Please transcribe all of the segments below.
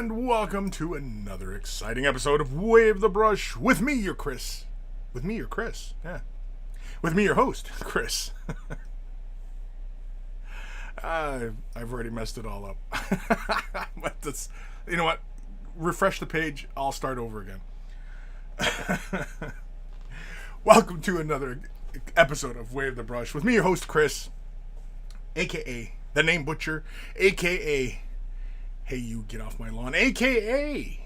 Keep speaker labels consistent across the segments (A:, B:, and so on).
A: And welcome to another exciting episode of Wave the Brush with me, your Kris. With me, your Kris. Yeah. With me, your host, Kris. I've already messed it all up. But that's, you know what? Refresh the page. I'll start over again. Welcome to another episode of Wave the Brush with me, your host, Kris, a.k.a. The Name Butcher, a.k.a. Hey, you get off my lawn, a.k.a.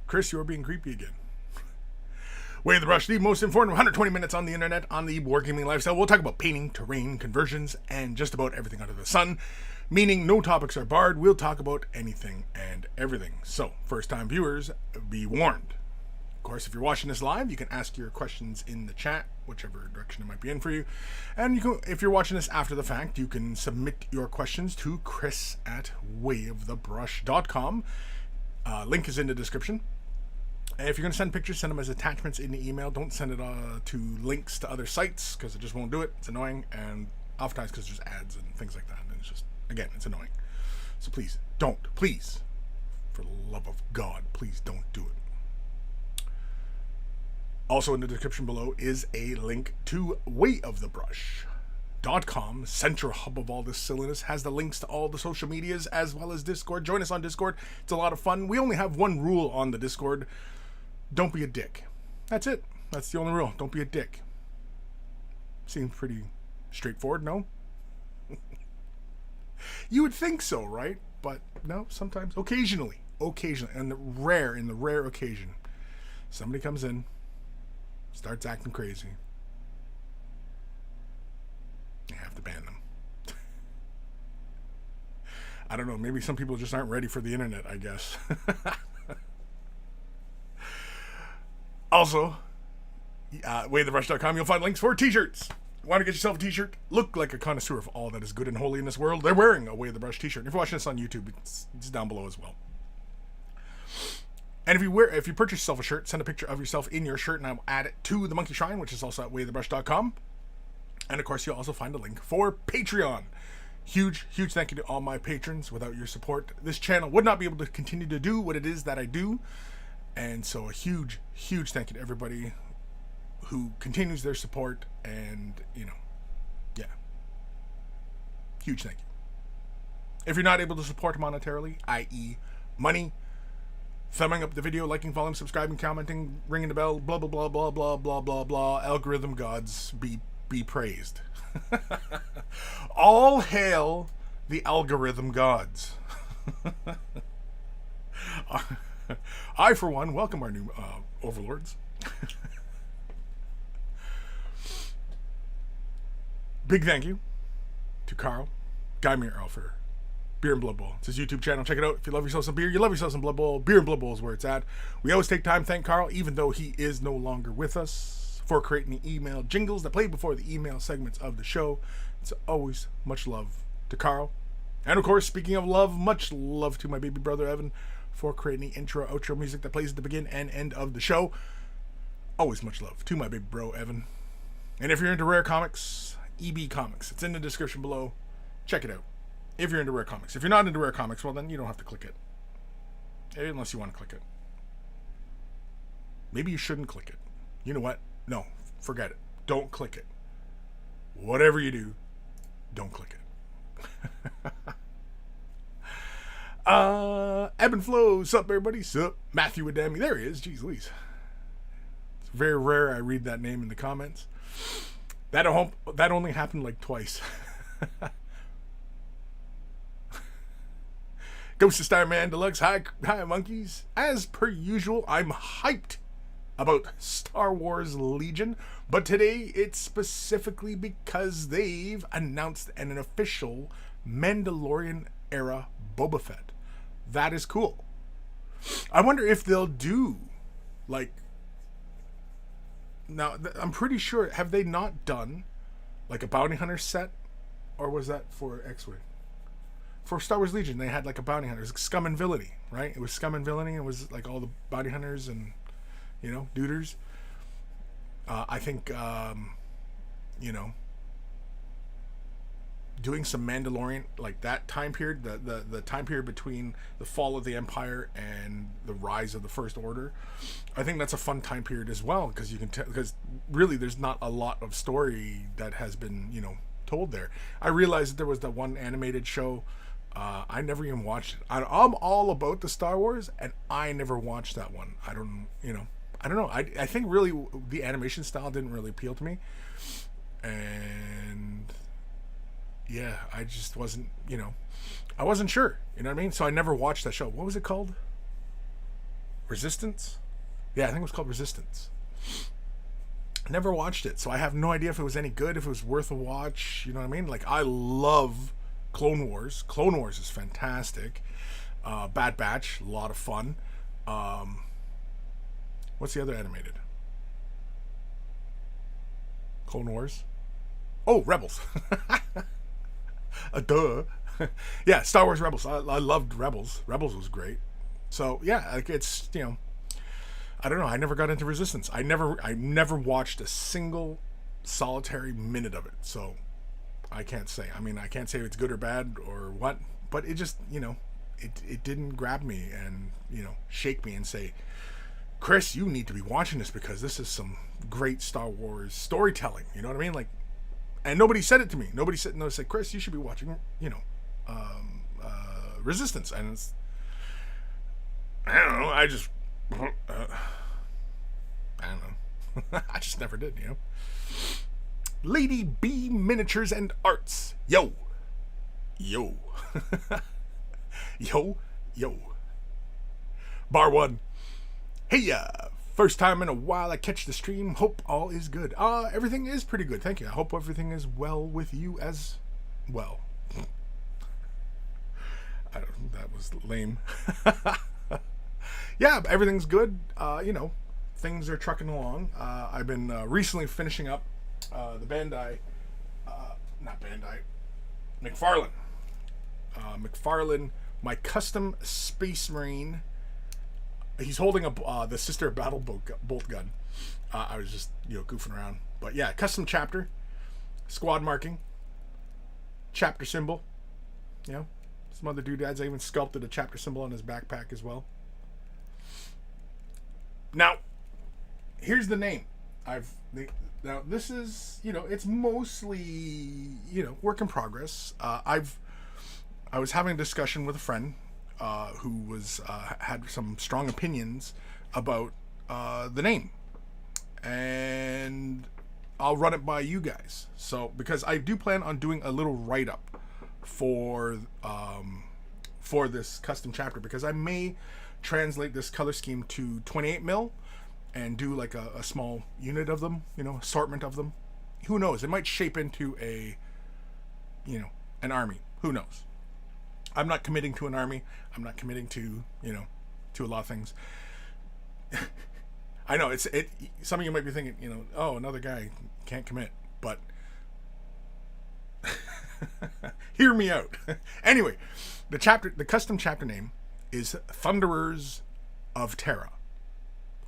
A: Kris, you're being creepy again. Wave the Brush, the most informative 120 minutes on the internet on the wargaming lifestyle. We'll talk about painting, terrain, conversions, and just about everything under the sun. Meaning no topics are barred. We'll talk about anything and everything. So, first-time viewers, be warned. Of course, if you're watching this live, you can ask your questions in the chat, whichever direction it might be in for you. And you can, if you're watching this after the fact, you can submit your questions to Kris@wavethebrush.com. Link is in the description. And if you're going to send pictures, send them as attachments in the email. Don't send it to links to other sites, because it just won't do it. It's annoying, and oftentimes because there's ads and things like that. And it's just, again, it's annoying. So please, don't. Please, for the love of God, please don't do it. Also in the description below is a link to wayofthebrush.com, central hub of all this silliness. Has the links to all the social medias as well as Discord. Join us on Discord. It's a lot of fun. We only have one rule on the Discord. Don't be a dick. That's it. That's the only rule. Don't be a dick. Seems pretty straightforward, no? You would think so, right? But no, sometimes. Occasionally. In the rare occasion. Somebody comes in, starts acting crazy. You have to ban them. I don't know. Maybe some people just aren't ready for the internet, I guess. Also, waythebrush.com, you'll find links for t-shirts. Want to get yourself a t-shirt? Look like a connoisseur of all that is good and holy in this world. They're wearing a Way of the Brush t-shirt. If you're watching this on YouTube, it's down below as well. And if you purchase yourself a shirt, send a picture of yourself in your shirt, and I'll add it to the Monkey Shrine, which is also at waythebrush.com. And of course, you'll also find a link for Patreon. Huge thank you to all my patrons. Without your support, this channel would not be able to continue to do what it is that I do. And so a huge thank you to everybody who continues their support. And, yeah. Huge thank you. If you're not able to support monetarily, i.e. money, thumbing up the video, liking, following, subscribing, commenting, ringing the bell, blah, blah, blah, blah, blah, blah, blah, blah. Algorithm gods be praised. All hail the algorithm gods. I, for one, welcome our new overlords. Big thank you to Carl, Guy Earl for Beer and Blood Bowl. It's his YouTube channel. Check it out. If you love yourself some beer, you love yourself some Blood Bowl. Beer and Blood Bowl is where it's at. We always take time to thank Carl, even though he is no longer with us, for creating the email jingles that play before the email segments of the show. It's always much love to Carl. And of course, speaking of love, much love to my baby brother Evan for creating the intro, outro music that plays at the beginning and end of the show. Always much love to my baby bro Evan. And if you're into rare comics, EB Comics, it's in the description below. Check it out. If you're into rare comics. If you're not into rare comics, well, then you don't have to click it. Unless you want to click it. Maybe you shouldn't click it. You know what? No, forget it. Don't click it. Whatever you do, don't click it. Ebb and Flow. Sup, everybody? Sup? Matthew Adami. There he is. Jeez Louise. It's very rare I read that name in the comments. That only happened like twice. Ghost of Starman Deluxe. Hi, monkeys. As per usual, I'm hyped about Star Wars Legion, but today it's specifically because they've announced an official Mandalorian era Boba Fett. That is cool. I wonder if they'll do, like, now, I'm pretty sure, have they not done, like, a bounty hunter set? Or was that for X-Wing? For Star Wars Legion, they had, like, a bounty hunter. It was Scum and Villainy, right? It was Scum and Villainy. It was, like, all the bounty hunters and, duders. I think, doing some Mandalorian, like that time period, the time period between the fall of the Empire and the rise of the First Order. I think that's a fun time period as well, because you can tell, because really there's not a lot of story that has been, told there. I realized that there was that one animated show. I never even watched it. I'm all about the Star Wars, and I never watched that one. I don't know. I think really the animation style didn't really appeal to me, and yeah, I just wasn't, I wasn't sure. You know what I mean? So I never watched that show. What was it called? Resistance? Yeah, I think it was called Resistance. Never watched it, so I have no idea if it was any good, if it was worth a watch. You know what I mean? Like, I love Clone Wars. Clone Wars is fantastic. Bad Batch, a lot of fun. What's the other animated? Clone Wars? Oh, Rebels. Duh. Yeah, Star Wars Rebels. I loved Rebels. Rebels was great. So, yeah, like it's, I don't know. I never got into Resistance. I never watched a single solitary minute of it. So I can't say. I mean, I can't say if it's good or bad or what, but it just, it didn't grab me and, shake me and say, Kris, you need to be watching this because this is some great Star Wars storytelling. You know what I mean? Like, and nobody said it to me. Nobody said, no, said, Kris, you should be watching, Resistance. And it's, I don't know. I don't know. I just never did, Lady B Miniatures and Arts. Yo. Yo. Yo. Bar 1. Hey, first time in a while I catch the stream. Hope all is good. Everything is pretty good. Thank you. I hope everything is well with you as well. That was lame. Yeah, everything's good. Things are trucking along. I've been recently finishing up the McFarlane. McFarlane, my custom Space Marine. He's holding up the Sister Battle Bolt gun. I was just, goofing around. But yeah, custom chapter, squad marking, chapter symbol. Some other doodads. I even sculpted a chapter symbol on his backpack as well. Now, here's the name. Now this is, it's mostly, work in progress. I was having a discussion with a friend who was had some strong opinions about the name, and I'll run it by you guys. So because I do plan on doing a little write up for this custom chapter, because I may translate this color scheme to 28 mil and do like a small unit of them, assortment of them. Who knows? It might shape into an army. Who knows? I'm not committing to an army. I'm not committing to, to a lot of things. I know some of you might be thinking, oh, another guy can't commit, but hear me out. Anyway, the custom chapter name is Thunderers of Terra.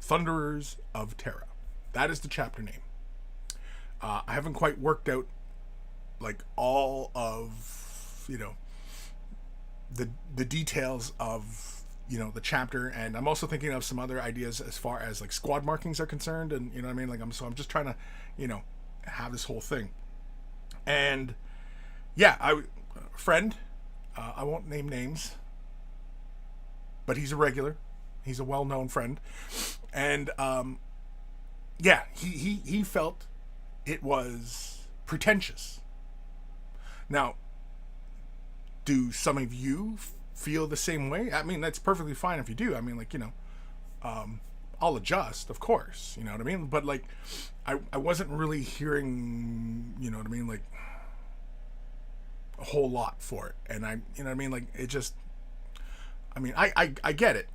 A: Thunderers of Terra. That is the chapter name. I haven't quite worked out like all of, the details of, the chapter, and I'm also thinking of some other ideas as far as like squad markings are concerned, and you know what I mean? Like I'm just trying to, have this whole thing. And yeah, friend, I won't name names, but he's a regular. He's a well-known friend. And yeah, he felt it was pretentious. Now, do some of you feel the same way? I mean, that's perfectly fine if you do. I mean, like, I'll adjust, of course, you know what I mean? But like, I wasn't really hearing, you know what I mean, like a whole lot for it. And you know what I mean? Like, it just, I mean, I get it.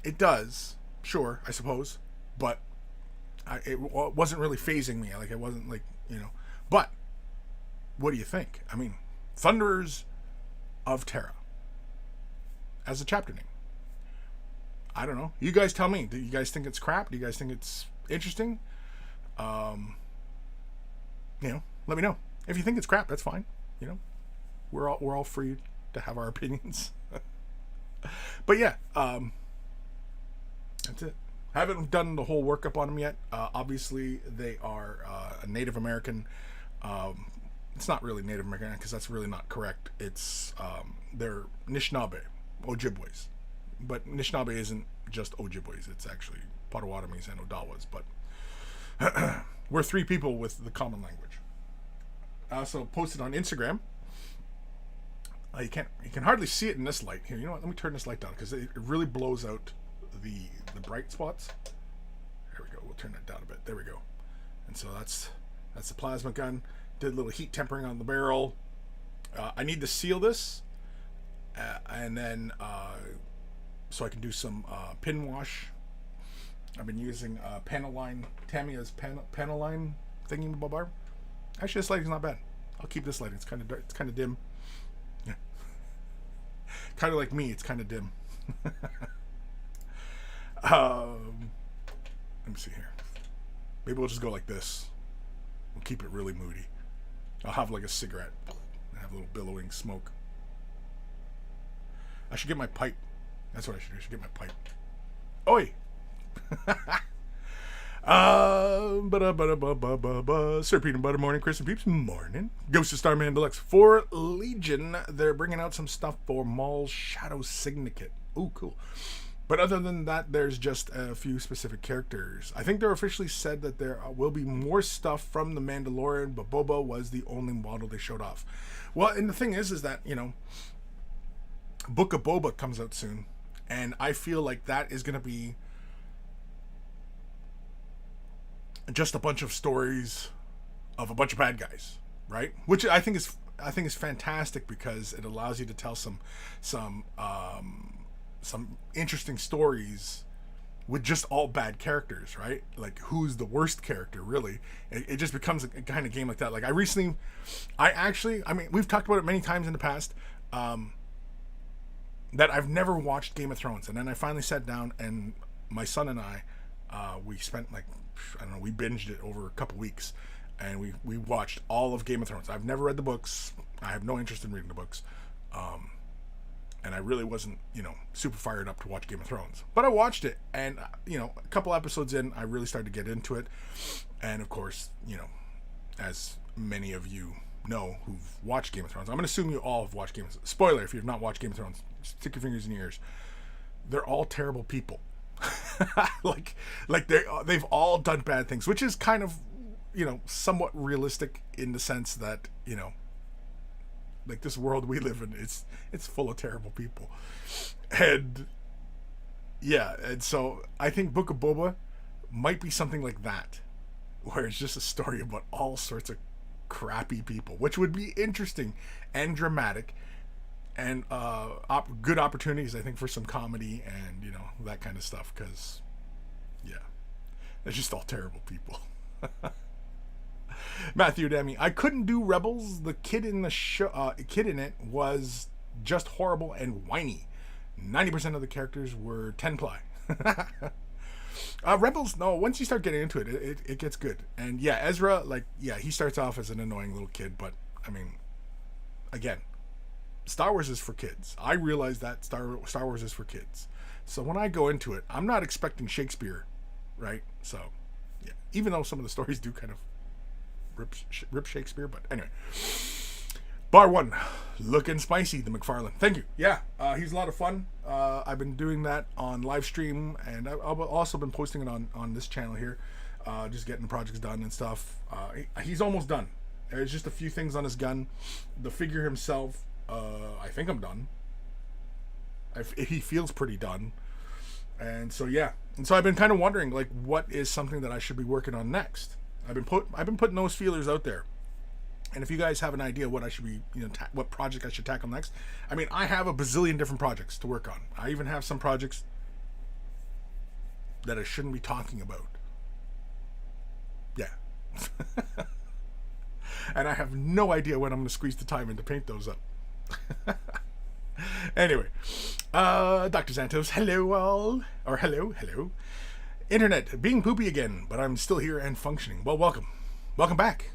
A: It does, sure, I suppose, but it wasn't really phasing me. Like, it wasn't like, but what do you think? I mean, Thunderers of Terra as a chapter name. I don't know. You guys tell me. Do you guys think it's crap? Do you guys think it's interesting? Let me know. If you think it's crap, that's fine. we're all free to have our opinions. But yeah, that's it. Haven't done the whole workup on them yet. Obviously, they are a Native American. It's not really Native American because that's really not correct. It's they're Anishinaabe, Ojibways, but Anishinaabe isn't just Ojibways. It's actually Potawatomis and Odawas. But we're three people with the common language. I also posted on Instagram. You can hardly see it in this light here. You know what? Let me turn this light down because it really blows out the bright spots. There we go. We'll turn that down a bit. There we go. And so that's the plasma gun. Did a little heat tempering on the barrel. I need to seal this, and then so I can do some pin wash. I've been using Panaline, Tamiya's Panaline thingy bob. Actually, this lighting's not bad. I'll keep this lighting. It's kind of dark. It's kind of dim. Yeah. Kind of like me. It's kind of dim. Let me see here. Maybe we'll just go like this. We'll keep it really moody. I'll have like a cigarette. I have a little billowing smoke. I should get my pipe. That's what I should do. I should get my pipe. Oi! Sir Peanut Butter Morning, Kris and Peeps Morning. Ghost of Starman Deluxe. For Legion, they're bringing out some stuff for Maul's Shadow Syndicate. Ooh, cool. But other than that, there's just a few specific characters. I think they're officially said that there will be more stuff from The Mandalorian, but Boba was the only model they showed off. Well, and the thing is that, you know, Book of Boba comes out soon, and I feel like that is going to be just a bunch of stories of a bunch of bad guys, right? Which I think is fantastic because it allows you to tell some interesting stories with just all bad characters, right? Like, who's the worst character, really? It just becomes a kind of game like that. Like, I mean, we've talked about it many times in the past, that I've never watched Game of Thrones. And then I finally sat down, and my son and I, we spent we binged it over a couple weeks, and we watched all of Game of Thrones. I've never read the books. I have no interest in reading the books. And I really wasn't, super fired up to watch Game of Thrones. But I watched it, and, a couple episodes in, I really started to get into it. And, of course, as many of you know who've watched Game of Thrones, I'm going to assume you all have watched Game of Thrones. Spoiler, if you've not watched Game of Thrones, stick your fingers in your ears. They're all terrible people. They've all done bad things, which is kind of, somewhat realistic in the sense that, like, this world we live in, it's full of terrible people. And yeah, and so I think Book of Boba might be something like that, where it's just a story about all sorts of crappy people, which would be interesting and dramatic, and good opportunities, I think, for some comedy and that kind of stuff, because yeah, they're just all terrible people. Matthew Demi, I couldn't do Rebels. The kid in the kid in it was just horrible and whiny. 90% of the characters were 10-ply. Rebels, no, once you start getting into it, it gets good. And yeah, Ezra, he starts off as an annoying little kid, but I mean, again, Star Wars is for kids. I realize that Star Wars is for kids. So when I go into it, I'm not expecting Shakespeare, right? So yeah, even though some of the stories do kind of rip Shakespeare, but anyway. Bar one, looking spicy, the McFarlane. Thank you. Yeah, he's a lot of fun. I've been doing that on live stream, and I've also been posting it on this channel here, just getting projects done and stuff. He's almost done. There's just a few things on his gun. The figure himself, I think I'm done. He feels pretty done. And so yeah, and so I've been kind of wondering, like, what is something that I should be working on next. I've been putting those feelers out there. And if you guys have an idea what I should be, what project I should tackle next, I mean, I have a bazillion different projects to work on. I even have some projects that I shouldn't be talking about. Yeah. And I have no idea when I'm going to squeeze the time in to paint those up. Anyway, Dr. Santos, hello all. Or hello. Internet, being poopy again, but I'm still here and functioning. Well, welcome. Welcome back.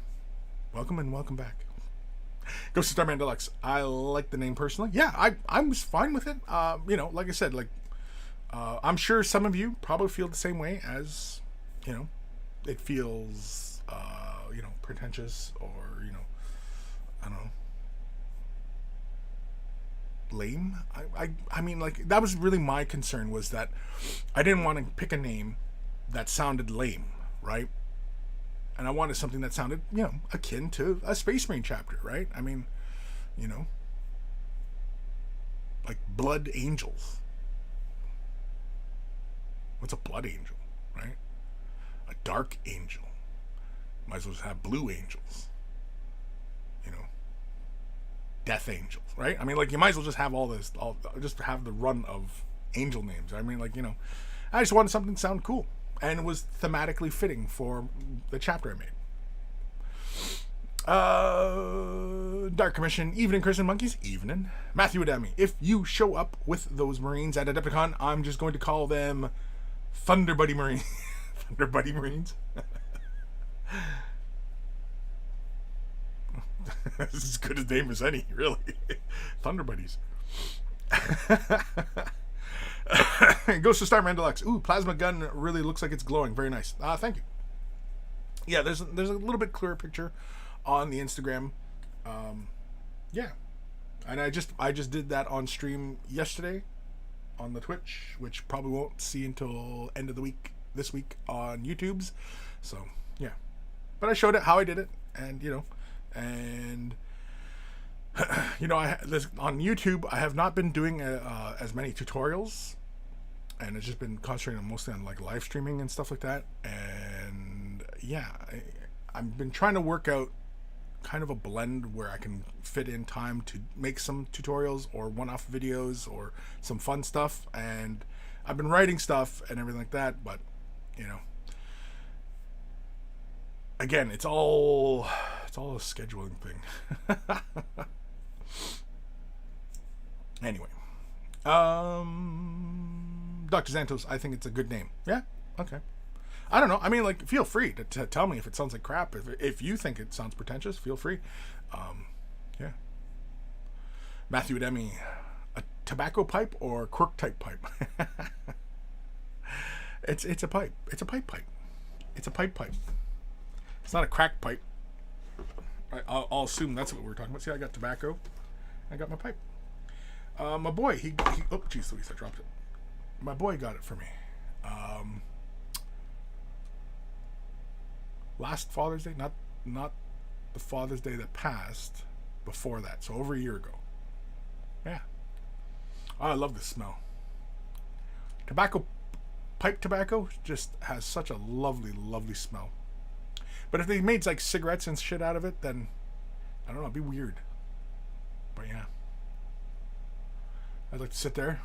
A: Welcome and welcome back. Ghost of Starman Deluxe. I like the name personally. Yeah, I was fine with it. Like I said, I'm sure some of you probably feel the same way as, it feels, pretentious or, I don't know, lame. I mean, like, that was really my concern, was that I didn't want to pick a name that sounded lame, right? And I wanted something that sounded, akin to a Space Marine chapter, right? I mean, like Blood Angels. What's a Blood Angel, right? A Dark Angel. Might as well just have Blue Angels. Death Angels, right? I mean, like, you might as well just have just have the run of angel names. I mean, like, I just wanted something to sound cool. And it was thematically fitting for the chapter I made. Dark Commission, evening, Kris and Monkeys, evening. Matthew Adami, if you show up with those Marines at Adepticon, I'm just going to call them Thunder Buddy Marines. Thunder Buddy Marines? This is as good a name as any, really. Thunder Buddies. Ghost of Starman Deluxe. Ooh, plasma gun really looks like it's glowing. Very nice. Thank you. Yeah, there's a little bit clearer picture on the Instagram. Yeah, and I just did that on stream yesterday on the Twitch, which probably won't see until end of the week this week on YouTube's. So yeah, but I showed it how I did it, and on YouTube I have not been doing as many tutorials, and it's just been concentrating mostly on like live streaming and stuff like that. And yeah, I've been trying to work out kind of a blend where I can fit in time to make some tutorials or one-off videos or some fun stuff. And I've been writing stuff and everything like that, but again, it's all a scheduling thing. Anyway, Dr. Xantos, I think it's a good name. Yeah, okay. I don't know. I mean, like, feel free to tell me if it sounds like crap. If you think it sounds pretentious, feel free. Yeah. Matthew Ademi, a tobacco pipe or quirk type pipe? It's a pipe. It's a pipe. It's a pipe. It's not a crack pipe. I'll assume that's what we're talking about. See, I got tobacco. I got my pipe. My boy, he oh, jeez Louise, I dropped it. My boy got it for me. Last Father's Day, not the Father's Day that passed, before that, so over a year ago. Yeah. Oh, I love this smell. Pipe tobacco just has such a lovely, lovely smell. But if they made like cigarettes and shit out of it, then I don't know, it'd be weird. But yeah, I'd like to sit there,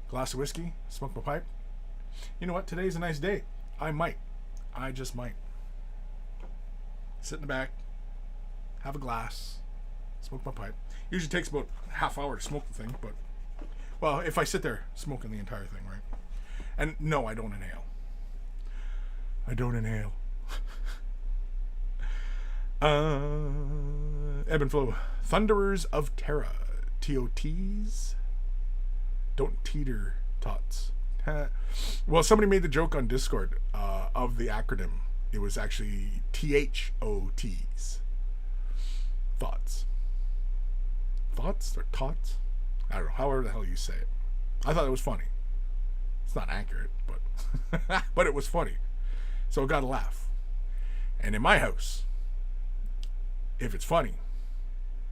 A: glass of whiskey, smoke my pipe. You know what? Today's a nice day. I just might sit in the back, have a glass, smoke my pipe. Usually takes about a half hour to smoke the thing, but well, if I sit there smoking the entire thing, right? And no, I don't inhale. Evan Belleau, Thunderers of Terra, TOTs, don't teeter tots. Well, somebody made the joke on Discord of the acronym. It was actually THOTs. Thoughts or tots? I don't know, however the hell you say it. I thought it was funny. It's not accurate, but but it was funny, so it got a laugh. And in my house, if it's funny,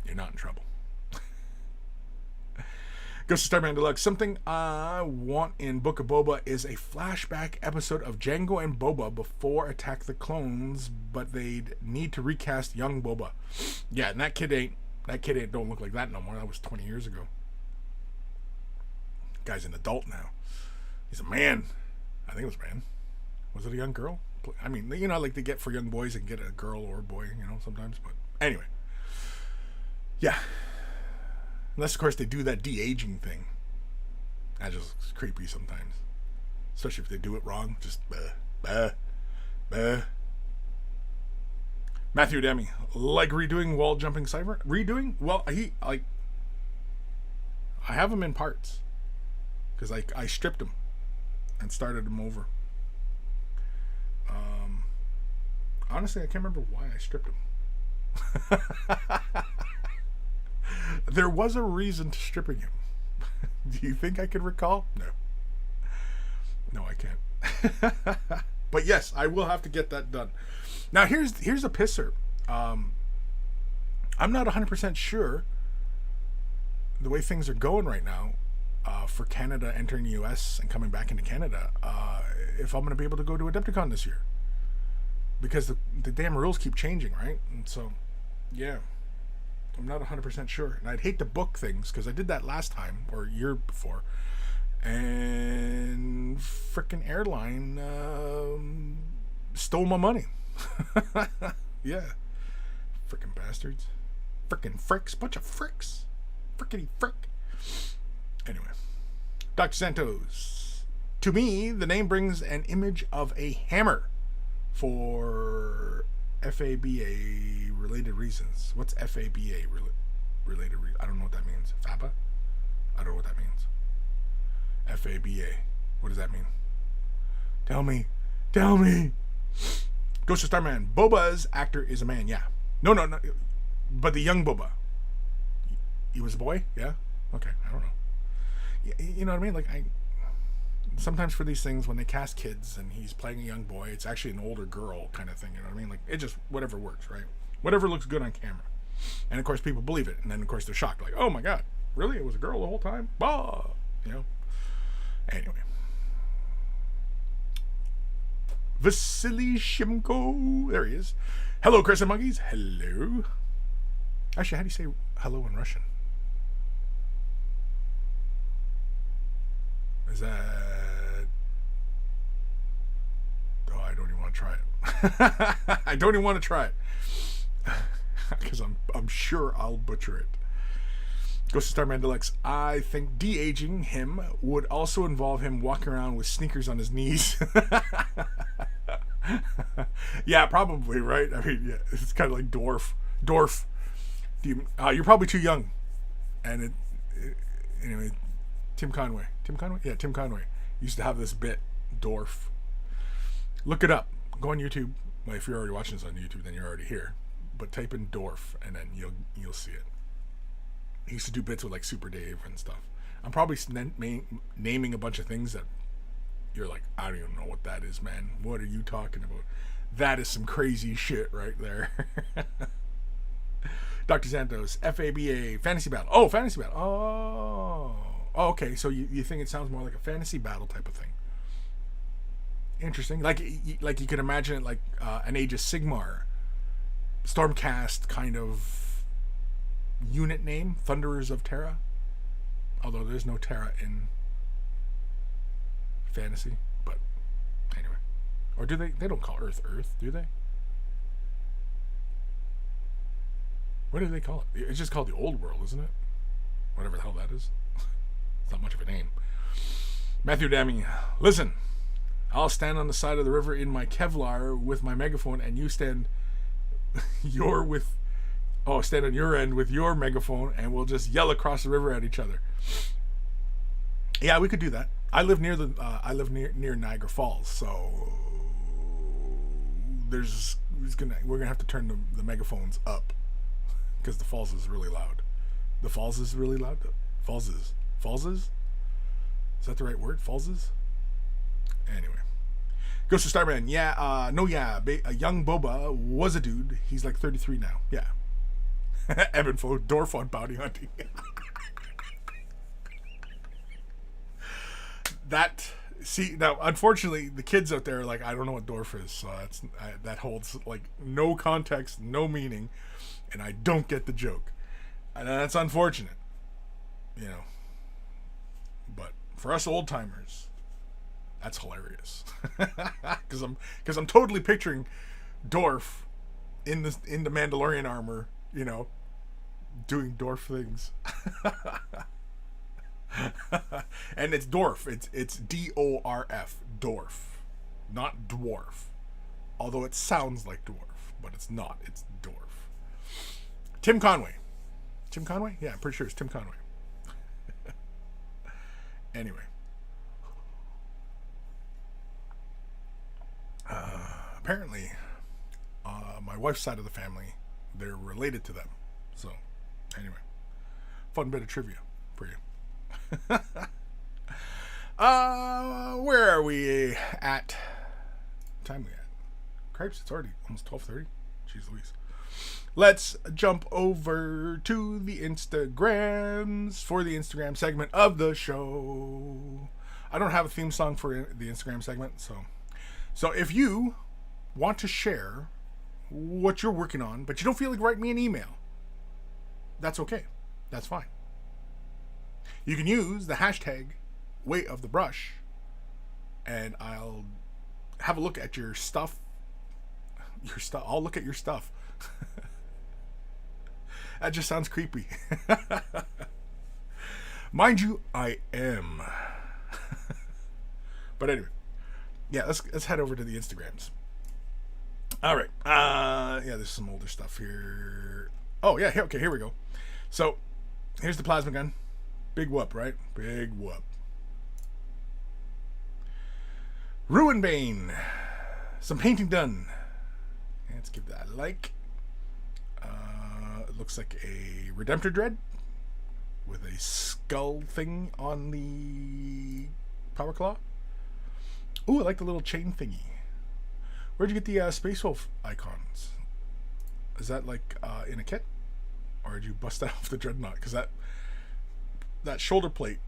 A: you're not in trouble. Ghost of Starman Deluxe. Something I want in Book of Boba is a flashback episode of Jango and Boba before Attack the Clones, but they'd need to recast young Boba. Yeah, and that kid don't look like that no more. That was 20 years ago. Guy's an adult now. He's a man. I think it was a man. Was it a young girl? I mean, like they get for young boys and get a girl or a boy, sometimes. But anyway. Yeah. Unless, of course, they do that de-aging thing. That just looks creepy sometimes. Especially if they do it wrong. Just, Matt Matthew Demi, like redoing wall jumping Cypher? Redoing? Well, I have him in parts because I stripped him and started him over. Honestly, I can't remember why I stripped him. There was a reason to stripping him. Do you think I could recall? No, I can't. But yes, I will have to get that done. Now here's a pisser. I'm not 100% sure the way things are going right now for Canada entering the US and coming back into Canada, if I'm going to be able to go to Adepticon this year, because the damn rules keep changing, right? And so yeah, I'm not 100% sure, and I'd hate to book things because I did that last time or a year before, and frickin' airline stole my money. Yeah, frickin' bastards, frickin' fricks, bunch of fricks, frickety frick. Anyway, Dr. Santos, to me the name brings an image of a hammer for FABA related reasons. What's FABA related reasons? I don't know what that means. FABA? I don't know what that means. FABA. What does that mean? Tell me. Ghost of Starman. Boba's actor is a man. Yeah. No. But the young Boba. He was a boy? Yeah? Okay. I don't know. You know what I mean? Like, sometimes for these things, when they cast kids and he's playing a young boy, it's actually an older girl kind of thing. You know what I mean? Like, it just, whatever works, right? Whatever looks good on camera. And of course, people believe it. And then, of course, they're shocked. Like, oh my God, really? It was a girl the whole time? Bah! You know? Anyway. Vasily Shimko. There he is. Hello, Kris and Monkeys. Hello. Actually, how do you say hello in Russian? Is that... Oh, I don't even want to try it. I don't even want to try it. Because I'm sure I'll butcher it. Ghost of Starman Deluxe. I think de-aging him would also involve him walking around with sneakers on his knees. Yeah, probably, right? I mean, yeah, it's kind of like Dwarf. You're probably too young. And anyway, Tim Conway. Yeah, Tim Conway used to have this bit, Dwarf. Look it up. Go on YouTube. Well, if you're already watching this on YouTube, then you're already here. But type in Dwarf, and then you'll see it. He used to do bits with like Super Dave and stuff. I'm probably naming a bunch of things that you're like, I don't even know what that is, man. What are you talking about? That is some crazy shit right there. Dr. Santos, FABA, Fantasy Battle. Oh, Fantasy Battle. Oh, okay. So you think it sounds more like a fantasy battle type of thing. Interesting. Like you could imagine it like an Age of Sigmar, Stormcast kind of unit name, Thunderers of Terra. Although there's no Terra in fantasy, but anyway. Or do they don't call Earth, do they? What do they call it? It's just called the Old World, isn't it? Whatever the hell that is. It's not much of a name. Matthew Dami, listen, I'll stand on the side of the river in my Kevlar with my megaphone, and you stand stand on your end with your megaphone, and we'll just yell across the river at each other. Yeah, we could do that. I live near near Niagara Falls, so we're gonna have to turn the megaphones up because the falls is really loud. The falls is really loud. Fallses. Is that the right word? Fallses. Anyway, Ghost of Starman. Yeah, a young Boba was a dude. He's like 33 now. Yeah. Evan Belleau, Dorf on bounty hunting. Now, unfortunately, the kids out there are like, I don't know what Dorf is, so that holds like no context, no meaning, and I don't get the joke, and that's unfortunate, you know. But for us old timers, that's hilarious, because I'm totally picturing Dorf in the Mandalorian armor, you know, doing Dorf things. And it's Dorf. It's DORF. Dorf. Not dwarf. Although it sounds like dwarf. but it's not. It's dwarf. Tim Conway. Tim Conway? Yeah, I'm pretty sure it's Tim Conway. Anyway. Apparently, my wife's side of the family, they're related to them. So, anyway. Fun bit of trivia for you. Where are we at? What time we at? Cripes, it's already almost 12:30. Jeez Louise. Let's jump over to the Instagrams for the Instagram segment of the show. I don't have a theme song for the Instagram segment, so if you want to share what you're working on, but you don't feel like writing me an email, that's okay. That's fine. You can use the hashtag weight of the brush, and I'll have a look at your stuff. I'll look at your stuff. That just sounds creepy. Mind you, I am. But anyway, yeah, let's head over to the Instagrams. All right. Yeah, there's some older stuff here. Oh yeah, okay, here we go. So here's the plasma gun. Big whoop, right? Big whoop. Ruinbane. Some painting done. Let's give that a like. It looks like a Redemptor Dread with a skull thing on the power claw. Ooh, I like the little chain thingy. Where'd you get the Space Wolf icons? Is that like in a kit? Or did you bust that off the Dreadnought? Because that shoulder plate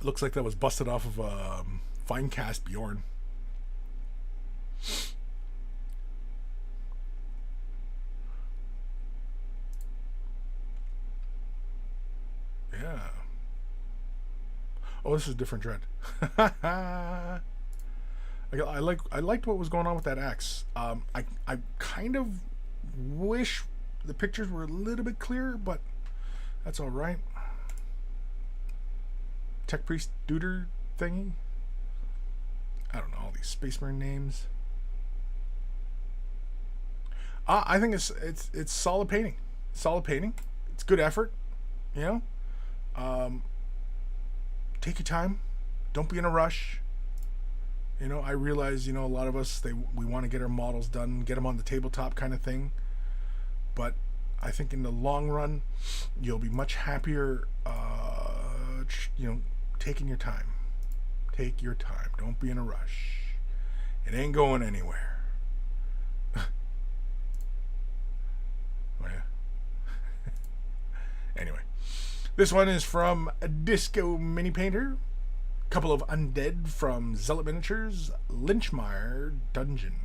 A: looks like that was busted off of Finecast Bjorn. Yeah. Oh, this is a different Dread. I liked what was going on with that axe. I kind of wish the pictures were a little bit clearer, but that's all right. Tech Priest Duder thingy. I don't know all these Space Marine names. I think it's solid painting. Solid painting. It's good effort. You know. Take your time. Don't be in a rush. You know, I realize, you know, a lot of us, we want to get our models done, get them on the tabletop kind of thing. But I think in the long run, you'll be much happier, you know, taking your time. Take your time. Don't be in a rush. It ain't going anywhere. Oh, yeah. Anyway. This one is from Disco Mini Painter. Couple of undead from Zealot Miniatures. Lynchmire Dungeon.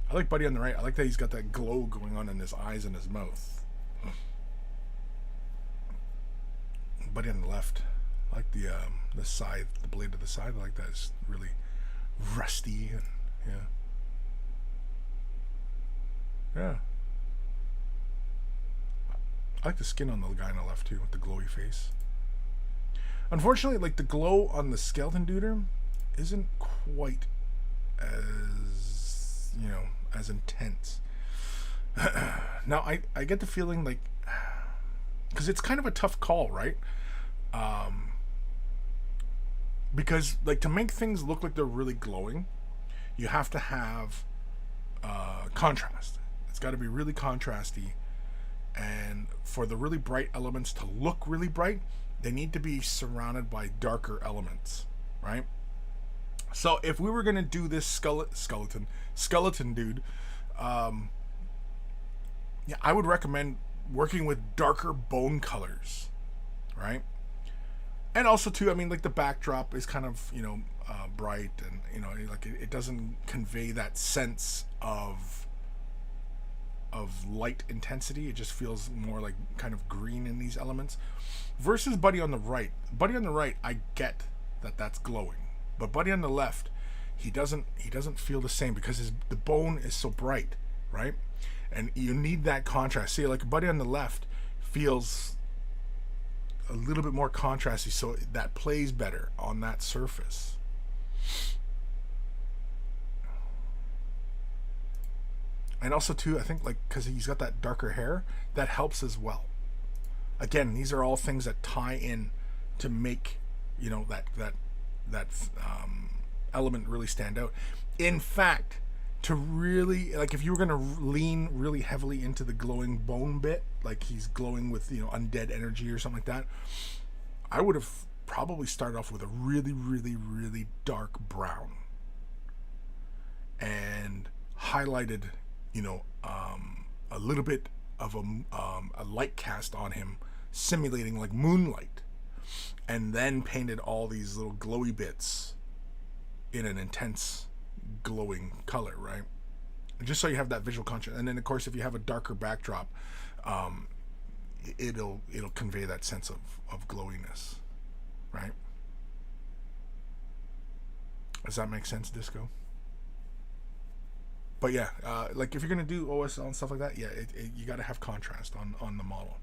A: I like Buddy on the right. I like that he's got that glow going on in his eyes and his mouth. Buddy on the left. I like the scythe, the blade of the scythe. I like that. It's really rusty and yeah. I like the skin on the guy on the left too, with the glowy face. Unfortunately, like the glow on the skeleton duder isn't quite as, you know, as intense. Now I get the feeling like, because it's kind of a tough call, right? Because like to make things look like they're really glowing, you have to have contrast. It's got to be really contrasty. And for the really bright elements to look really bright, they need to be surrounded by darker elements, right? So if we were going to do this skeleton dude, yeah, I would recommend working with darker bone colors, right? And also too, I mean, like the backdrop is kind of, you know, bright, and you know, like it doesn't convey that sense of light intensity. It just feels more like kind of green in these elements versus Buddy on the right. Buddy on the right, I get that that's glowing, but Buddy on the left, he doesn't feel the same because the bone is so bright, right? And you need that contrast. See, like Buddy on the left feels a little bit more contrasty, so that plays better on that surface. And also too, I think like because he's got that darker hair, that helps as well. Again, these are all things that tie in to make, you know, that element really stand out. In fact, to really, like, if you were going to lean really heavily into the glowing bone bit, like he's glowing with, you know, undead energy or something like that, I would have probably started off with a really, really, really dark brown and highlighted, you know, a little bit of a light cast on him, simulating like moonlight, and then painted all these little glowy bits in an intense glowing color, right? Just so you have that visual content. And then of course, if you have a darker backdrop, it'll convey that sense of glowiness, right? Does that make sense, Disco? But yeah, like if you're gonna do OSL and stuff like that, yeah, you got to have contrast on the model.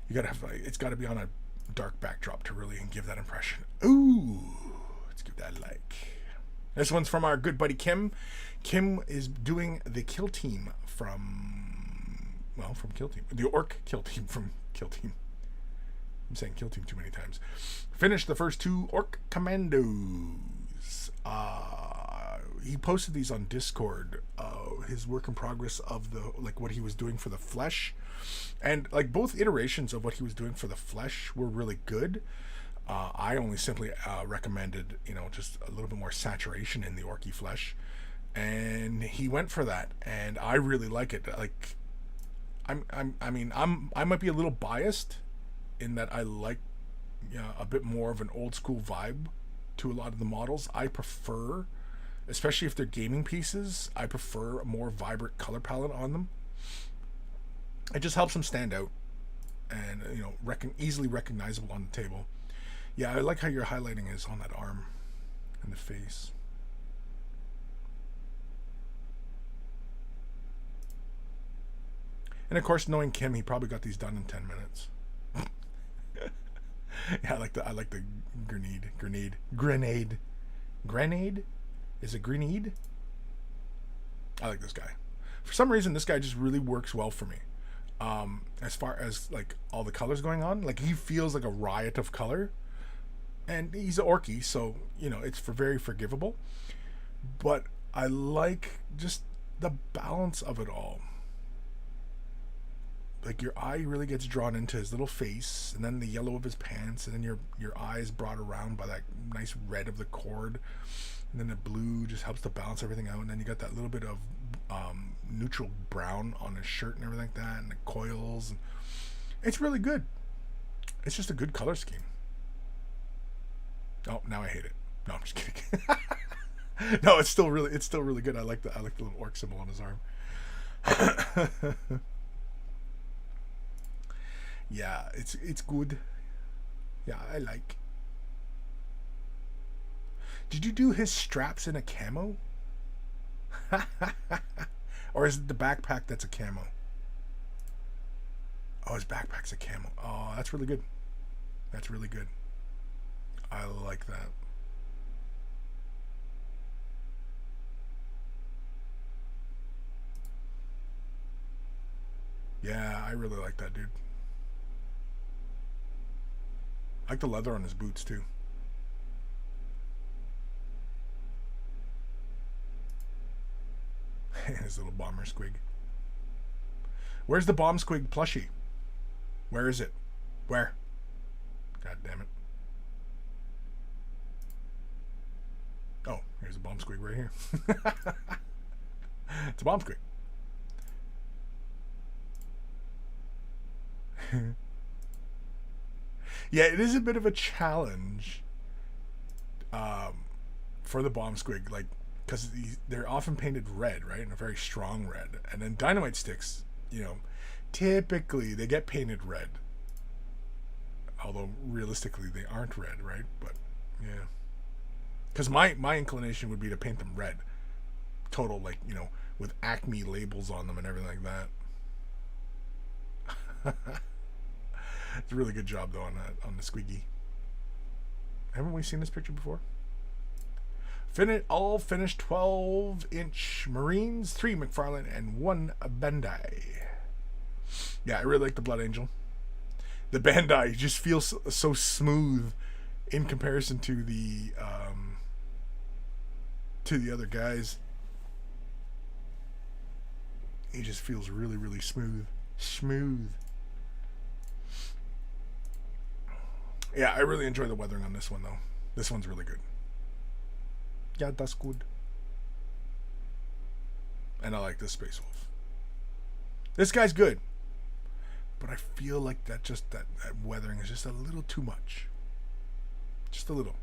A: You got to have, like, it's got to be on a dark backdrop to really give that impression. Ooh, let's give that a like. This one's from our good buddy Kim. Kim is doing the kill team from Kill Team, the Orc kill team from Kill Team. I'm saying Kill Team too many times. Finished the first 2 Orc Commandos. He posted these on Discord, his work in progress of the, like, what he was doing for the flesh, and like both iterations of what he was doing for the flesh were really good. I only simply recommended, you know, just a little bit more saturation in the orky flesh, and he went for that, and I really like it. Like, I might be a little biased in that I like, you know, a bit more of an old school vibe to a lot of the models. I prefer, especially if they're gaming pieces, I prefer a more vibrant color palette on them. It just helps them stand out, and, you know, easily recognizable on the table. Yeah, I like how your highlighting is on that arm and the face. And of course, knowing Kim, he probably got these done in 10 minutes. Yeah, I like the grenade. Is it grenade? I like this guy. For some reason, this guy just really works well for me. As far as like all the colors going on, like he feels like a riot of color, and he's an orky, so, you know, it's very forgivable. But I like just the balance of it all. Like, your eye really gets drawn into his little face, and then the yellow of his pants, and then your eye is brought around by that nice red of the cord, and then the blue just helps to balance everything out, and then you got that little bit of neutral brown on his shirt and everything like that, and the coils, and it's really good. It's just a good color scheme. Oh, now I hate it. No, I'm just kidding. No, it's still really good. I like the little orc symbol on his arm. Yeah, it's good. Yeah, I like. Did you do his straps in a camo? Or is it the backpack that's a camo? Oh, his backpack's a camo. Oh, that's really good. That's really good. I like that. Yeah, I really like that, dude. I like the leather on his boots, too. His little bomber squig. Where's the bomb squig plushie? Where is it? Where? God damn it. Oh, here's a bomb squig right here. It's a bomb squig. Yeah, it is a bit of a challenge for the bomb squig, like, because they're often painted red, right, and a very strong red, and then dynamite sticks, you know, typically they get painted red, although realistically they aren't red, right? But yeah, because my inclination would be to paint them red, total, like, you know, with Acme labels on them and everything like that. It's a really good job though on the squiggy. Haven't we seen this picture before? All finished 12-inch Marines, 3 McFarlane, and 1 Bandai. Yeah, I really like the Blood Angel. The Bandai just feels so smooth in comparison to the other guys. He just feels really, really smooth. Smooth. Yeah, I really enjoy the weathering on this one, though. This one's really good. Yeah, that's good. And I like this Space Wolf. This guy's good. But I feel like that weathering is just a little too much. Just a little.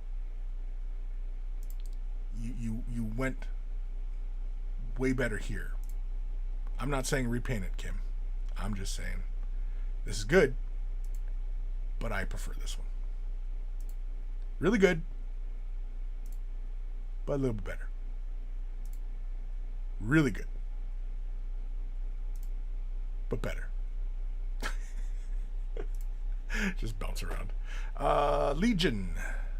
A: You went way better here. I'm not saying repaint it, Kim. I'm just saying this is good, but I prefer this one. Really good, but a little bit better. Really good, but better. Just bounce around. Legion.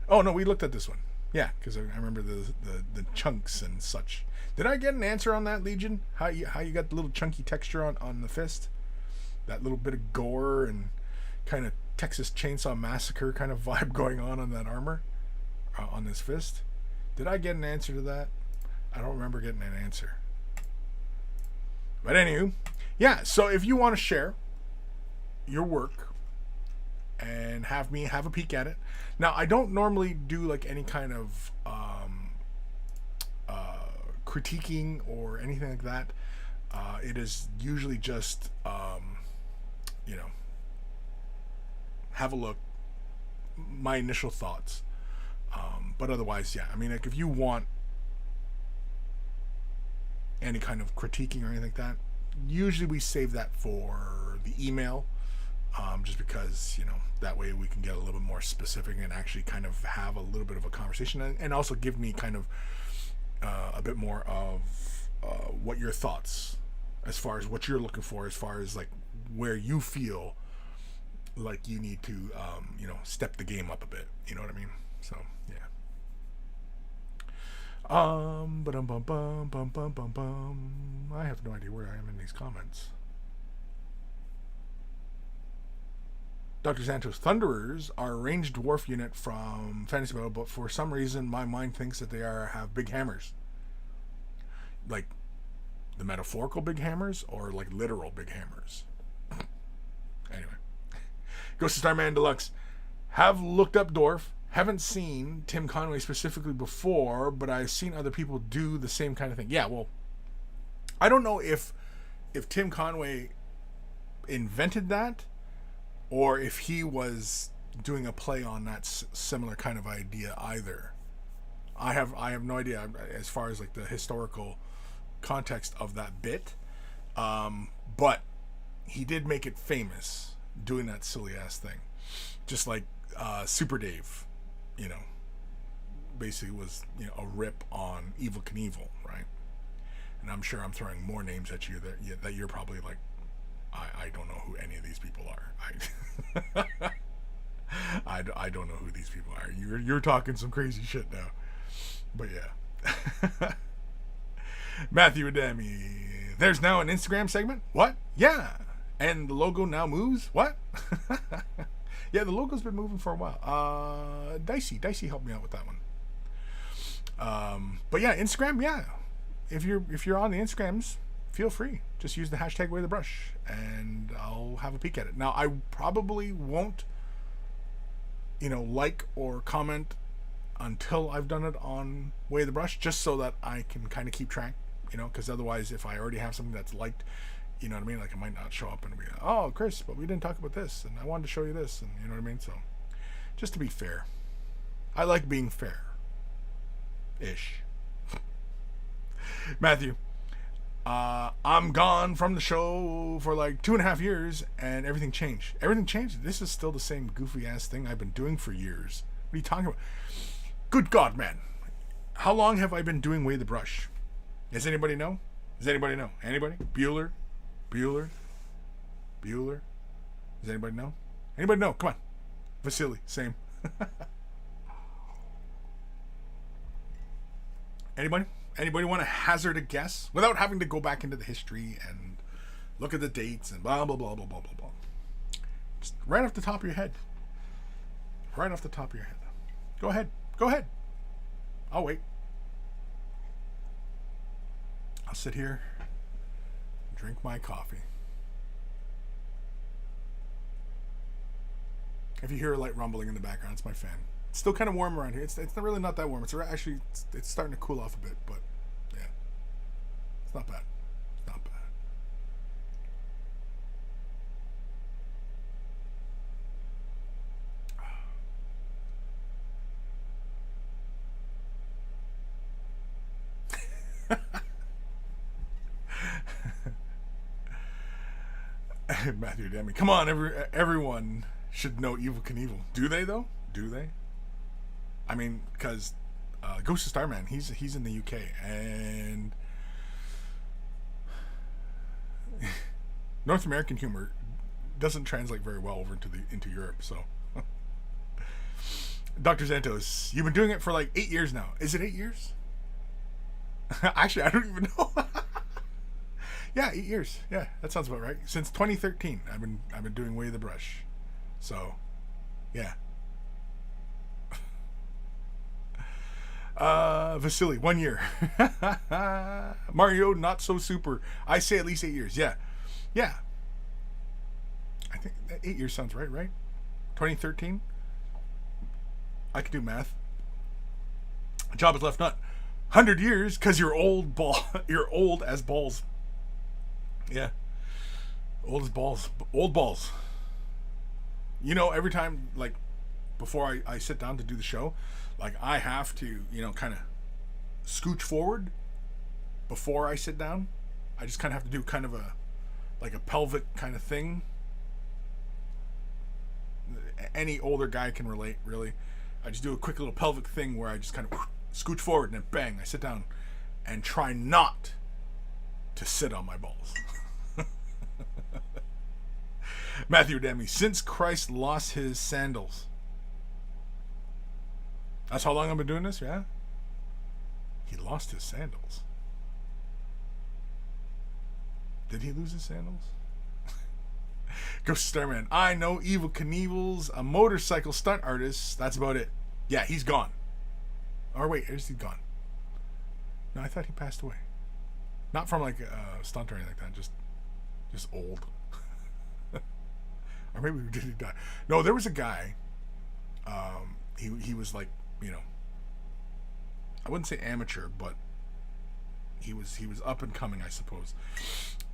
A: Oh no, we looked at this one. Yeah, because I remember the chunks and such. Did I get an answer on that, Legion? How you got the little chunky texture on the fist? That little bit of gore and kind of Texas Chainsaw Massacre kind of vibe going on that armor, on this fist. Did I get an answer to that? I don't remember getting an answer. But anywho, yeah, so if you want to share your work and have me have a peek at it. Now, I don't normally do like any kind of critiquing or anything like that. It is usually just, have a look, my initial thoughts. But otherwise, yeah, I mean, like if you want any kind of critiquing or anything like that, usually we save that for the email. Just because, that way we can get a little bit more specific and actually kind of have a little bit of a conversation and also give me kind of a bit more of what your thoughts as far as what you're looking for, as far as like where you feel like you need to, step the game up a bit. You know what I mean? So, yeah. I have no idea where I am in these comments. Dr. Santos, Thunderers are a ranged dwarf unit from Fantasy Battle, but for some reason my mind thinks that they have big hammers. Like the metaphorical big hammers or like literal big hammers. Anyway. Ghost of Starman Deluxe. Have looked up dwarf. Haven't seen Tim Conway specifically before, but I've seen other people do the same kind of thing. Yeah, well, I don't know if Tim Conway invented that, or if he was doing a play on that similar kind of idea either. I have no idea as far as like the historical context of that bit, but he did make it famous doing that silly ass thing, just like Super Dave, basically was a rip on Evel Knievel, right? And I'm sure I'm throwing more names at you that you're probably like, I don't know who any of these people are. I don't know who these people are. You're talking some crazy shit now. But yeah. Matthew Adami. There's now an Instagram segment? What? Yeah. And the logo now moves? What? Yeah, the logo's been moving for a while. Dicey helped me out with that one. But yeah, Instagram, yeah. If you're on the Instagrams, feel free. Just use the hashtag #WayTheBrush and I'll have a peek at it. Now, I probably won't, like or comment until I've done it on Way the Brush, just so that I can kind of keep track, because otherwise, if I already have something that's liked, you know what I mean? Like, it might not show up and be like, oh, Kris, but we didn't talk about this, and I wanted to show you this, and you know what I mean? So, just to be fair. I like being fair-ish. Matthew. I'm gone from the show for like 2.5 years and everything changed. Everything changed. This is still the same goofy ass thing I've been doing for years. What are you talking about? Good God, man. How long have I been doing Way the Brush? Does anybody know? Does anybody know? Anybody? Bueller? Does anybody know? Anybody know? Come on. Vasily, same. Anybody? Anybody want to hazard a guess without having to go back into the history and look at the dates and blah blah blah blah blah blah blah? Just right off the top of your head. Right off the top of your head. Go ahead. Go ahead. I'll wait. I'll sit here and drink my coffee. If you hear a light rumbling in the background, it's my fan. It's still kind of warm around here. It's not really not that warm. It's actually it's starting to cool off a bit, but yeah, it's not bad. It's not bad. Matthew Demi, come on, everyone should know Evel Knievel. Do they though? Do they? I mean, because Ghost of Starman, he's in the UK, and North American humor doesn't translate very well over into Europe. So, Dr. Santos, you've been doing it for like 8 years now. Is it 8 years? Actually, I don't even know. Yeah, 8 years. Yeah, that sounds about right. Since 2013, I've been doing Way of the Brush. So, yeah. Vasily, 1 year. Mario, not so super. I say at least 8 years. Yeah. Yeah. I think 8 years sounds right, right? 2013? I can do math. Job is left nut. 100 years because you're old you're old as balls. Yeah. Old as balls. Old balls. You know, every time, like, before I sit down to do the show, like, I have to, kind of scooch forward before I sit down. I just kind of have to do kind of a pelvic kind of thing. Any older guy can relate, really. I just do a quick little pelvic thing where I just kind of scooch forward and then bang, I sit down and try not to sit on my balls. Matthew Demi, since Christ lost his sandals. That's how long I've been doing this, yeah? He lost his sandals. Did he lose his sandals? Ghost Starman, I know Evel Knievel's a motorcycle stunt artist. That's about it. Yeah, he's gone. Or wait, is he gone? No, I thought he passed away. Not from like a stunt or anything like that. Just old. Or maybe did he die? No, there was a guy. He was like, I wouldn't say amateur, but he was up and coming, I suppose.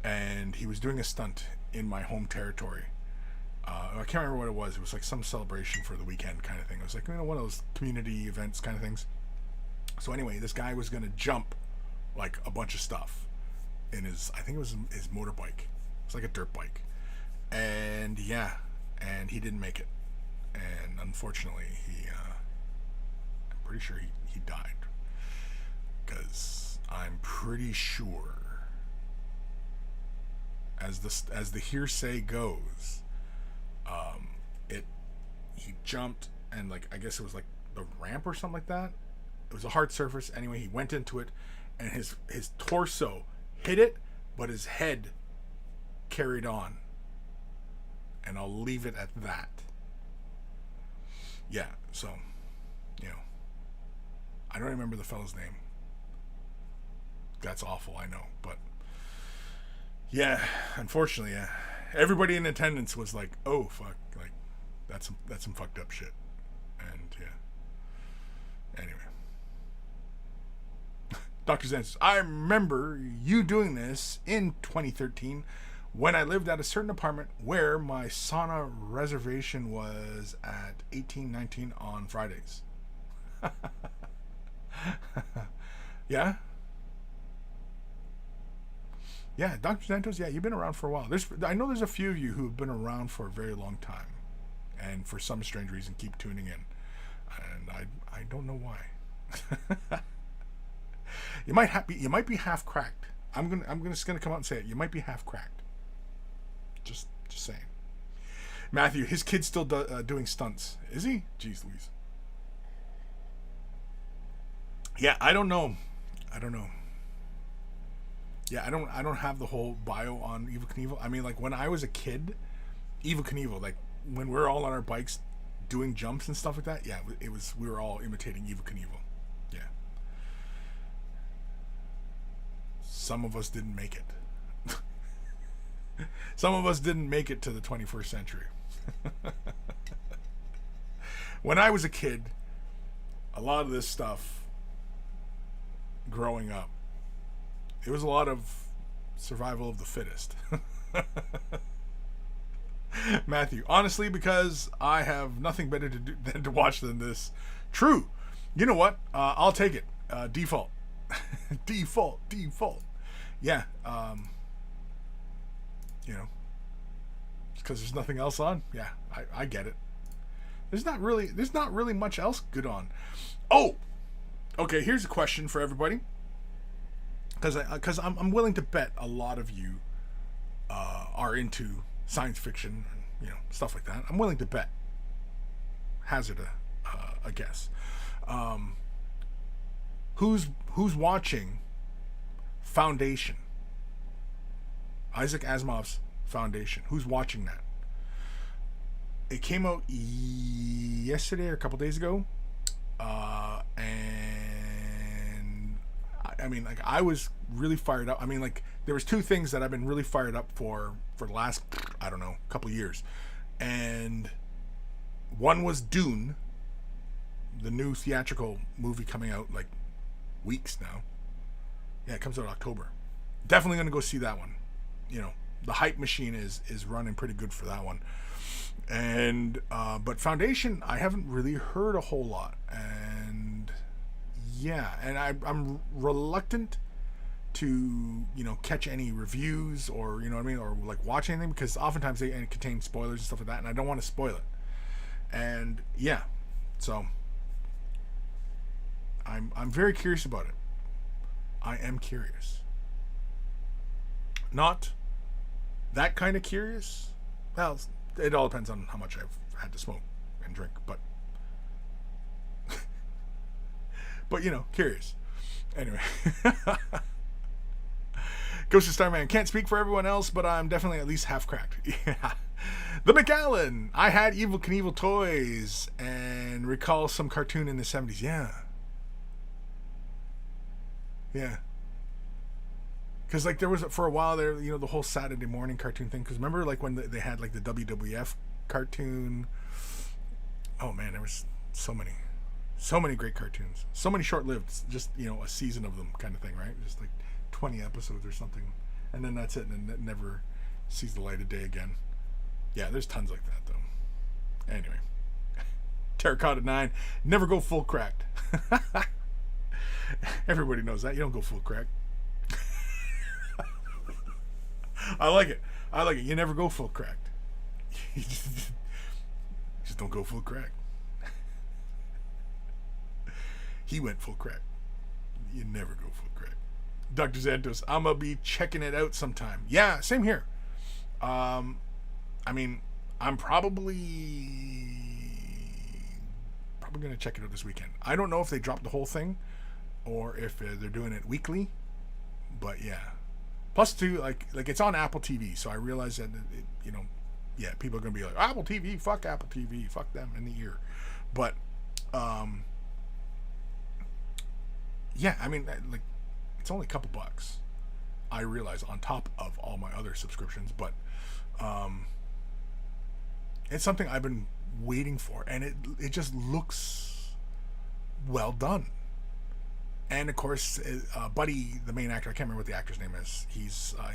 A: And he was doing a stunt in my home territory. I can't remember what it was. It was like some celebration for the weekend kind of thing. It was like one of those community events kind of things. So anyway, this guy was going to jump like a bunch of stuff in I think it was his motorbike. It's like a dirt bike. And yeah, and he didn't make it. And unfortunately, I'm pretty sure he died. Because I'm pretty sure, as the hearsay goes, he jumped and like I guess it was like the ramp or something like that. It was a hard surface. Anyway, he went into it, and his torso hit it, but his head carried on. And I'll leave it at that. Yeah, so, I don't remember the fellow's name. That's awful, I know, but yeah, unfortunately, yeah. Everybody in attendance was like, "Oh fuck!" Like, that's some fucked up shit, and yeah. Anyway, Dr. Zen says, "I remember you doing this in 2013 when I lived at a certain apartment where my sauna reservation was at 18:19 on Fridays." Yeah. Yeah, Dr. Santos, yeah, you've been around for a while. I know there's a few of you who have been around for a very long time, and for some strange reason keep tuning in, and I don't know why. You might be half cracked. I'm just gonna come out and say it. You might be half cracked. Just saying. Matthew, his kid's still doing stunts. Is he? Jeez Louise. Yeah, I don't know. I don't know. Yeah, I don't have the whole bio on Evel Knievel. I mean, like when I was a kid, Evel Knievel, like when we were all on our bikes doing jumps and stuff like that. Yeah, it was we were all imitating Evel Knievel. Yeah. Some of us didn't make it. Some of us didn't make it to the 21st century. When I was a kid, a lot of this stuff growing up, it was a lot of survival of the fittest. Matthew, honestly, because I have nothing better to do than to watch than this. True. You know what? I'll take it. Default. Default. Yeah. You know, because there's nothing else on. Yeah, I get it. There's not really much else good on. Oh, okay. Here's a question for everybody, because I'm willing to bet a lot of you are into science fiction and, you know, stuff like that. I'm willing to bet. Hazard a guess. Who's watching Foundation? Isaac Asimov's Foundation. Who's watching that? It came out yesterday or a couple days ago, and I mean, like, I was really fired up. I mean, like, there was two things that I've been really fired up for the last, I don't know, couple years, and one was Dune, the new theatrical movie coming out like weeks now. Yeah, it comes out in October. Definitely gonna go see that one. You know, the hype machine is running pretty good for that one. And but Foundation, I haven't really heard a whole lot, and yeah, and I'm reluctant to, you know, catch any reviews or, you know what I mean, or like watch anything, because oftentimes they contain spoilers and stuff like that, and I don't want to spoil it. And yeah, so I'm very curious about it. I am curious. Not that kind of curious. Well, it all depends on how much I've had to smoke and drink, but but you know, curious. Anyway. Ghost of Starman, can't speak for everyone else, but I'm definitely at least half cracked. Yeah. The McAllen, I had Evel Knievel toys and recall some cartoon in the 70s. Yeah. Yeah. Because, like, there was, for a while there, you know, the whole Saturday morning cartoon thing. Because remember, like, when they had, like, the WWF cartoon? Oh, man, there was so many great cartoons. So many short-lived, just, you know, a season of them kind of thing, right? Just, like, 20 episodes or something. And then that's it, and it never sees the light of day again. Yeah, there's tons like that, though. Anyway. Terracotta 9, never go full cracked. Everybody knows that. You don't go full cracked. I like it. You never go full cracked. You just don't go full cracked. He went full crack. You never go full crack. Dr. Zantos, I'm going to be checking it out sometime. Yeah, same here. I mean, I'm probably going to check it out this weekend. I don't know if they dropped the whole thing or if they're doing it weekly, but yeah. Plus, too, like it's on Apple TV, so I realize that it, you know, yeah, people are gonna be like, Apple TV, fuck them in the ear. But yeah, I mean, like, it's only a couple bucks, I realize, on top of all my other subscriptions, but it's something I've been waiting for, and it just looks well done. And of course, Buddy, the main actor, I can't remember what the actor's name is. He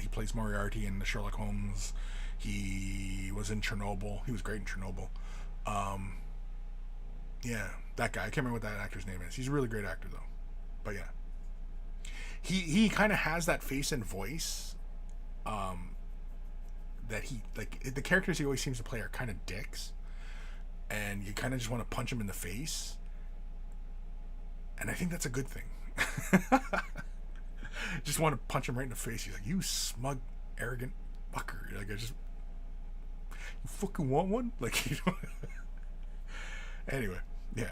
A: plays Moriarty in the Sherlock Holmes. He was in Chernobyl. He was great in Chernobyl. Yeah, that guy. I can't remember what that actor's name is. He's a really great actor, though. But yeah, he kind of has that face and voice. That he, like, the characters he always seems to play are kind of dicks, and you kind of just want to punch him in the face. And I think that's a good thing. Just want to punch him right in the face. He's like, you smug, arrogant fucker. Like, you fucking want one? Like, you know. Anyway, yeah.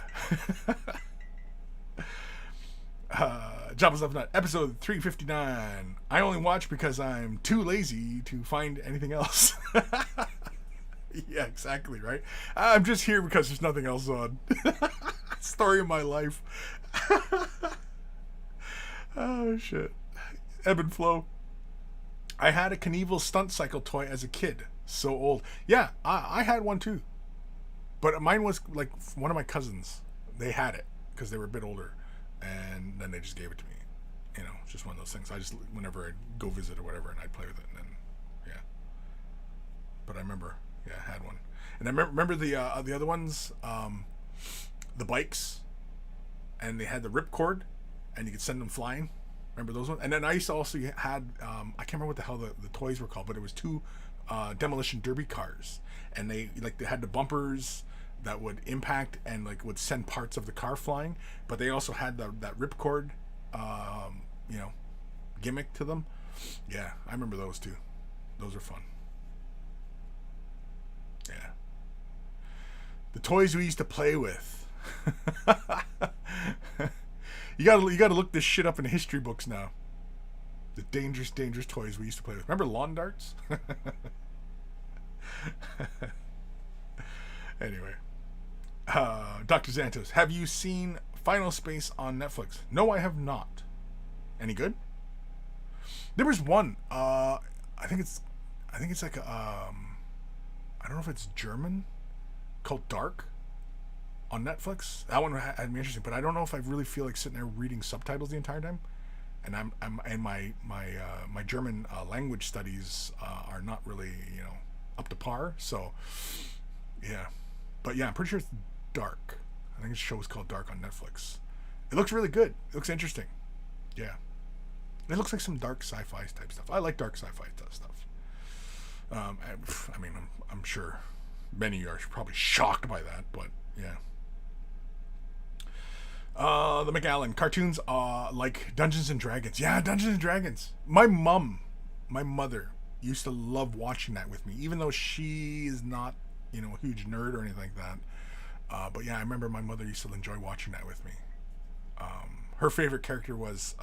A: Jabba's Left Nut, episode 359. I only watch because I'm too lazy to find anything else. Yeah, exactly, right? I'm just here because there's nothing else on. Story of my life. Oh, shit. Evan Belleau. I had a Knievel stunt cycle toy as a kid. So old. Yeah, I had one too. But mine was like one of my cousins. They had it because they were a bit older. And then they just gave it to me. You know, just one of those things. I just, whenever I'd go visit or whatever, and I'd play with it. And then, yeah. But I remember, yeah, I had one. And I remember the other ones, the bikes. And they had the ripcord. And you could send them flying. Remember those ones? And then I used to also had, I can't remember what the hell the toys were called, but it was two demolition derby cars. And they had the bumpers that would impact and like would send parts of the car flying, but they also had that ripcord, gimmick to them. Yeah, I remember those too. Those are fun. Yeah, the toys we used to play with. you gotta look this shit up in history books now. The dangerous toys we used to play with. Remember lawn darts? Anyway. Dr. Zantos, have you seen Final Space on Netflix? No, I have not. Any good? There was one. I think it's like I don't know if it's German, called Dark, on Netflix. That one had me interesting, but I don't know if I really feel like sitting there reading subtitles the entire time. And my German language studies are not really up to par. So yeah, but yeah, I'm pretty sure it's Dark. I think the show is called Dark on Netflix. It looks really good. It looks interesting. Yeah, it looks like some dark sci-fi type stuff. I like dark sci-fi stuff. I mean, I'm sure many of you are probably shocked by that, but yeah. The McAllen cartoons like Dungeons and Dragons. Yeah, Dungeons and Dragons. My mother used to love watching that with me, even though she is not, a huge nerd or anything like that. But yeah, I remember my mother used to enjoy watching that with me. Her favorite character was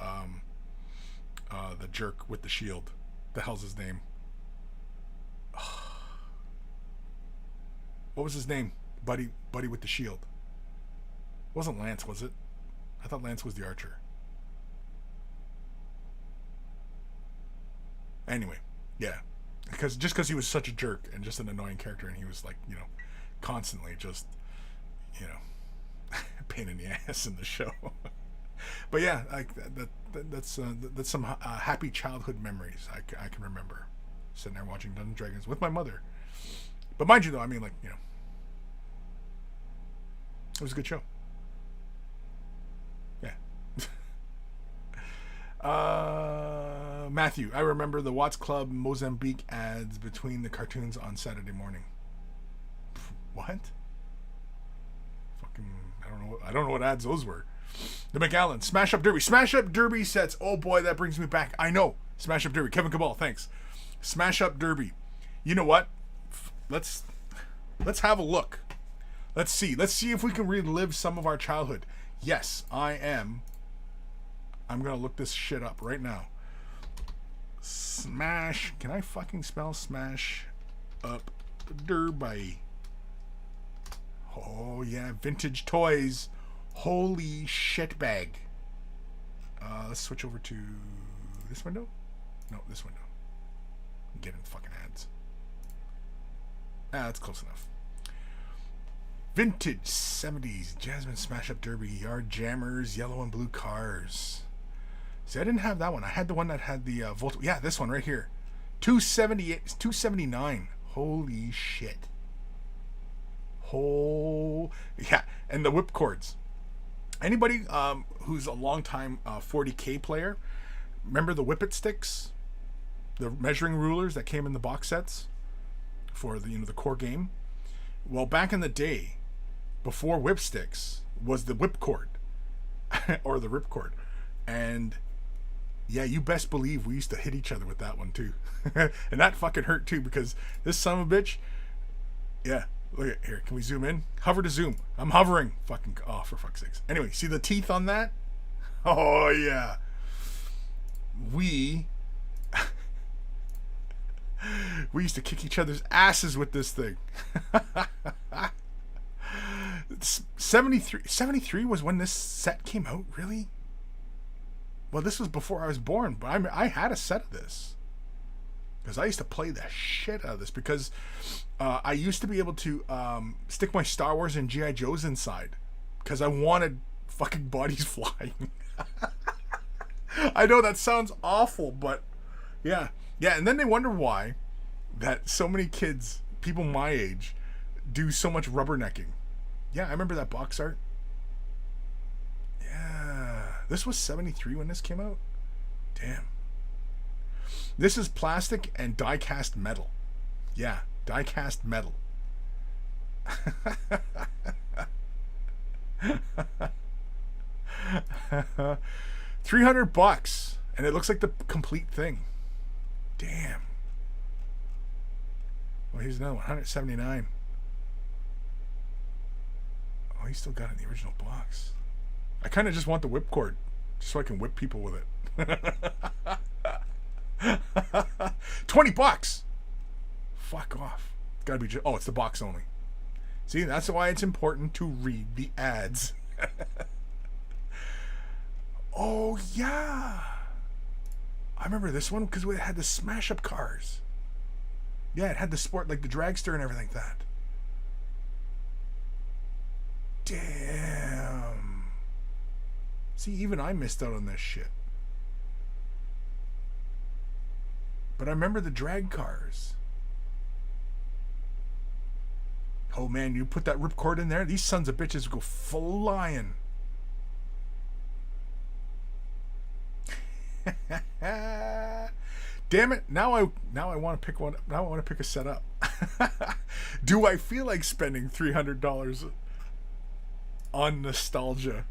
A: the jerk with the shield. The hell's his name? What was his name? Buddy with the shield. It wasn't Lance, was it? I thought Lance was the archer. Anyway, yeah. Because he was such a jerk and just an annoying character, and he was like, constantly just, pain in the ass in the show. But yeah, that's some happy childhood memories I can remember, sitting there watching Dungeons and Dragons with my mother. But mind you, though, I mean, it was a good show. Yeah. Matthew, I remember the Watts Club Mozambique ads between the cartoons on Saturday morning. What? Fucking, I don't know what ads those were. The McAllen, Smash Up Derby sets. Oh boy, that brings me back. I know. Smash Up Derby. Kevin Cabal, thanks. Smash Up Derby. You know what? Let's have a look. Let's see if we can relive some of our childhood. Yes, I'm gonna look this shit up right now. Smash. Can I fucking spell Smash Up Derby? Oh yeah, vintage toys. Holy shit bag. Let's switch over to this window. No, this window. I'm getting fucking ads. That's close enough. Vintage 70s Jasmine Smash Up Derby, Yard Jammers, yellow and blue cars. See, I didn't have that one. I had the one that had the Volt. Yeah, this one right here. 279. Holy shit. Yeah, and the whip cords. Anybody who's a long time 40K player, remember the whippet sticks, the measuring rulers that came in the box sets for the the core game? Well, back in the day, before whip sticks, was the whip cord or the rip cord, and yeah, you best believe we used to hit each other with that one too, and that fucking hurt too because this son of a bitch. Yeah. Look at here. Can we zoom in? Hover to zoom. I'm hovering. Fucking, oh, for fuck's sakes. Anyway, see the teeth on that? Oh, yeah. We used to kick each other's asses with this thing. 73 was when this set came out, really? Well, this was before I was born, but I had a set of this. Because I used to play the shit out of this. Because I used to be able to stick my Star Wars and G.I. Joes inside. Because I wanted fucking bodies flying. I know that sounds awful, but yeah. Yeah, and then they wonder why that so many kids, people my age, do so much rubbernecking. Yeah, I remember that box art. Yeah. This was 73 when this came out? Damn. This is plastic and die-cast metal. Yeah, die-cast metal. $300, and it looks like the complete thing. Damn. Well, here's another one. 179. Oh, he still got it in the original box. I kind of just want the whipcord, just so I can whip people with it. $20. Fuck off. It's gotta be just. Oh, it's the box only. See, that's why it's important to read the ads. Oh yeah, I remember this one because it had the smash up cars. Yeah, it had the sport, like the dragster and everything like that. Damn. See, even I missed out on this shit. But I remember the drag cars. Oh man, you put that ripcord in there, these sons of bitches go flying. Damn it! Now I want to pick one. Now I want to pick a set up. Do I feel like spending $300 on nostalgia?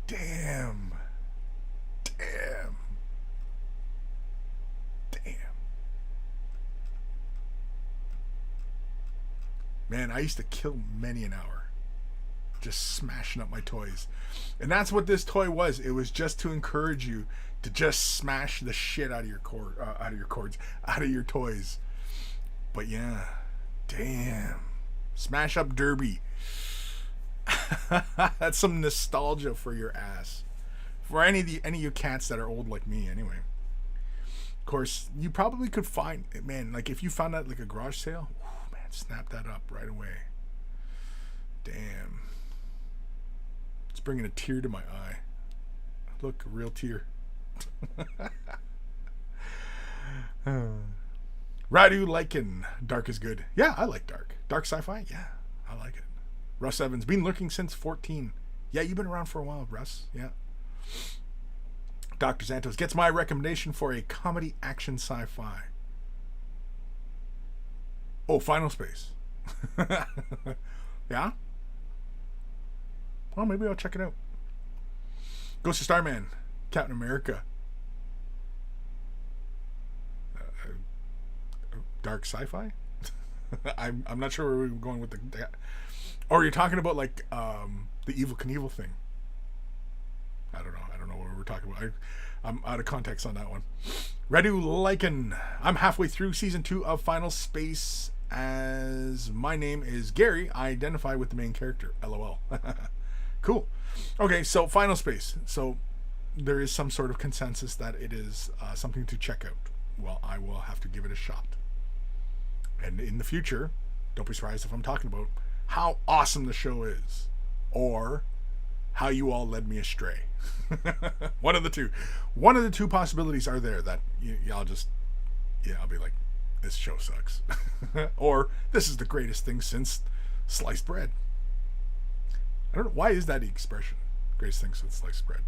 A: Damn. Man, I used to kill many an hour just smashing up my toys. And that's what this toy was. It was just to encourage you to just smash the shit out of your out of your toys. But yeah, damn. Smash up derby. That's some nostalgia for your ass. For any of you cats that are old like me anyway. Of course, you probably could find, man, like if you found that like a garage sale, whew, man, snap that up right away. Damn. It's bringing a tear to my eye. Look, a real tear. Radu Lycan, dark is good. Yeah, I like dark. Dark sci-fi? Yeah, I like it. Russ Evans, been looking since 14. Yeah, you've been around for a while, Russ. Yeah. Dr. Santos gets my recommendation for a comedy action sci-fi. Oh, Final Space. Yeah? Well, maybe I'll check it out. Ghost of Starman, Captain America. Dark sci-fi? I'm not sure where we were going with the. Or you're talking about like the Evel Knievel thing. I don't know what we're talking about. I'm out of context on that one. Radu Lycan. I'm halfway through season 2 of Final Space. As my name is Gary, I identify with the main character. LOL. Cool. Okay, so Final Space. So there is some sort of consensus that it is something to check out. Well, I will have to give it a shot. And in the future, don't be surprised if I'm talking about how awesome the show is, or how you all led me astray. One of the two possibilities are there that I'll be like, this show sucks. Or this is the greatest thing since sliced bread. I don't know, why is that the expression? Greatest thing since sliced bread.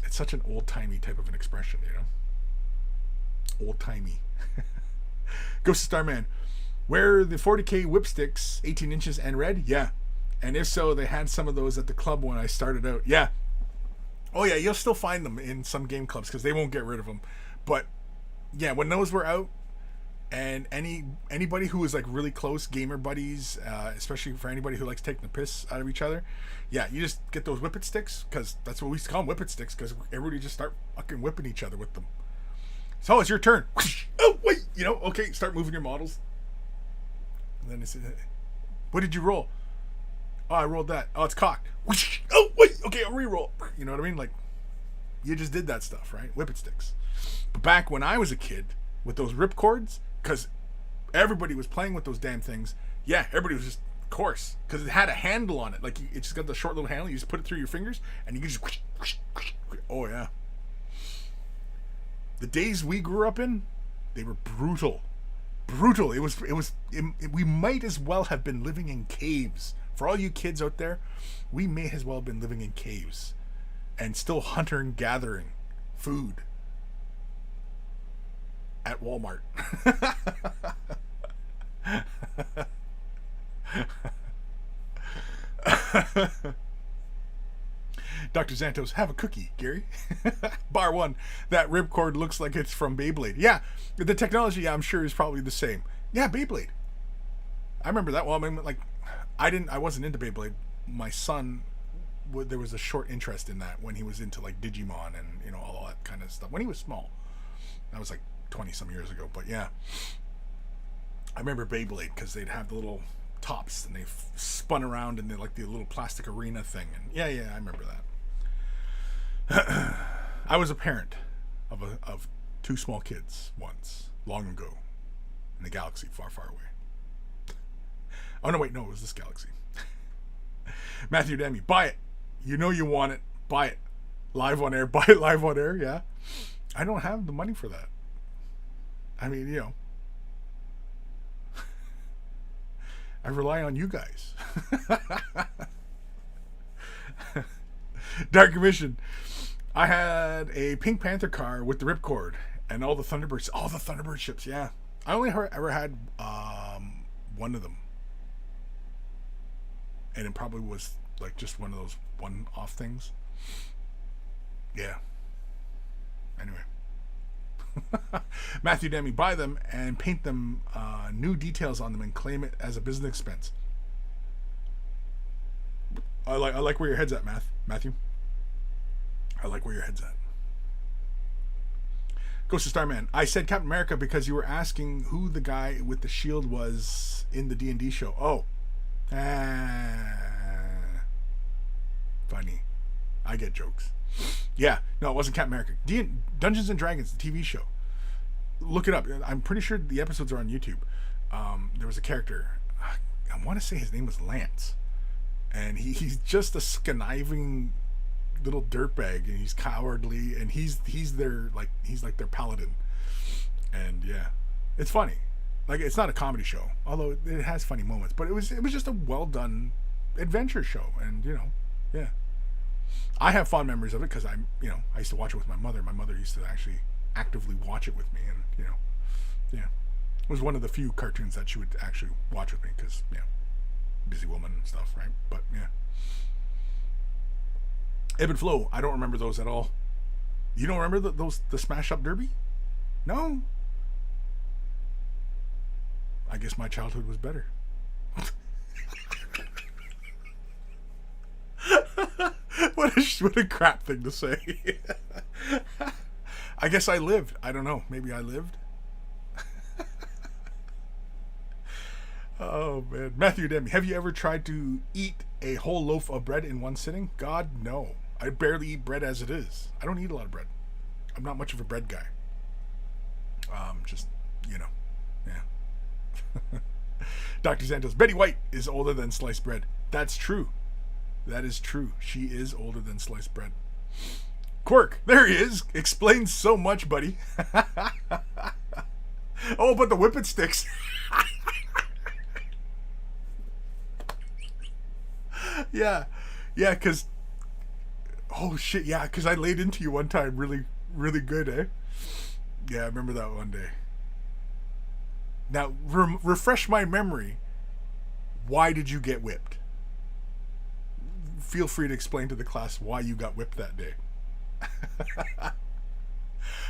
A: It's such an old-timey type of an expression, you know? Old-timey. Ghost of Starman. Where the 40K whipsticks, 18 inches and red? Yeah. And if so, they had some of those at the club when I started out. Yeah. Oh yeah, you'll still find them in some game clubs because they won't get rid of them. But yeah, when those were out, And anybody who is like really close gamer buddies, especially for anybody who likes taking the piss out of each other, yeah, you just get those whippet sticks, because that's what we used to call them, whippet sticks, because everybody just start fucking whipping each other with them. So it's your turn. Oh wait, okay, start moving your models. And then it's, what did you roll? Oh, I rolled that. Oh, it's cocked. Oh wait, okay, I'll re-roll. You know what I mean? Like, you just did that stuff, right? Whippet sticks. But back when I was a kid, with those ripcords, because everybody was playing with those damn things. Yeah, everybody was just coarse, because it had a handle on it. Like, it just got the short little handle. You just put it through your fingers, and you can just. Oh yeah. The days we grew up in, they were brutal. Brutal. We might as well have been living in caves. For all you kids out there, we may as well have been living in caves, and still hunter and gathering food at Walmart. Dr. Xantos, have a cookie, Gary. Bar one, that ripcord looks like it's from Beyblade. Yeah, the technology, I'm sure, is probably the same. Yeah, Beyblade. I remember that. Well, I mean, like, I wasn't into Beyblade. My son, there was a short interest in that when he was into like Digimon and all that kind of stuff when he was small. That was like 20 some years ago. But yeah, I remember Beyblade, because they'd have the little tops and they spun around in like the little plastic arena thing. And yeah, I remember that. I was a parent of two small kids once, long ago, in a galaxy far, far away. Oh no, wait, no, it was this galaxy. Matthew Demi, buy it. You know you want it. Buy it. Live on air. Buy it live on air. Yeah. I don't have the money for that. I mean, I rely on you guys. Dark Commission. I had a Pink Panther car with the ripcord and all the Thunderbirds. All the Thunderbird ships, yeah. I only ever had one of them. And it probably was like just one of those one-off things. Yeah. Anyway. Matthew Demi, buy them and paint them new details on them and claim it as a business expense. I like where your head's at, Matthew. I like where your head's at. Ghost of Starman. I said Captain America because you were asking who the guy with the shield was in the D&D show. Oh. Funny. I get jokes. Yeah. No, it wasn't Captain America. Dungeons and Dragons, the TV show. Look it up. I'm pretty sure the episodes are on YouTube. There was a character. I want to say his name was Lance. And he's just a conniving little dirtbag, and he's cowardly, and he's like their paladin. And yeah, it's funny. Like, it's not a comedy show, although it has funny moments, but it was just a well done adventure show. And yeah, I have fond memories of it because I used to watch it with my mother. My mother used to actually actively watch it with me, and yeah, it was one of the few cartoons that she would actually watch with me because busy woman and stuff, right? But yeah. Ebb and Flow, I don't remember those at all. You don't remember the Smash Up Derby? No. I guess my childhood was better. What a crap thing to say. I guess I lived. I don't know. Maybe I lived. Oh man, Matthew Demi, have you ever tried to eat a whole loaf of bread in one sitting? God, no. I barely eat bread as it is. I don't eat a lot of bread. I'm not much of a bread guy. Just yeah. Dr. Santos, Betty White is older than sliced bread. That's true. That is true. She is older than sliced bread. Quirk, there he is. Explains so much, buddy. Oh, but the whippet sticks. Yeah, because oh shit, yeah, because I laid into you one time really, really good, eh? Yeah, I remember that one day. Now, refresh my memory. Why did you get whipped? Feel free to explain to the class why you got whipped that day.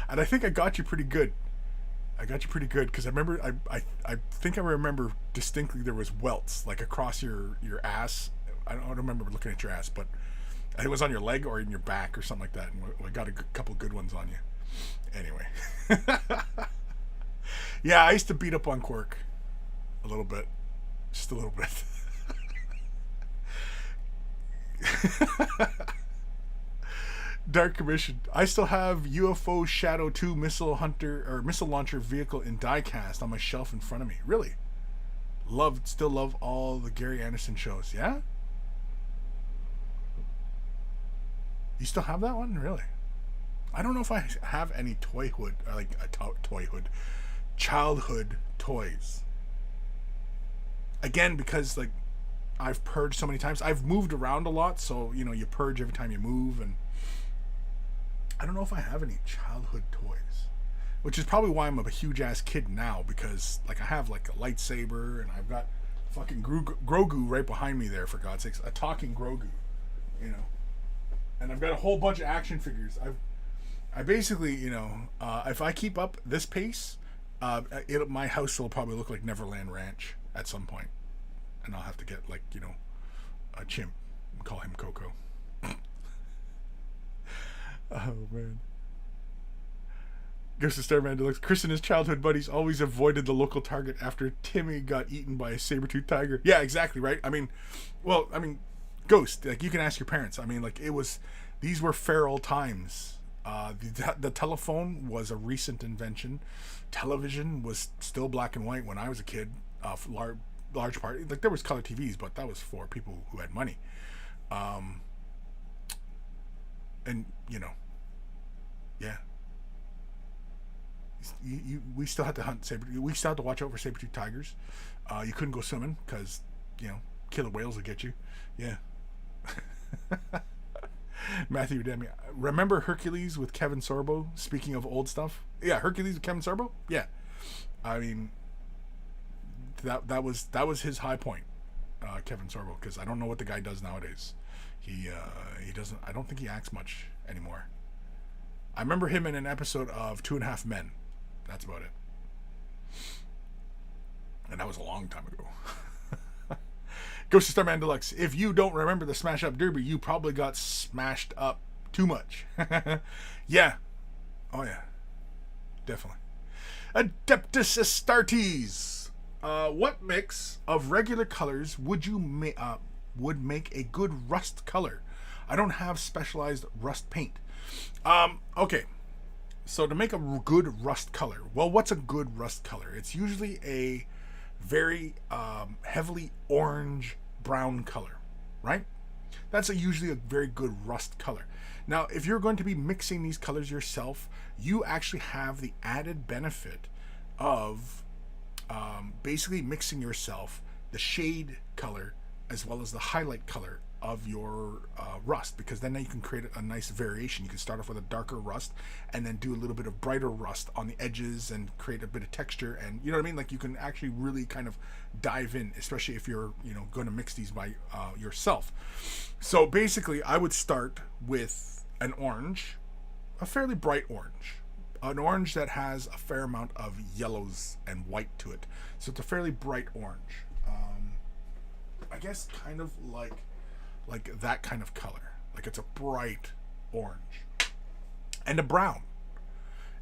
A: And I think I got you pretty good. I got you pretty good because I remember. I think I remember distinctly there was welts like across your ass. I don't remember looking at your ass, but I think it was on your leg or in your back or something like that. And I got a couple good ones on you. Anyway, yeah, I used to beat up on Quirk a little bit, just a little bit. Dark Commission. I still have UFO Shadow 2 missile hunter or missile launcher vehicle in diecast on my shelf in front of me. Really? Still love all the Gary Anderson shows. Yeah? You still have that one? Really? I don't know if I have any toyhood, or like a toyhood, childhood toys. Again, because like I've purged so many times. I've moved around a lot, so you know you purge every time you move, and I don't know if I have any childhood toys, which is probably why I'm a huge ass kid now, because like I have like a lightsaber and I've got fucking Grogu right behind me there, for God's sakes, a talking Grogu, you know, and I've got a whole bunch of action figures. I basically, you know, if I keep up this pace, my house will probably look like Neverland Ranch at some point, and I'll have to get like, you know, a chimp and call him Coco. Oh man. Ghost of Starman Deluxe. Kris and his childhood buddies always avoided the local target after Timmy got eaten by a saber-toothed tiger. Yeah, exactly, right? I mean, Ghost, like you can ask your parents. I mean, like these were feral times. The telephone was a recent invention. Television was still black and white when I was a kid. Large part, like there was color TVs, but that was for people who had money. And you know, yeah, we still had to hunt we still had to watch out for saber-toothed tigers. You couldn't go swimming because, you know, killer whales would get you. Yeah. Matthew Demi, remember Hercules with Kevin Sorbo? Speaking of old stuff, yeah, Hercules with Kevin Sorbo. Yeah, I mean that was his high point, Kevin Sorbo, because I don't know what the guy does nowadays. He doesn't. I don't think he acts much anymore. I remember him in an episode of 2.5 Men. That's about it, and that was a long time ago. Ghost of Starman Deluxe. If you don't remember the Smash Up Derby, you probably got smashed up too much. Yeah. Oh yeah. Definitely. Adeptus Astartes. What mix of regular colors would make a good rust color? I don't have specialized rust paint. Okay. So to make a good rust color, well, what's a good rust color? It's usually a very heavily orange brown color, right? That's usually a very good rust color. Now, if you're going to be mixing these colors yourself, you actually have the added benefit of basically mixing yourself the shade color as well as the highlight color of your rust, because then you can create a nice variation. You can start off with a darker rust and then do a little bit of brighter rust on the edges and create a bit of texture, and you know what I mean, like you can actually really kind of dive in, especially if you're, you know, going to mix these by yourself. So basically I would start with an orange, a fairly bright orange, an orange that has a fair amount of yellows and white to it, so it's a fairly bright orange. I guess kind of like that kind of color, like it's a bright orange, and a brown,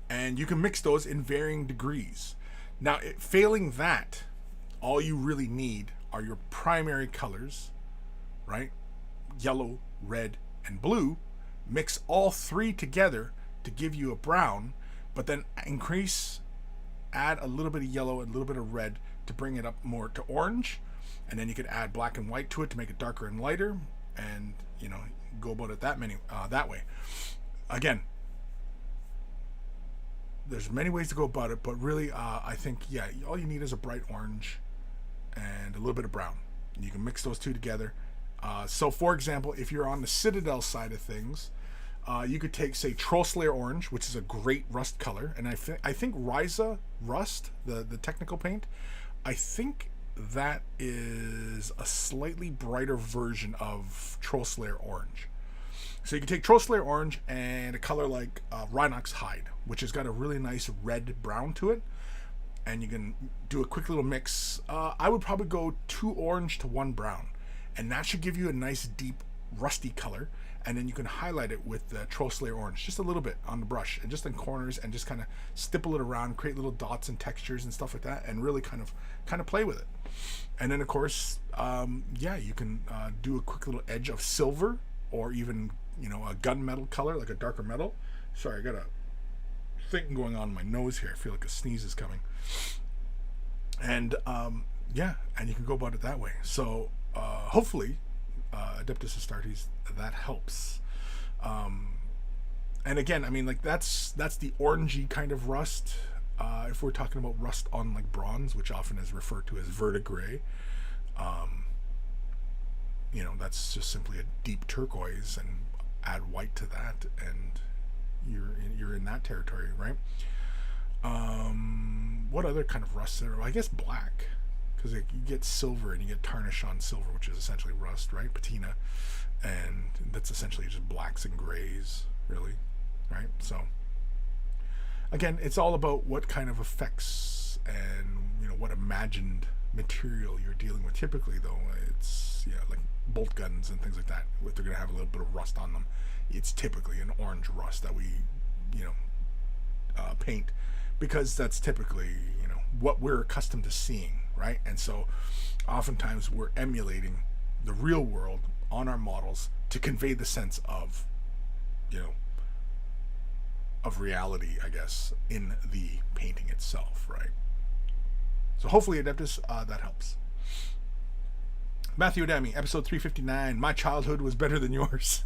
A: and you can mix those in varying degrees. Now, failing that, all you really need are your primary colors, right? Yellow, red, and blue. Mix all three together to give you a brown, but then add a little bit of yellow and a little bit of red to bring it up more to orange, and then you could add black and white to it to make it darker and lighter, and you know, go about it that way. Again, there's many ways to go about it, but really I think, yeah, all you need is a bright orange and a little bit of brown. You can mix those two together. So for example, if you're on the Citadel side of things, you could take, say, Troll Slayer Orange, which is a great rust color, and I think Ryza Rust, the technical paint, I think that is a slightly brighter version of Troll Slayer Orange. So you can take Troll Slayer Orange and a color like Rhinox Hide, which has got a really nice red brown to it, and you can do a quick little mix. I would probably go 2 orange to 1 brown, and that should give you a nice deep rusty color. And then you can highlight it with the Troll Slayer Orange, just a little bit on the brush, and just in corners, and just kind of stipple it around, create little dots and textures and stuff like that, and really kind of play with it. And then of course, you can do a quick little edge of silver, or even a gunmetal color, like a darker metal. Sorry, I got a thing going on in my nose here. I feel like a sneeze is coming. And and you can go about it that way. So hopefully, Adeptus Astartes, that helps. And again, I mean, like that's the orangey kind of rust. If we're talking about rust on like bronze, which often is referred to as verdigris, that's just simply a deep turquoise, and add white to that, and you're in that territory, right? What other kind of rust there? I guess black, because you get silver and you get tarnish on silver, which is essentially rust, right? Patina, and that's essentially just blacks and grays, really, right? So again, it's all about what kind of effects and what imagined material you're dealing with. Typically, though, it's like bolt guns and things like that. If they're going to have a little bit of rust on them, it's typically an orange rust that we paint, because that's typically what we're accustomed to seeing, right? And so oftentimes we're emulating the real world on our models to convey the sense of of reality, I guess, in the painting itself, right? So hopefully, Adeptus, that helps. Matthew Adami, episode 359. My childhood was better than yours.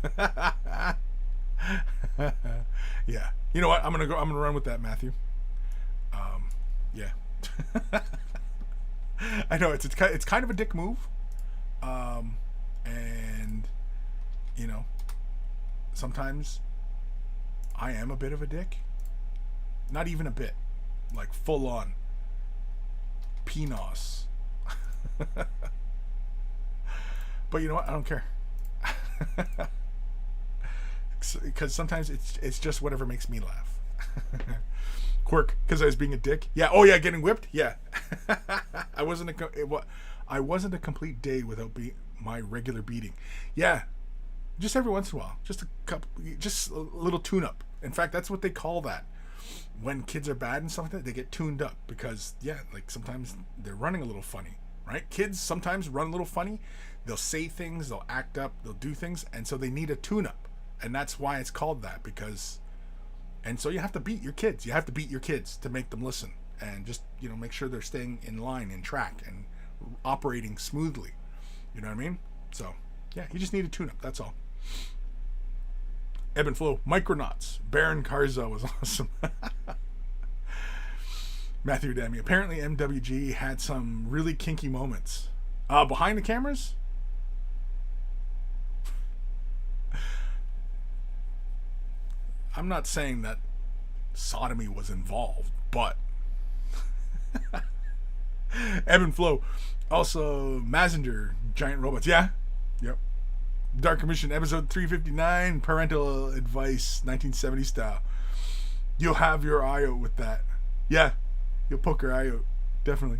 A: Yeah. You know what? I'm gonna run with that, Matthew. Yeah. I know it's kind of a dick move. And sometimes I am a bit of a dick. Not even a bit. Like full on. Penos. But you know what? I don't care. Because sometimes it's just whatever makes me laugh. Quirk, because I was being a dick. Yeah. Oh yeah, getting whipped. Yeah. I wasn't a complete day without my regular beating. Yeah. Just every once in a while. Just a little tune-up. In fact, that's what they call that. When kids are bad and stuff like that, they get tuned up, because like sometimes they're running a little funny, right? Kids sometimes run a little funny. They'll say things, they'll act up, they'll do things, and so they need a tune-up, and that's why it's called that. And so you have to beat your kids. You have to beat your kids to make them listen, and just make sure they're staying in line, in track, and operating smoothly. You know what I mean? So yeah, you just need a tune-up. That's all. Evan Belleau, Micronauts, Baron Karza was awesome. Matthew Adami, apparently MWG had some really kinky moments. Behind the cameras? I'm not saying that sodomy was involved, but Evan Belleau, also Mazinger, Giant Robots. Yeah. Yep. Dark Commission, episode 359, Parental Advice, 1970 style. You'll have your eye out with that. Yeah, you'll poke your eye out. Definitely.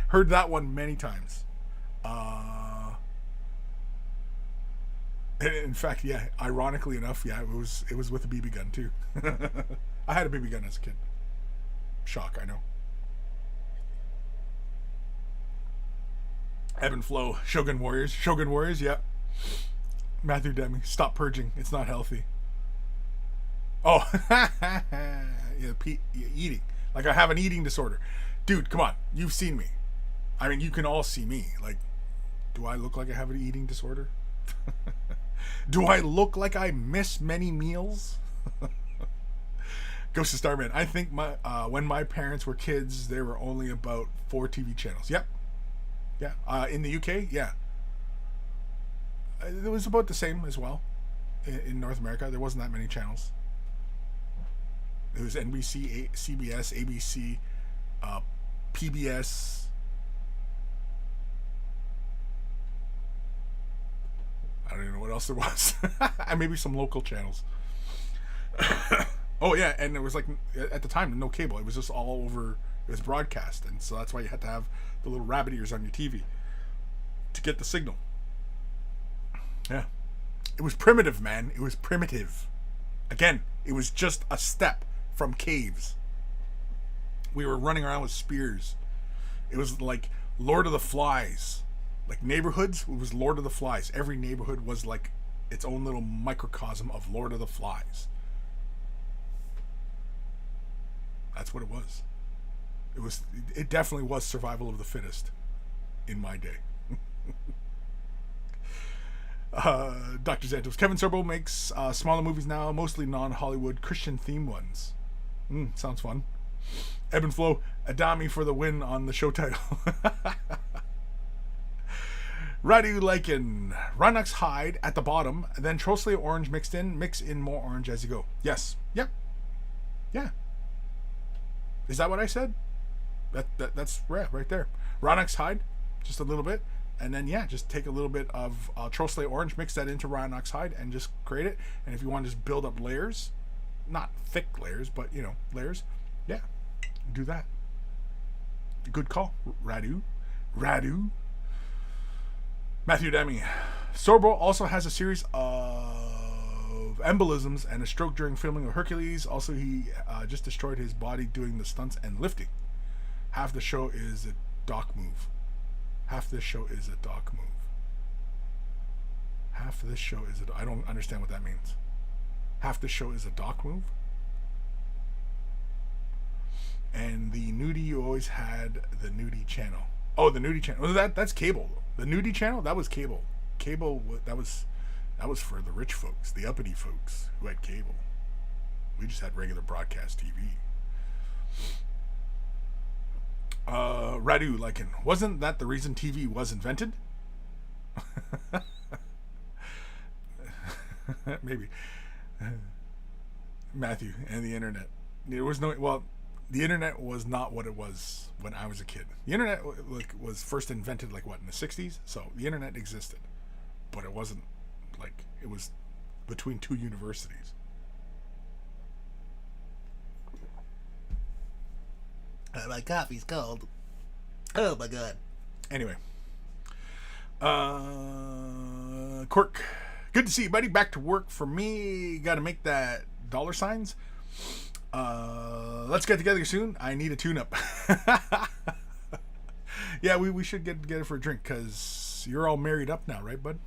A: Heard that one many times. In fact, yeah, ironically enough, yeah, it was with a BB gun too. I had a BB gun as a kid. Shock, I know. Evan Belleau, Shogun Warriors, yeah. Matthew Demi, stop purging. It's not healthy. Oh, yeah, eating. Like I have an eating disorder. Dude, come on. You've seen me. I mean, you can all see me. Like, do I look like I have an eating disorder? Do I look like I miss many meals? Ghost of Starman. I think when my parents were kids, there were only about 4 TV channels. Yep. Yeah. In the UK, yeah. It was about the same as well. In North America, there wasn't that many channels. It was NBC, CBS, ABC, PBS. I don't even know what else there was. And maybe some local channels. Oh yeah, and it was like at the time no cable. It was just all over. It was broadcast, and so that's why you had to have the little rabbit ears on your TV to get the signal. Yeah, it was primitive, man. It was primitive. Again, it was just a step from caves. We were running around with spears. It was like Lord of the Flies. Like neighborhoods, it was Lord of the Flies. Every neighborhood was like its own little microcosm of Lord of the Flies. That's what it was. It definitely was survival of the fittest in my day. Dr. Zantos. Kevin Sorbo makes smaller movies now, mostly non-Hollywood Christian themed ones. Sounds fun. Evan Belleau, Adami for the win on the show title. Radu Lycan, Rhinox hide at the bottom, then Trosley orange mix in more orange as you go. Yes. Yep. Yeah. Is that what I said? That's right there. Rhinox hide, just a little bit, and then just take a little bit of Trosley orange, mix that into Rhinox hide, and just create it. And if you want to just build up layers, not thick layers, but layers, do that. Good call, Radu. Matthew Demi. Sorbo also has a series of embolisms and a stroke during filming of Hercules. Also, he just destroyed his body doing the stunts and lifting. Half the show is a doc move. Half this show is a doc move. Half this show is I don't understand what that means. Half the show is a doc move? And the nudie, you always had the nudie channel. Oh, the nudie channel. That's cable. The nudie channel, that was cable. Cable, that was for the rich folks, the uppity folks who had cable. We just had regular broadcast TV. Radu Lycan, wasn't that the reason TV was invented? Maybe. Matthew and the internet. There was the internet was not what it was when I was a kid. The internet was first invented in the 60s. So the internet existed, but it wasn't it was between two universities. My coffee's cold. Oh my god. Anyway. Quirk. Good to see you, buddy. Back to work for me. Gotta make that dollar signs. Let's get together soon. I need a tune-up. Yeah, we should get together for a drink, because you're all married up now, right, bud?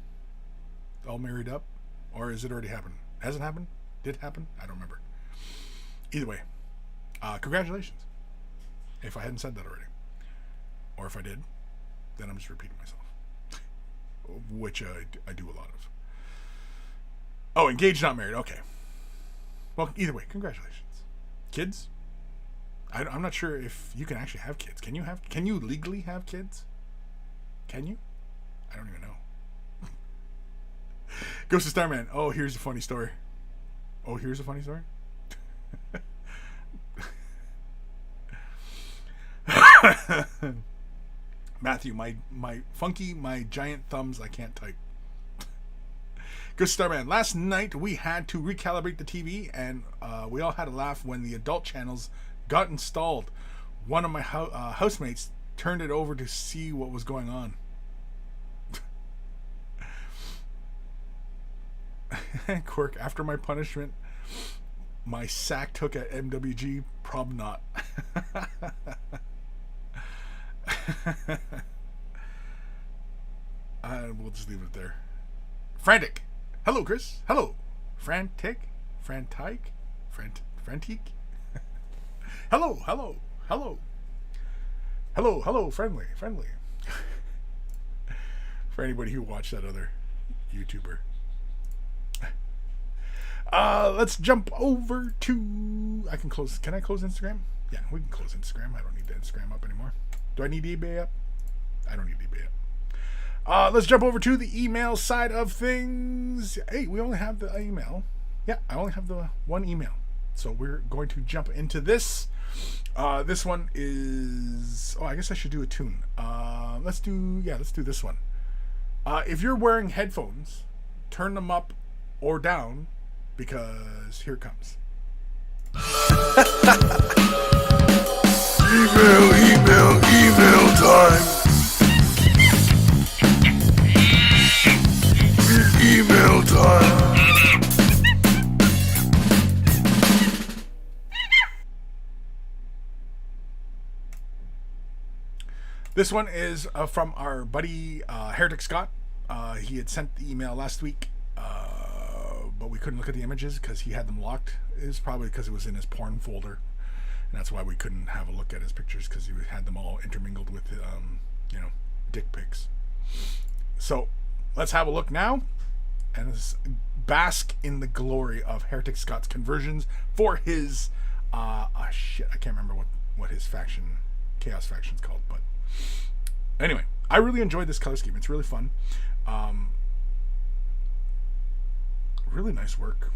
A: All married up? Or has it already happened? Has it happened? Did it happen? I don't remember. Either way, congratulations. If I hadn't said that already. Or if I did, then I'm just repeating myself. Which I do a lot of. Oh, engaged, not married. Okay. Well, either way, congratulations. Kids? I'm not sure if you can actually have kids. Can you legally have kids? Can you? I don't even know. Ghost of Starman. Oh, here's a funny story. Matthew, my giant thumbs, I can't type. Good Starman. Last night we had to recalibrate the TV, and we all had a laugh when the adult channels got installed. One of my housemates turned it over to see what was going on. Quirk, after my punishment, my sack took at MWG, prob not. We'll just leave it there. Frantic. Hello, Kris. Hello. Frantic. Frantic. Hello. Friendly. For anybody who watched that other YouTuber. Let's jump over to... Can I close Instagram? Yeah, we can close Instagram. I don't need the Instagram up anymore. Do I need eBay up? I don't need eBay up. Let's jump over to the email side of things. Hey, we only have the email. Yeah, I only have the one email. So we're going to jump into this. This one is... Oh, I guess I should do a tune. Let's do this one. If you're wearing headphones, turn them up or down, because here it comes. Email time. Email time. This one is from our buddy Heretic Scott. He had sent the email last week, but we couldn't look at the images because he had them locked. It was probably because it was in his porn folder, and that's why we couldn't have a look at his pictures, because he had them all intermingled with, dick pics. So let's have a look now, and bask in the glory of Heretic Scott's conversions for his I can't remember what his faction, Chaos faction's called, but anyway, I really enjoyed this color scheme. It's really fun. Really nice work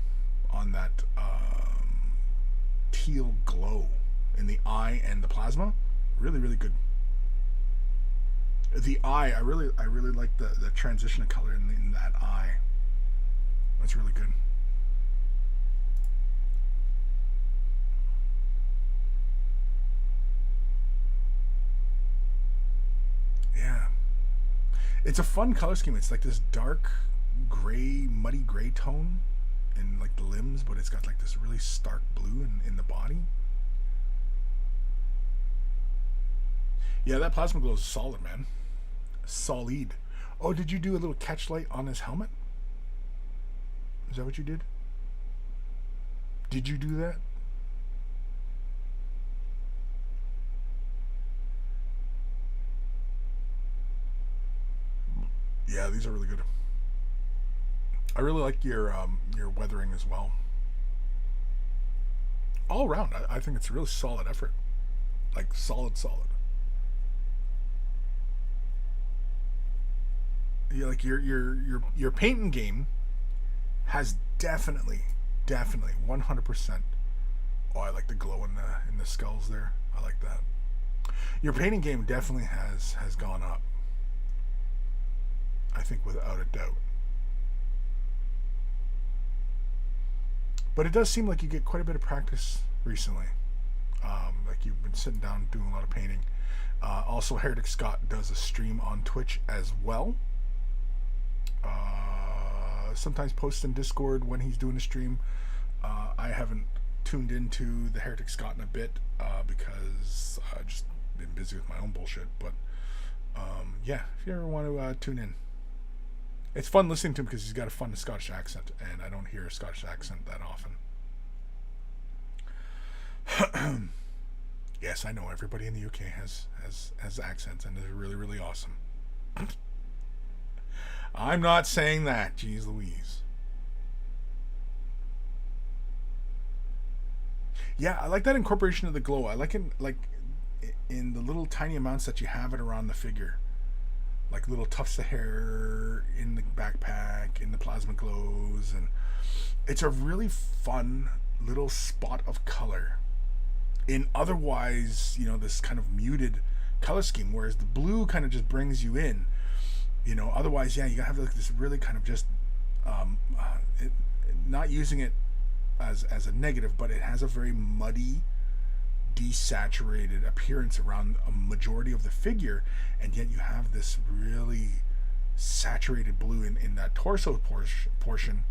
A: on that teal glow in the eye and the plasma. Really, really good. The eye, I really like the transition of color in that eye. That's really good. Yeah. It's a fun color scheme. It's like this dark gray, muddy gray tone in like the limbs, but it's got like this really stark blue in the body. Yeah, that plasma glow is solid, man. Solid. Oh, did you do a little catch light on his helmet? Is that what you did? Did you do that? Yeah, these are really good. I really like your weathering as well. All around, I think it's a really solid effort. Like solid. Yeah, like your painting game has definitely 100%. Oh, I like the glow in the skulls there. I like that. Your painting game definitely has gone up. I think without a doubt. But it does seem like you get quite a bit of practice recently. Like you've been sitting down doing a lot of painting. Also, Heretic Scott does a stream on Twitch as well. Sometimes posts in Discord when he's doing a stream. I haven't tuned into the Heretic Scott in a bit because I've just been busy with my own bullshit. But yeah, if you ever want to tune in. It's fun listening to him because he's got a fun Scottish accent, and I don't hear a Scottish accent that often. Yes, I know everybody in the UK has accents, and they're really, really awesome. I'm not saying that. Jeez Louise. Yeah, I like that incorporation of the glow. I like it like in the little tiny amounts that you have it around the figure. Like little tufts of hair in the backpack, in the plasma glows, and it's a really fun little spot of color in otherwise, this kind of muted color scheme, whereas the blue kind of just brings you in, otherwise, yeah, you gotta have like this really kind of just not using it as a negative, but it has a very muddy, desaturated appearance around a majority of the figure, and yet you have this really saturated blue in that torso portion,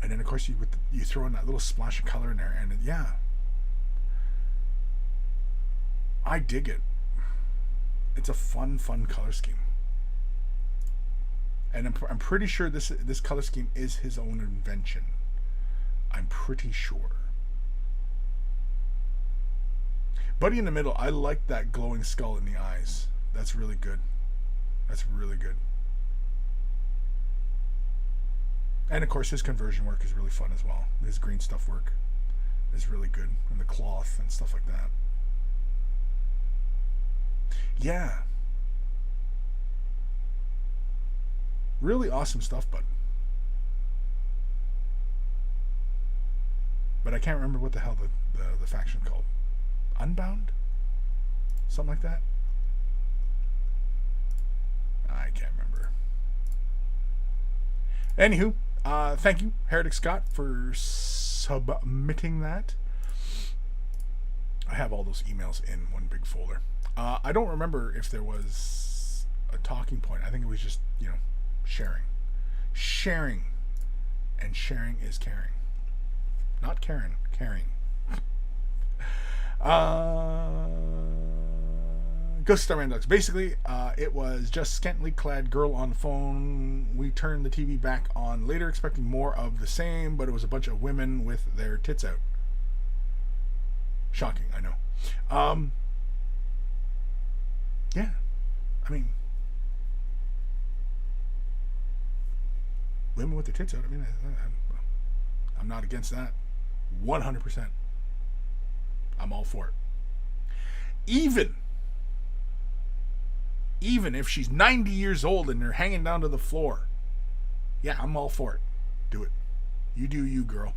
A: and then of course you throw in that little splash of color in there, and yeah, I dig it. It's a fun color scheme, and I'm pretty sure this color scheme is his own invention. I'm pretty sure. Buddy in the middle, I like that glowing skull in the eyes. That's really good. That's really good. And of course his conversion work is really fun as well. His green stuff work is really good. And the cloth and stuff like that. Yeah. Really awesome stuff, bud. But I can't remember what the hell the faction called. Unbound? Something like that? I can't remember. Anywho, thank you, Heretic Scott, for submitting that. I have all those emails in one big folder. I don't remember if there was a talking point. I think it was just, sharing. Sharing. And sharing is caring. Not Karen, caring. Ghost Starman Ducks. Basically, it was just scantily clad girl on the phone. We turned the TV back on later, expecting more of the same, but it was a bunch of women with their tits out. Shocking, I know. Yeah, I mean, women with their tits out. I mean, I'm not against that. 100%. I'm all for it. Even if she's 90 years old and they're hanging down to the floor. Yeah, I'm all for it. Do it. You do you, girl.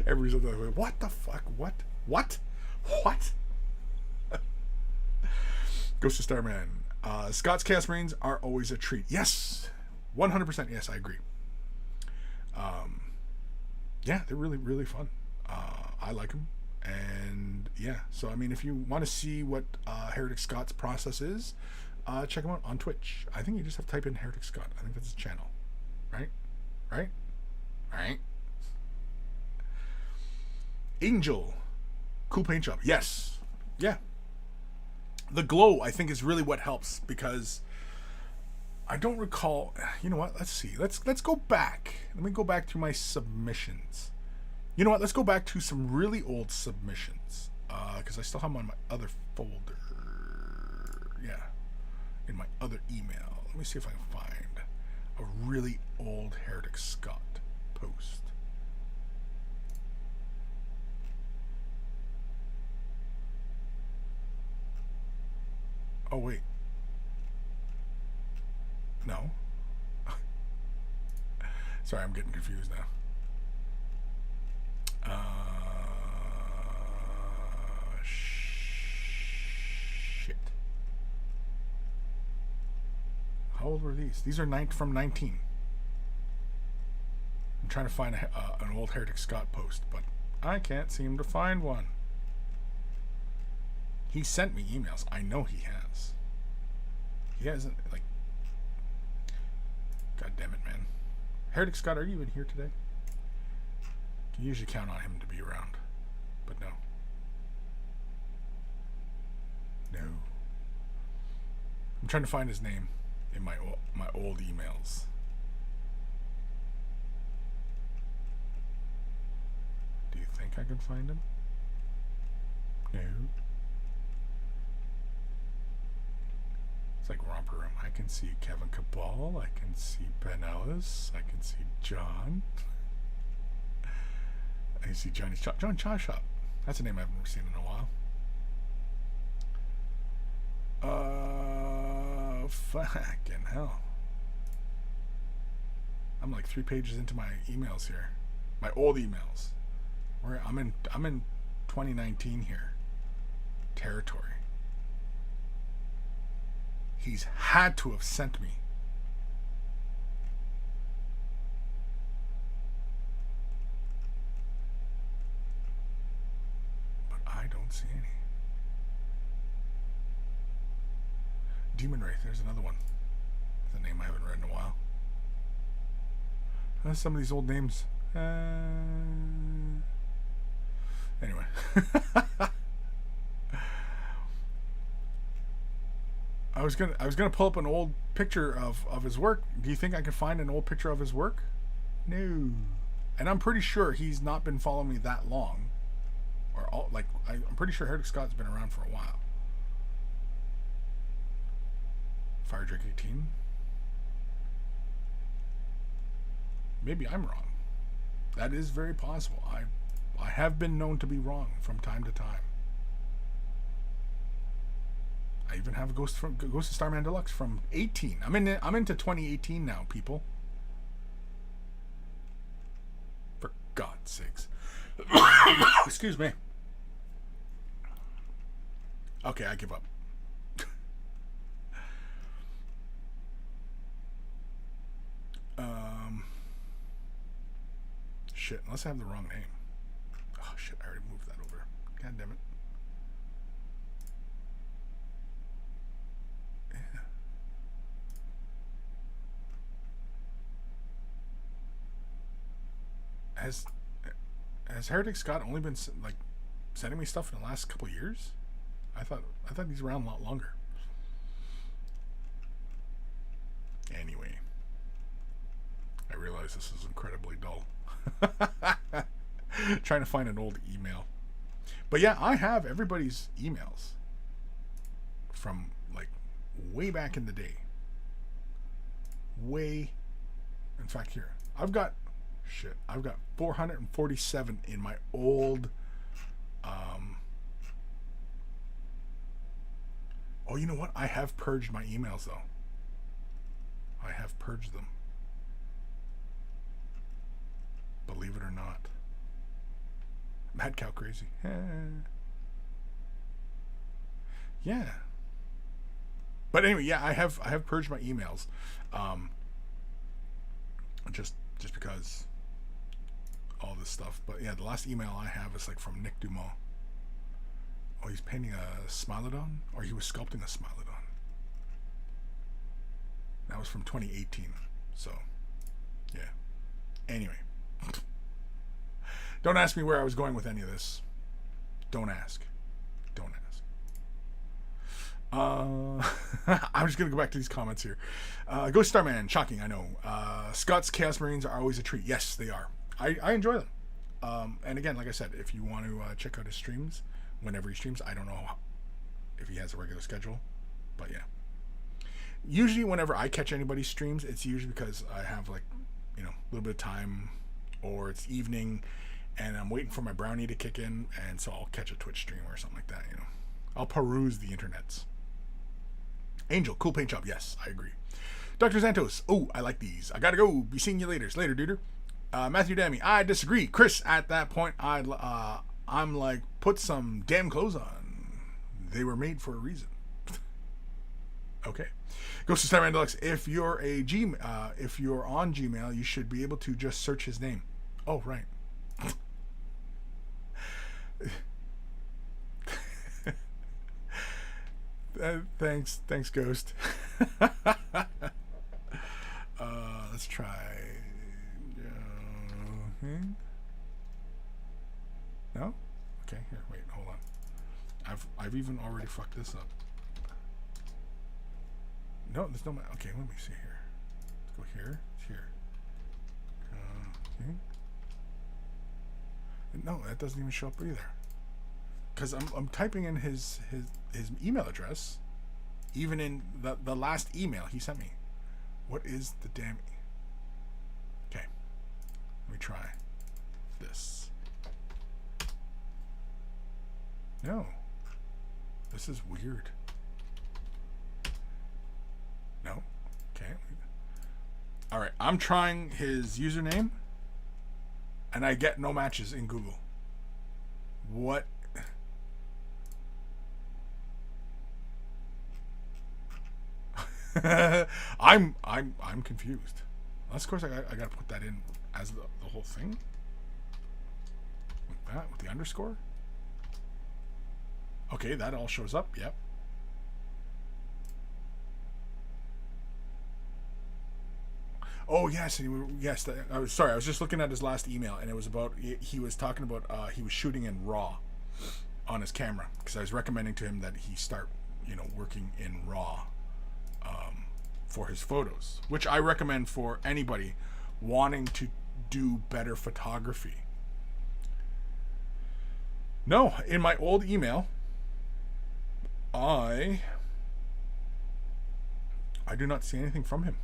A: Everybody's like, what the fuck? What? Ghost of Starman. Scott's Chaos Marines are always a treat. Yes. 100%. Yes, I agree. Yeah, they're really, really fun. I like them. And yeah, so I mean, if you want to see what Heretic Scott's process is, check him out on Twitch. I think you just have to type in Heretic Scott. I think that's his channel. Right? Angel. Cool paint job. Yes. Yeah. The glow, I think, is really what helps, because I don't recall. You know what? Let's see. Let's go back. Let me go back through my submissions. You know what? Let's go back to some really old submissions, because I still have them on my other folder. Yeah, in my other email. Let me see if I can find a really old Heretic Scott post. Oh, wait. No. Sorry, I'm getting confused now. Shit. How old were these? These are from 19. I'm trying to find an old Heretic Scott post, but I can't seem to find one. He sent me emails. I know he has. He hasn't, like... God damn it, man. Heretic Scott, are you even here today? You usually count on him to be around, but no. No. I'm trying to find his name in my old emails. Do you think I can find him? No. It's like Romper Room. I can see Kevin Cabal. I can see Ben Ellis. I can see John. I can see John Chai Shop. That's a name I haven't seen in a while. Fucking hell. I'm like 3 pages into my emails here. My old emails. I'm in 2019 here. Territory. He's had to have sent me. But I don't see any. Demon Wraith, there's another one. That's a name I haven't read in a while. Some of these old names. Anyway. I was gonna pull up an old picture of his work. Do you think I can find an old picture of his work? No. And I'm pretty sure he's not been following me that long. I'm pretty sure Heretic Scott's been around for a while. Fire Drake 18. Maybe I'm wrong. That is very possible. I have been known to be wrong from time to time. I even have Ghost of Starman Deluxe from 18. I'm into 2018 now, people. For God's sakes. Excuse me. Okay, I give up. shit. Unless I have the wrong name. Oh, shit. I already moved that over. God damn it. Yeah. Has Heretic Scott only been, like, sending me stuff in the last couple of years? I thought he's around a lot longer. Anyway. I realize this is incredibly dull. Trying to find an old email. But yeah, I have everybody's emails from like way back in the day. In fact, here. I've got 447 in my old oh, you know what? I have purged my emails though. I have purged them. Believe it or not. Mad Cow Crazy. Yeah. But anyway, yeah, I have purged my emails. Just because all this stuff. But yeah, the last email I have is like from Nick Dumont. Oh, he's painting a Smilodon? Or he was sculpting a Smilodon. That was from 2018. So, yeah. Anyway. Don't ask me where I was going with any of this. Don't ask. I'm just going to go back to these comments here. Ghost Starman, shocking, I know. Scott's Chaos Marines are always a treat. Yes, they are. I enjoy them. And again, like I said, if you want to check out his streams, whenever he streams, I don't know if he has a regular schedule, but yeah. Usually whenever I catch anybody's streams, it's usually because I have like, a little bit of time, or it's evening and I'm waiting for my brownie to kick in, and so I'll catch a Twitch stream or something like that, I'll peruse the internets. Angel, cool paint job. Yes, I agree. Dr. Santos, oh, I like these. I gotta go. Be seeing you later. Later, dude. Matthew Dammy, I disagree. Chris, at that point, I'm like, put some damn clothes on. They were made for a reason. Okay. Ghost of Starman Deluxe, if you're on Gmail, you should be able to just search his name. Oh, right. Thanks, Ghost. Let's try. No? Okay, here, wait, hold on. I've even already fucked this up. No, there's no. Okay, let me see here. Let's go here. It's here. Okay. No, that doesn't even show up either. Because I'm typing in his email address, even in the last email he sent me. What is the damn? Okay, let me try this. No, this is weird. No, okay. All right, I'm trying his username, and I get no matches in Google. What? I'm confused. Of course, I gotta put that in as the whole thing. Like that, with the underscore. Okay, that all shows up. Yep. Oh yes, yes. I was sorry. I was just looking at his last email, and it was about he was talking about he was shooting in RAW on his camera, because I was recommending to him that he start working in RAW for his photos, which I recommend for anybody wanting to do better photography. No, in my old email, I do not see anything from him.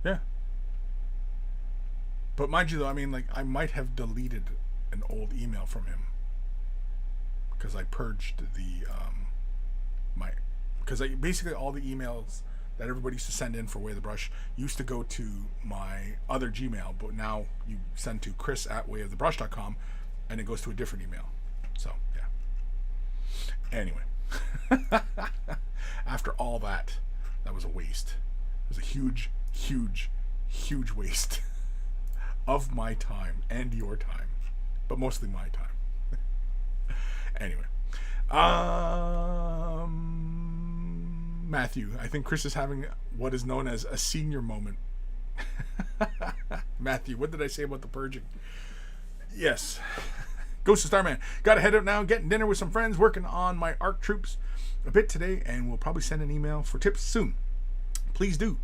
A: Yeah. But mind you, though, I mean, like, I might have deleted an old email from him because I purged the because basically all the emails that everybody used to send in for Way of the Brush used to go to my other Gmail, but now you send to Kris@wayofthebrush.com, and it goes to a different email. So yeah. Anyway, after all that, that was a waste. It was a huge, huge, huge waste of my time and your time, but mostly my time. Anyway, Matthew, I think Kris is having what is known as a senior moment. Matthew, what did I say about the purging? Yes. Ghost of Starman. Gotta head out now, getting dinner with some friends, working on my ARC troops a bit today, and we'll probably send an email for tips soon. Please do.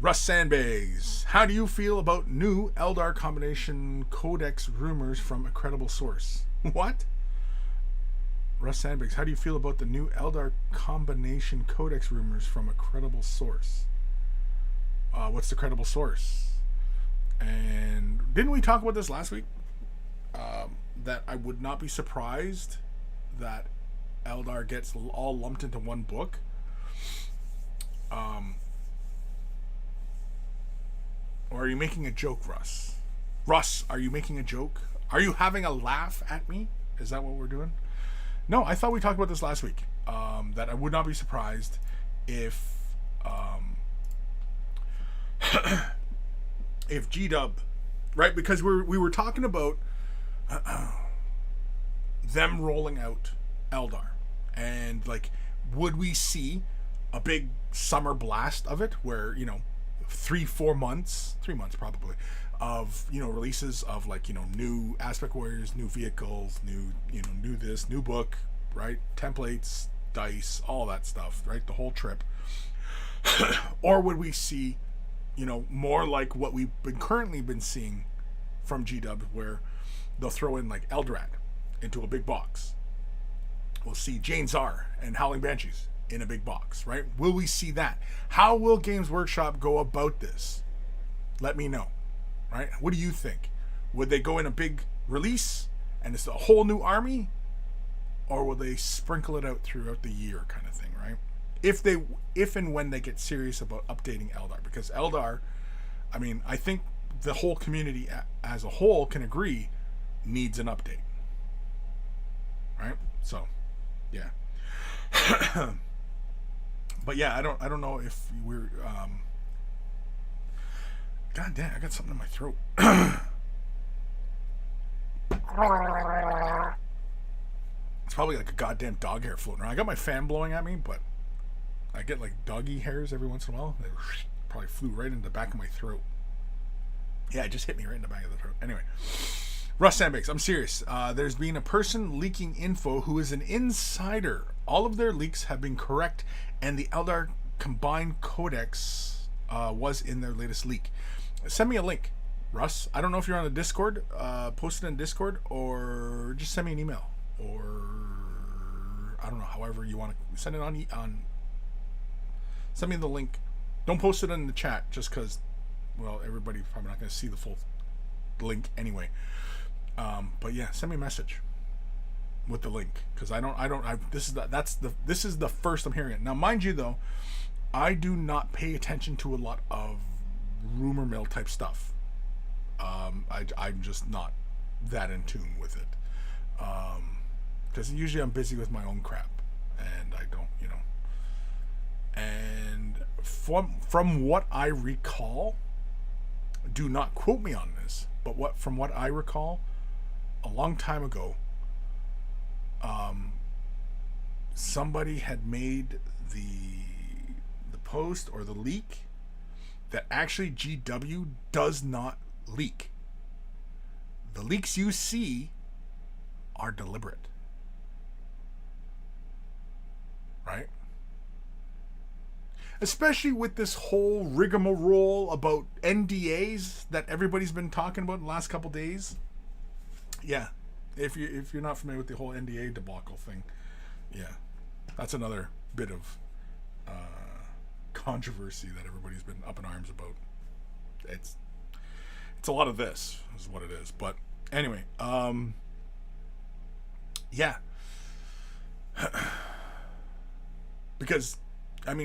A: Russ Sandbags. How do you feel about new Eldar combination codex rumors from a credible source? What? Russ Sandbags. How do you feel about the new Eldar combination codex rumors from a credible source? What's the credible source? And didn't we talk about this last week? That I would not be surprised that Eldar gets all lumped into one book. Or are you making a joke, Russ? Russ, are you making a joke? Are you having a laugh at me? Is that what we're doing? No, I thought we talked about this last week. That I would not be surprised if if G-Dub, right? Because we were talking about them rolling out Eldar, and like, would we see a big summer blast of it where, 3 months probably of, releases of, like, new aspect warriors, new vehicles, new this, new book, right? Templates, dice, all that stuff, right? The whole trip. Or would we see, more like what we've currently been seeing from G-Dub, where they'll throw in like Eldrad into a big box. We'll see Jane Czar and Howling Banshees in a big box, right? Will we see that? How will Games Workshop go about this? Let me know, right? What do you think? Would they go in a big release and it's a whole new army? Or will they sprinkle it out throughout the year kind of thing, right? If and when they get serious about updating Eldar. Because Eldar, I think the whole community as a whole can agree needs an update, right? So, yeah. But yeah, I don't know if we're God damn, I got something in my throat. It's probably like a goddamn dog hair floating around. I got my fan blowing at me, but I get like doggy hairs every once in a while. They probably flew right into the back of my throat. Yeah, it just hit me right in the back of the throat. Anyway, Russ Sandbags, I'm serious. There's been a person leaking info who is an insider. All of their leaks have been correct, and the Eldar Combined Codex was in their latest leak. Send me a link, Russ. I don't know if you're on the Discord. Post it in Discord, or just send me an email, or I don't know. However you want to send it on. Send me the link. Don't post it in the chat, just because. Well, everybody's probably not going to see the full link anyway. But yeah, send me a message with the link, because this is the first I'm hearing it. Now, mind you though, I do not pay attention to a lot of rumor mill type stuff. I'm just not that in tune with it. Because usually I'm busy with my own crap, and I don't, And from what I recall, do not quote me on this, but from what I recall, a long time ago, somebody had made the post or the leak that actually GW does not leak. The leaks you see are deliberate, right? Especially with this whole rigmarole about NDAs that everybody's been talking about in the last couple days. Yeah, if you're not familiar with the whole NDA debacle thing, yeah, that's another bit of controversy that everybody's been up in arms about. It's a lot of this is what it is. But anyway, yeah, because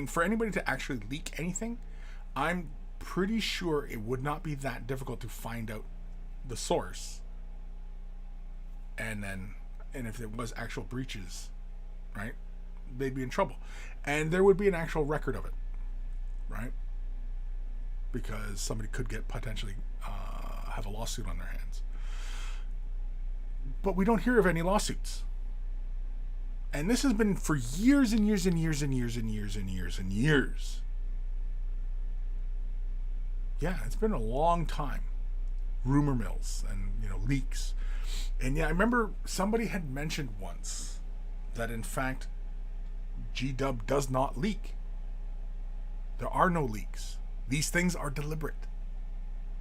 A: for anybody to actually leak anything, I'm pretty sure it would not be that difficult to find out the source, and if there was actual breaches, right? They'd be in trouble. And there would be an actual record of it, right? Because somebody could get potentially have a lawsuit on their hands. But we don't hear of any lawsuits. And this has been for years and years and years and years and years and years and years. Yeah, it's been a long time. Rumor mills and, leaks. And yeah, I remember somebody had mentioned once that in fact G-Dub does not leak. There are no leaks. These things are deliberate.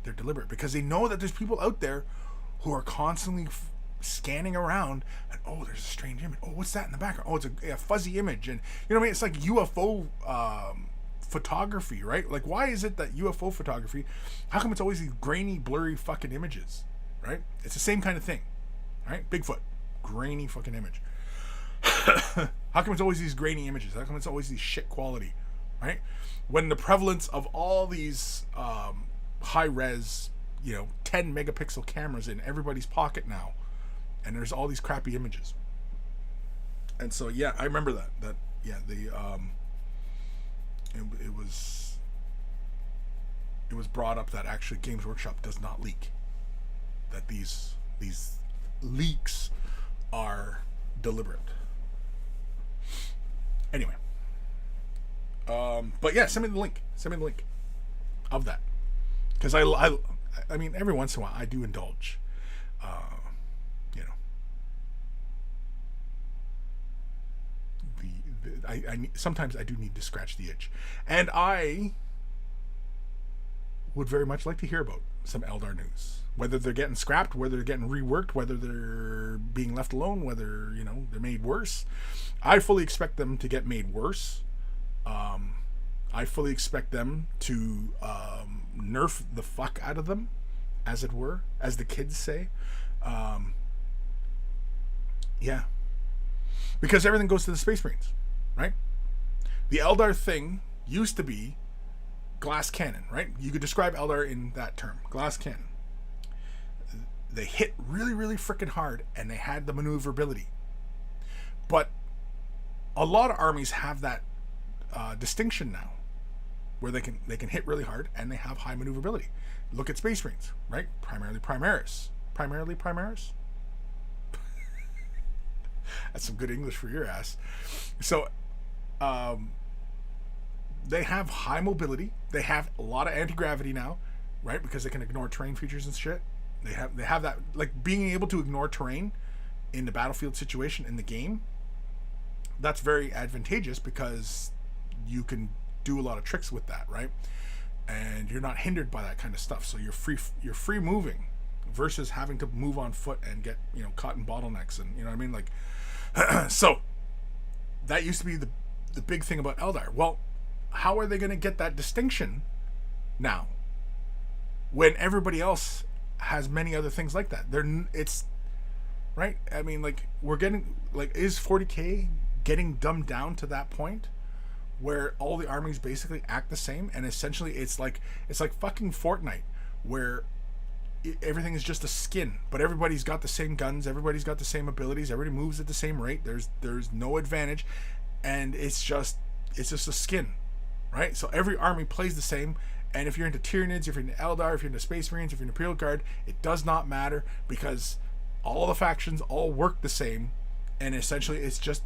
A: They're deliberate because they know that there's people out there who are constantly scanning around and, oh, there's a strange image. Oh, what's that in the background? Oh, it's a fuzzy image. And you know what I mean? It's like UFO photography, right? Like, why is it that UFO photography, how come it's always these grainy, blurry fucking images, right? It's the same kind of thing, right? Bigfoot, grainy fucking image. How come it's always these grainy images? How come it's always these shit quality, right? When the prevalence of all these high-res, 10 megapixel cameras in everybody's pocket now, and there's all these crappy images. And so, yeah, I remember that it was brought up that actually Games Workshop does not leak, that these leaks are deliberate. Anyway, but yeah, send me the link of that, because I mean, every once in a while I do indulge, I sometimes I do need to scratch the itch, and I would very much like to hear about some Eldar news, whether they're getting scrapped, whether they're getting reworked, whether they're being left alone, whether they're made worse. I fully expect them to get made worse. I fully expect them to nerf the fuck out of them, as it were, as the kids say. Yeah, because everything goes to the Space Marines, right? The Eldar thing used to be glass cannon, right? You could describe Eldar in that term, glass cannon. They hit really, really freaking hard, and they had the maneuverability. But a lot of armies have that distinction now, where they can hit really hard and they have high maneuverability. Look at Space Marines, right? Primarily Primaris. That's some good English for your ass. So, they have high mobility. They have a lot of anti-gravity now, right? Because they can ignore terrain features and shit. They have that, like, being able to ignore terrain in the battlefield situation in the game. That's very advantageous because you can do a lot of tricks with that, right? And you're not hindered by that kind of stuff. So you're free moving versus having to move on foot and get caught in bottlenecks, and what I mean, like. So that used to be the big thing about Eldar. Well, how are they going to get that distinction now when everybody else has many other things like that? It's right. I mean, like, we're getting, like, is 40K getting dumbed down to that point where all the armies basically act the same, and essentially it's like fucking Fortnite, where everything is just a skin, but everybody's got the same guns, everybody's got the same abilities, everybody moves at the same rate. There's no advantage, and it's just a skin, right? So every army plays the same, and if you're into Tyranids, if you're into Eldar, if you're into Space Marines, if you're into Imperial Guard, it does not matter, because all the factions all work the same, and essentially it's just,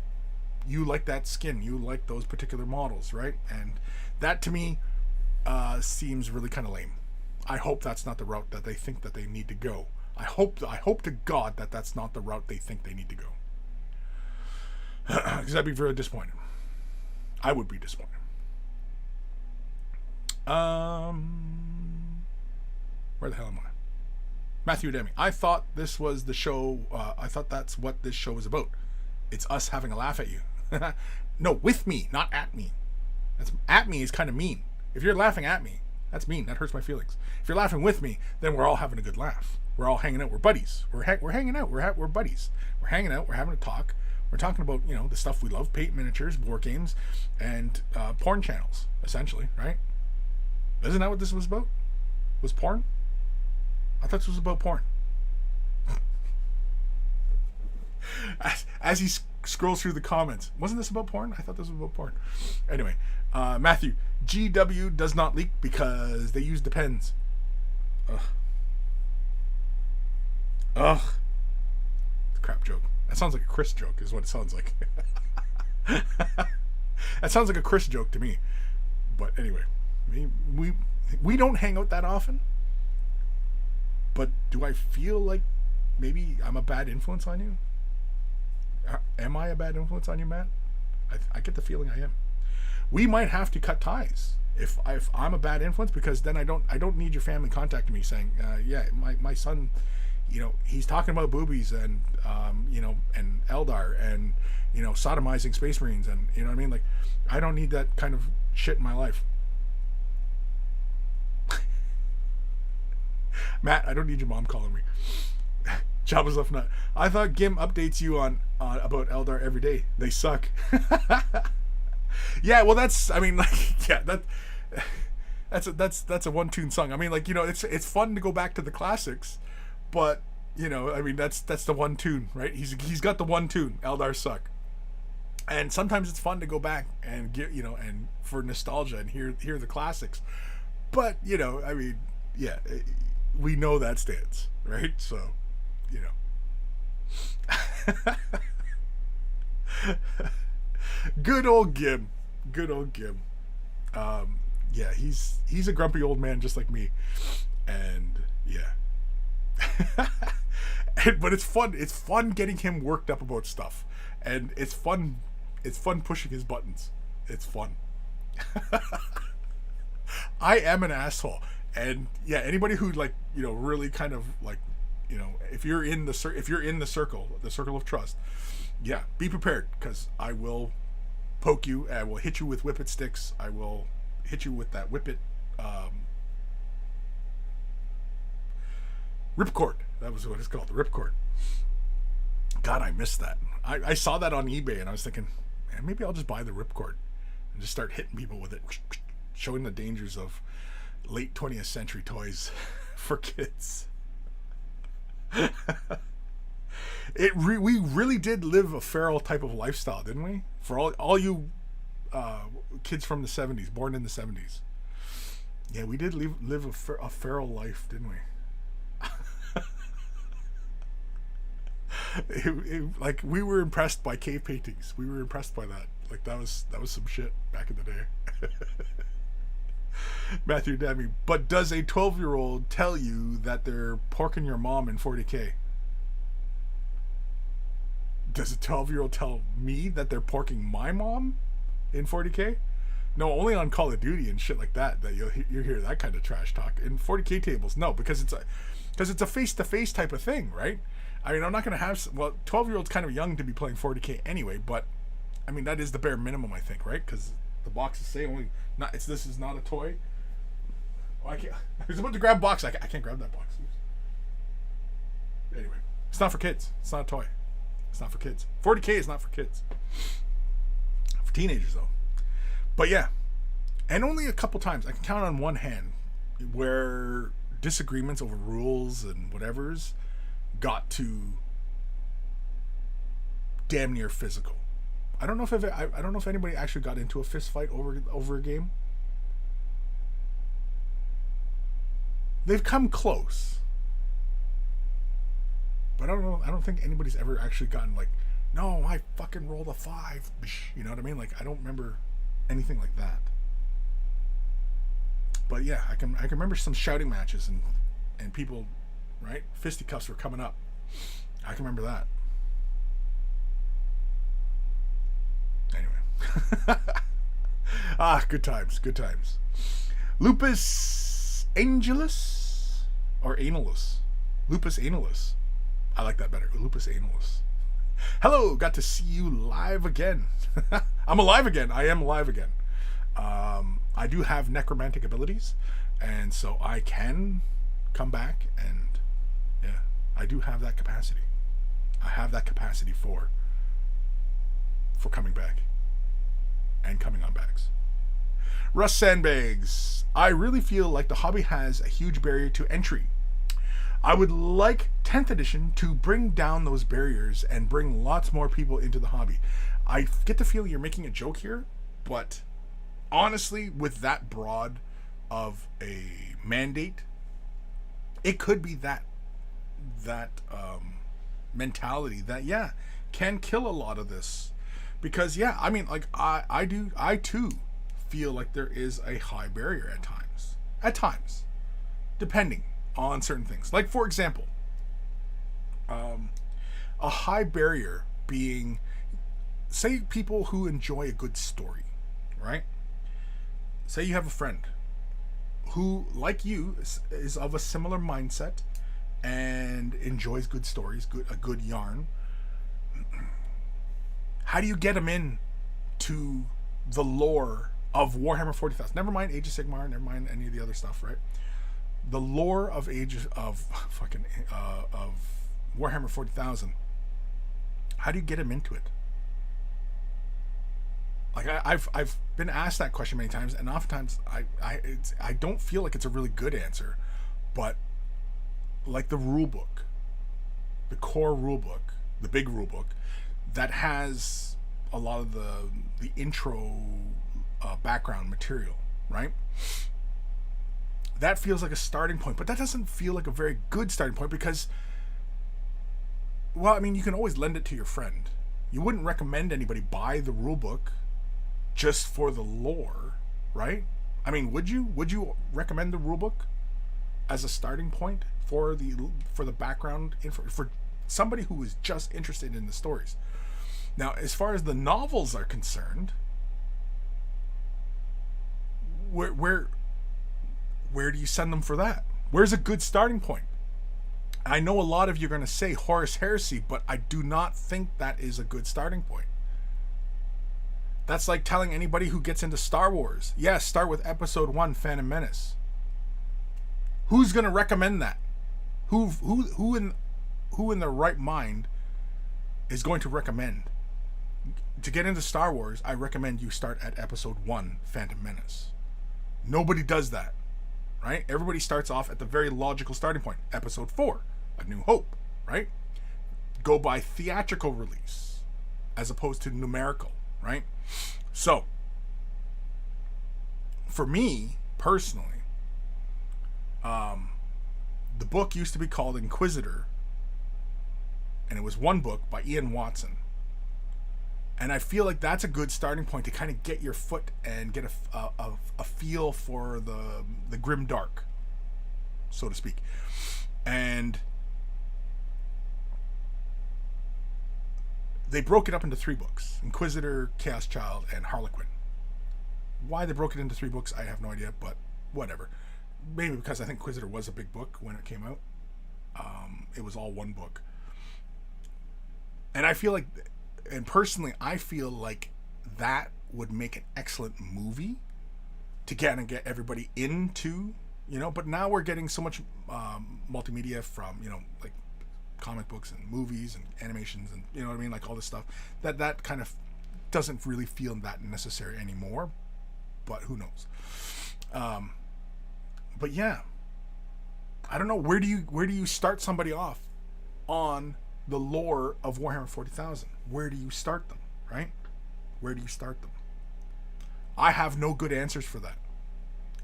A: you like that skin, you like those particular models, right? And that to me seems really kind of lame. I hope that's not the route that they think that they need to go. I hope to God that that's not the route they think they need to go. Because I'd be very disappointed. I would be disappointed. Where the hell am I? Matthew Demi. I thought this was the show. I thought that's what this show is about. It's us having a laugh at you. No, with me, not at me. That's, at me is kind of mean. If you're laughing at me, that's mean. That hurts my feelings. If you're laughing with me, then we're all having a good laugh. We're all hanging out. We're buddies. We're hanging out. We're buddies. We're hanging out. We're having a talk. We're talking about, the stuff we love: paint miniatures, war games, and porn channels, essentially, right? Isn't that what this was about? Was porn? I thought this was about porn. As he's scroll through the comments. Wasn't this about porn? I thought this was about porn. Anyway, Matthew, GW does not leak because they use Depends. Ugh. Crap joke. That sounds like a Kris joke is what it sounds like. That sounds like a Kris joke to me. But anyway, we don't hang out that often. But do I feel like maybe I'm a bad influence on you? Am I a bad influence on you, Matt? I get the feeling I am. We might have to cut ties if I'm a bad influence, because then I don't need your family contacting me saying, yeah, my son, he's talking about boobies and and Eldar and sodomizing Space Marines, and you know what I mean. Like, I don't need that kind of shit in my life. Matt, I don't need your mom calling me. Jabba's left nut. I thought Gim updates you on about Eldar every day. They suck. Yeah, well, that's a one tune song. I mean, like, it's fun to go back to the classics, but that's the one tune, right? He's got the one tune. Eldar suck. And sometimes it's fun to go back and get and for nostalgia and hear the classics. But yeah, we know that stance, right? So, Good old Gim. Yeah, he's a grumpy old man just like me, and yeah. But it's fun. It's fun getting him worked up about stuff, and it's fun. It's fun pushing his buttons. It's fun. I am an asshole, and yeah, anybody who really kind of if you're in the circle of trust, yeah, be prepared, because I will poke you. I will hit you with whippet sticks. I will hit you with that whippet ripcord. That was what it's called, the ripcord. God, I missed that. I saw that on eBay and I was thinking, man, maybe I'll just buy the ripcord and just start hitting people with it, showing the dangers of late 20th century toys for kids. We really did live a feral type of lifestyle, didn't we? For all you kids from the 70s, born in the 70s. Yeah, we did live a feral life, didn't we? Like, we were impressed by cave paintings. We were impressed by that. Like, that was some shit back in the day. Matthew Demi, but does a 12-year-old tell you that they're porking your mom in 40K? Does a 12-year-old tell me that they're porking my mom in 40K? No, only on Call of Duty and shit like that you hear that kind of trash talk. In 40K tables, no, because it's a face-to-face type of thing, right? I mean, I'm not going to have... Well, 12-year-old's kind of young to be playing 40K anyway, but, I mean, that is the bare minimum, I think, right? Because the boxes say only... This is not a toy. Oh, I can't... I was about to grab a box. I can't grab that box. Anyway, it's not for kids. It's not a toy. It's not for kids. 40K is not for kids. For teenagers, though. But yeah. And only a couple times. I can count on one hand where disagreements over rules and whatevers got to damn near physical. I don't know if anybody actually got into a fist fight over a game. They've come close, but I don't think anybody's ever actually gotten like, no, I fucking rolled a 5. You know what I mean? Like, I don't remember anything like that. But yeah, I can remember some shouting matches and people, right? Fisticuffs were coming up. I can remember that. Anyway. Good times. Lupus Angelus or Analus? Lupus Analus. I like that better. Lupus Analus. Hello, got to see you live again. I'm alive again. I am alive again. I do have necromantic abilities, and so I can come back, and yeah, I do have that capacity. I have that capacity for coming back and coming on backs. Russ Sandbags. I really feel like the hobby has a huge barrier to entry. I would like 10th edition to bring down those barriers and bring lots more people into the hobby. I get the feeling you're making a joke here, but honestly, with that broad of a mandate, it could be that mentality that can kill a lot of this. Because I mean, like I too feel like there is a high barrier at times, depending on certain things. Like, for example, a high barrier being, say, people who enjoy a good story, right? Say you have a friend who, like you, is of a similar mindset and enjoys good stories, a good yarn. How do you get them in to the lore of Warhammer 40,000? Never mind Age of Sigmar, never mind any of the other stuff, right? The lore of Warhammer 40,000. How do you get them into it? Like, I've been asked that question many times, and oftentimes I don't feel like it's a really good answer, but like the rule book, the core rule book, the big rule book that has a lot of the intro background material, right? That feels like a starting point, but that doesn't feel like a very good starting point because, well, I mean, you can always lend it to your friend. You wouldn't recommend anybody buy the rule book just for the lore, right? I mean, would you recommend the rule book as a starting point for the background for somebody who is just interested in the stories? Now, as far as the novels are concerned, where do you send them for that? Where's a good starting point? I know a lot of you are going to say Horus Heresy, but I do not think that is a good starting point. That's like telling anybody who gets into Star Wars, yes, start with Episode 1, Phantom Menace. Who's going to recommend that? Who in their right mind is going to recommend? To get into Star Wars, I recommend you start at Episode 1, Phantom Menace. Nobody does that, right? Everybody starts off at the very logical starting point. Episode 4, A New Hope, right? Go by theatrical release as opposed to numerical, right? So, for me, personally, the book used to be called Inquisitor, and it was one book by Ian Watson. And I feel like that's a good starting point to kind of get your foot and get a feel for the grim dark, so to speak. And they broke it up into 3 books: Inquisitor, Chaos Child, and Harlequin. Why they broke it into 3 books, I have no idea, but whatever. Maybe because I think Inquisitor was a big book when it came out. It was all one book. And I feel like, and personally, I feel like that would make an excellent movie to get everybody into, but now we're getting so much multimedia from, like comic books and movies and animations and, you know what I mean, like all this stuff, that kind of doesn't really feel that necessary anymore, but who knows. But yeah, I don't know, where do you start somebody off on the lore of Warhammer 40,000? Where do you start them, right? Where do you start them? I have no good answers for that.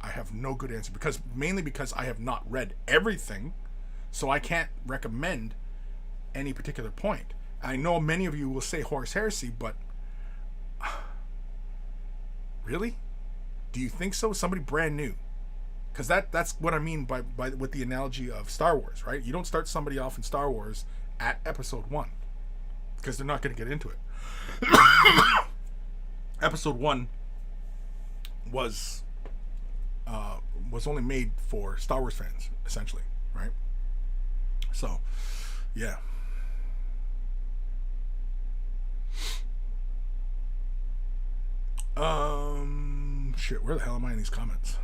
A: I have no good answer mainly because I have not read everything, so I can't recommend any particular point. I know many of you will say Horus Heresy, but really? Do you think so? Somebody brand new? Because that's what I mean by with the analogy of Star Wars, right? You don't start somebody off in Star Wars at Episode 1 because they're not going to get into it. Episode 1 was only made for Star Wars fans, essentially, right? So, yeah. Shit, where the hell am I in these comments?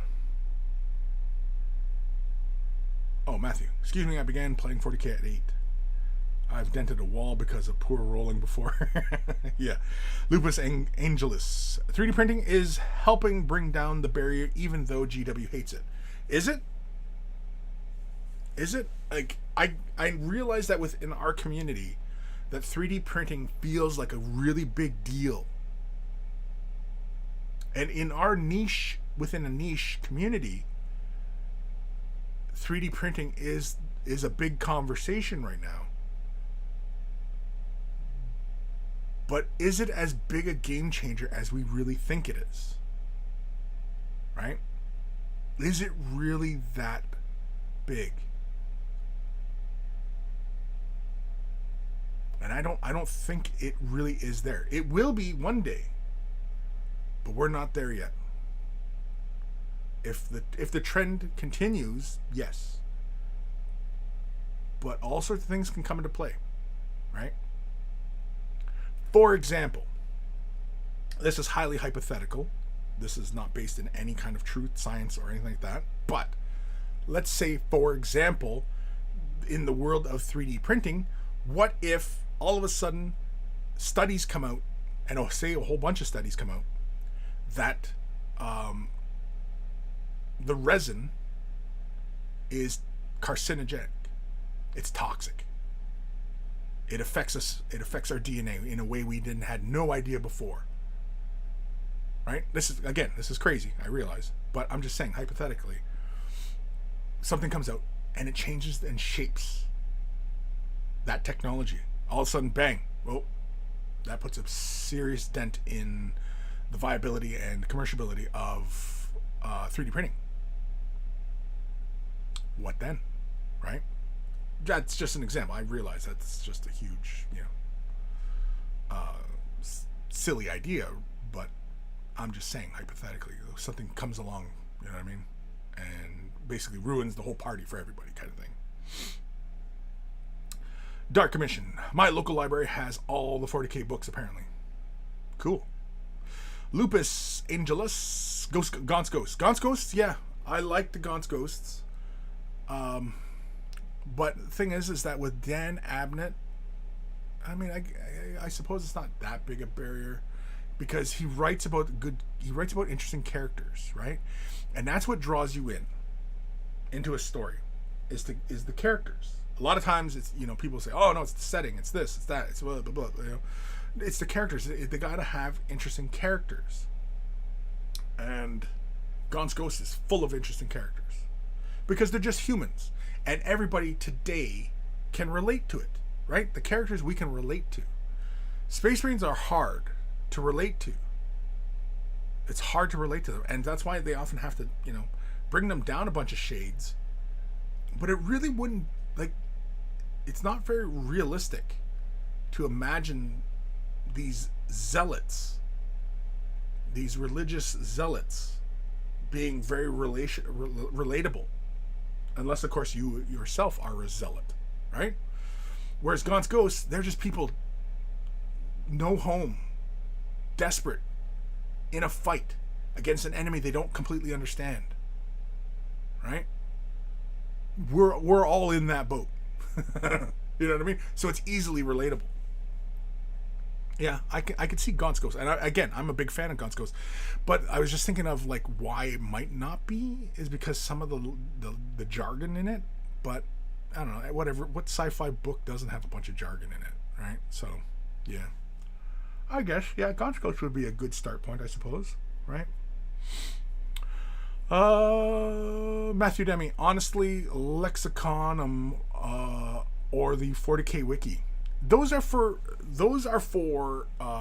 A: Oh, Matthew. Excuse me, I began playing 40k at 8. I've dented a wall because of poor rolling before. Yeah. Lupus Angelus. 3D printing is helping bring down the barrier even though GW hates it. Is it? Is it? Like, I realize that within our community, that 3D printing feels like a really big deal. And in our niche, within a niche community, 3D printing is a big conversation right now. But is it as big a game changer as we really think it is? Right? Is it really that big? And I don't think it really is there. It will be one day. But we're not there yet. If the trend continues, yes. But all sorts of things can come into play, right? For example, this is highly hypothetical. This is not based in any kind of truth, science, or anything like that. But let's say, for example, in the world of 3D printing, what if all of a sudden studies come out, and I'll say a whole bunch of studies come out, that the resin is carcinogenic. It's toxic. It affects us. It affects our DNA in a way we had no idea before. Right? This is crazy. I realize, but I'm just saying, hypothetically, something comes out and it changes and shapes that technology. All of a sudden, bang! Well, that puts a serious dent in the viability and commerciality of 3D printing. What then? Right? That's just an example. I realize that's just a huge, silly idea, but I'm just saying, hypothetically, something comes along, you know what I mean, and basically ruins the whole party for everybody, kind of thing. Dark Commission. My local library has all the 40K books, apparently. Cool. Lupus Angelus. Gaunt's Ghosts. Gaunt's Ghosts, yeah. I like the Gaunt's Ghosts. But the thing is that with Dan Abnett, I mean, I suppose it's not that big a barrier, because he writes about interesting characters, right? And that's what draws you into a story, is the characters. A lot of times it's, people say, oh no, it's the setting, it's this, it's that, it's blah blah blah, it's the characters. They gotta have interesting characters, and Gaunt's Ghost is full of interesting characters because they're just humans, and everybody today can relate to it, right? The characters we can relate to. Space Marines are hard to relate to. It's hard to relate to them, and that's why they often have to, bring them down a bunch of shades. But it really wouldn't, it's not very realistic to imagine these zealots, these religious zealots, being very relatable, unless of course you yourself are a zealot, right? Whereas Gaunt's Ghosts, they're just people, no home, desperate, in a fight against an enemy they don't completely understand, right? We're all in that boat. You know what I mean? So it's easily relatable. Yeah, I could see Gaunt's Ghost, and I'm a big fan of Gaunt's Ghost, but I was just thinking of why it might not be is because some of the jargon in it. But I don't know, whatever. What sci-fi book doesn't have a bunch of jargon in it, right? So yeah, I guess Gaunt's Ghost would be a good start point, I suppose, right? Matthew Demi, honestly, Lexicon or the 40K wiki. Those are for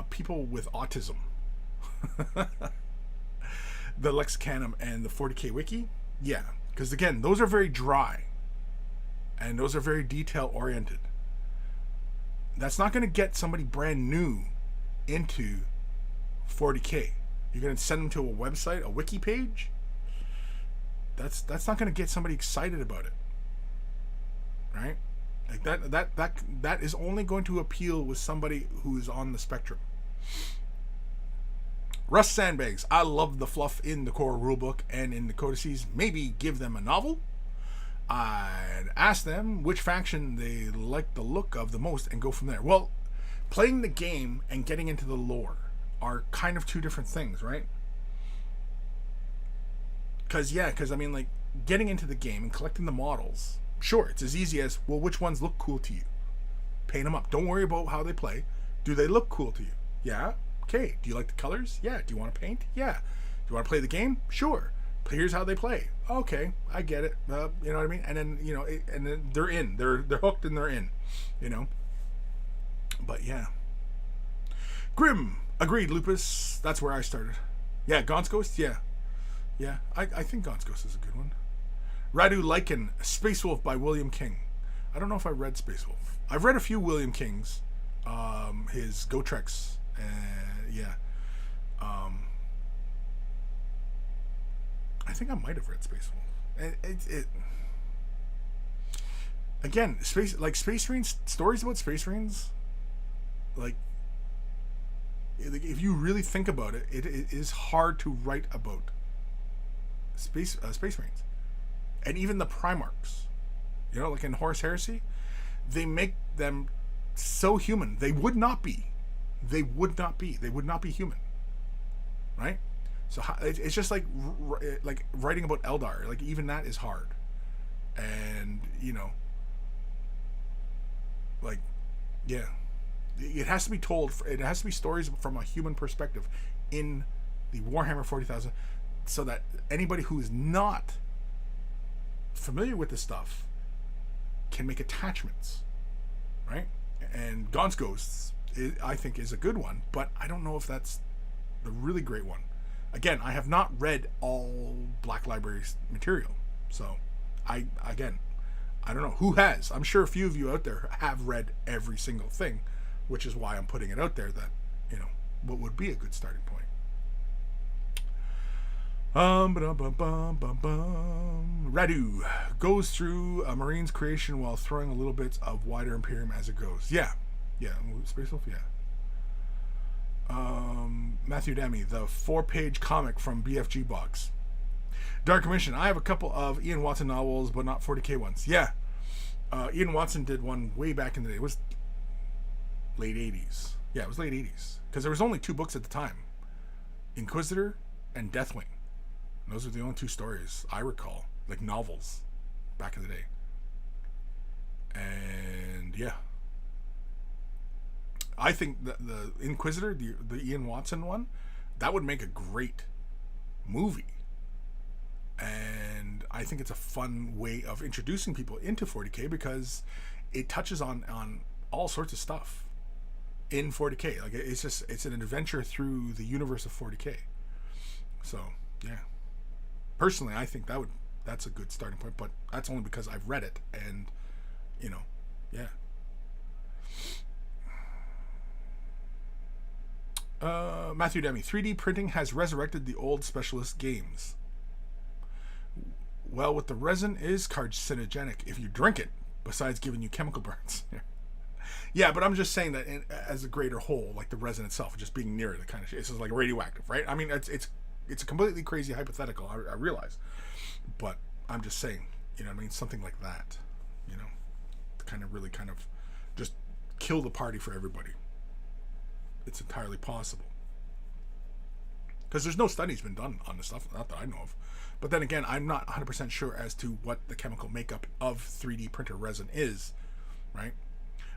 A: people with autism. The Lexicanum and the 40K wiki, yeah, because again, those are very dry, and those are very detail oriented. That's not going to get somebody brand new into 40K. You're going to send them to a website, a wiki page. That's not going to get somebody excited about it, right? That is only going to appeal with somebody who is on the spectrum. Russ Sandbags. I love the fluff in the core rulebook and in the codices. Maybe give them a novel. I'd ask them which faction they like the look of the most and go from there. Well, playing the game and getting into the lore are kind of two different things, right? Because I mean, getting into the game and collecting the models, Sure, it's as easy as, well, which ones look cool to you? Paint them up. Don't worry about how they play. Do they look cool to you? Yeah? Okay. Do you like the colors? Yeah. Do you want to paint? Yeah. Do you want to play the game? Sure. Here's how they play. Okay, I get it. You know what I mean? And then, and then they're in. They're hooked and they're in, But yeah. Grim. Agreed, Lupus. That's where I started. Yeah, Gaunt's Ghost? Yeah. Yeah, I think Gaunt's Ghost is a good one. Radu Lycan, Space Wolf by William King. I don't know if I read Space Wolf. I've read a few William King's. His Gotreks. Yeah. I think I might have read Space Wolf. It again, Space Marines, stories about Space Marines, like if you really think about it, it is hard to write about Space Marines. And even the Primarchs, like in Horus Heresy, they make them so human. They would not be human, right? So it's just like writing about Eldar. Like even that is hard, and yeah, it has to be told. It has to be stories from a human perspective in the Warhammer 40,000, so that anybody who is not familiar with this stuff can make attachments, right? And Gaunt's Ghosts, I think, is a good one, but I don't know if that's the really great one. Again, I have not read all Black Library's material, so I don't know who has. I'm sure a few of you out there have read every single thing, which is why I'm putting it out there that what would be a good starting point. Radu goes through a Marine's creation while throwing a little bit of wider Imperium as it goes. Yeah, Space Wolf, yeah. Matthew Demi, the 4-page comic from BFG Box. Dark Commission, I have a couple of Ian Watson novels, but not 40k ones. Yeah, Ian Watson did one way back in the day. It was late 80s. Yeah, it was late 80s. Because there was only 2 books at the time. Inquisitor and Deathwing. And those are the only 2 stories I recall. Like novels. Back in the day. And yeah. I think that the Inquisitor, the Ian Watson one, that would make a great movie. And I think it's a fun way of introducing people into 40k because it touches on all sorts of stuff in 40k. Like it's an adventure through the universe of 40k. So yeah, personally, I think that's a good starting point. But that's only because I've read it, and yeah. Matthew Demi, 3D printing has resurrected the old specialist games. Well, with the resin is carcinogenic if you drink it, besides giving you chemical burns. Yeah, but I'm just saying that as a greater whole, like the resin itself, just being near it, it kind of it's just like radioactive, right? I mean, it's a completely crazy hypothetical. I realize, but I'm just saying, something like that, to kind of just kill the party for everybody. It's entirely possible. Because there's no studies been done on this stuff, not that I know of. But then again, I'm not 100% sure as to what the chemical makeup of 3D printer resin is, right?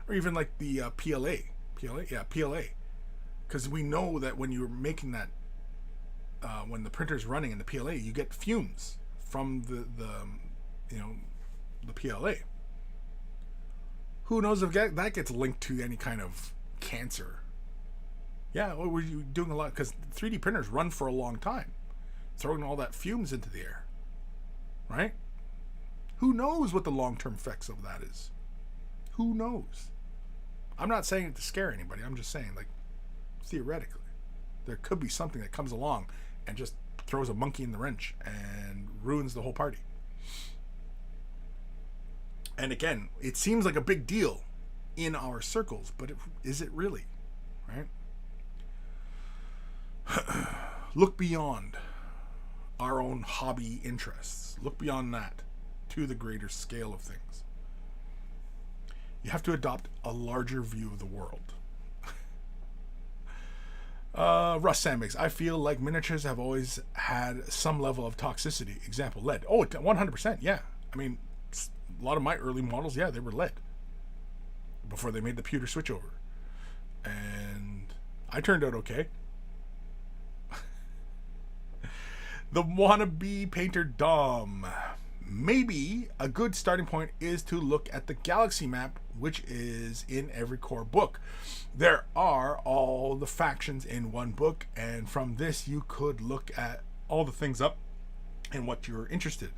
A: Or even like the PLA. PLA. Because we know that when you're making that, when the printer's running in the PLA, you get fumes from the PLA. Who knows if that gets linked to any kind of cancer? Yeah, what were you doing a lot? Because 3D printers run for a long time, throwing all that fumes into the air, right? Who knows what the long-term effects of that is? Who knows? I'm not saying it to scare anybody. I'm just saying, like, theoretically, there could be something that comes along and just throws a monkey in the wrench and ruins the whole party. And again, it seems like a big deal in our circles, but is it really, right? Look beyond our own hobby interests. Look beyond that to the greater scale of things. You have to adopt a larger view of the world. Russ Sandbags, I feel like miniatures have always had some level of toxicity. Example, lead. Oh, 100%, yeah. I mean, a lot of my early models, yeah, they were lead before they made the pewter switch over. And I turned out okay. The wannabe painter Dom. Maybe a good starting point is to look at the galaxy map, which is in every core book. There are all the factions in one book, and from this you could look at all the things up and what you're interested.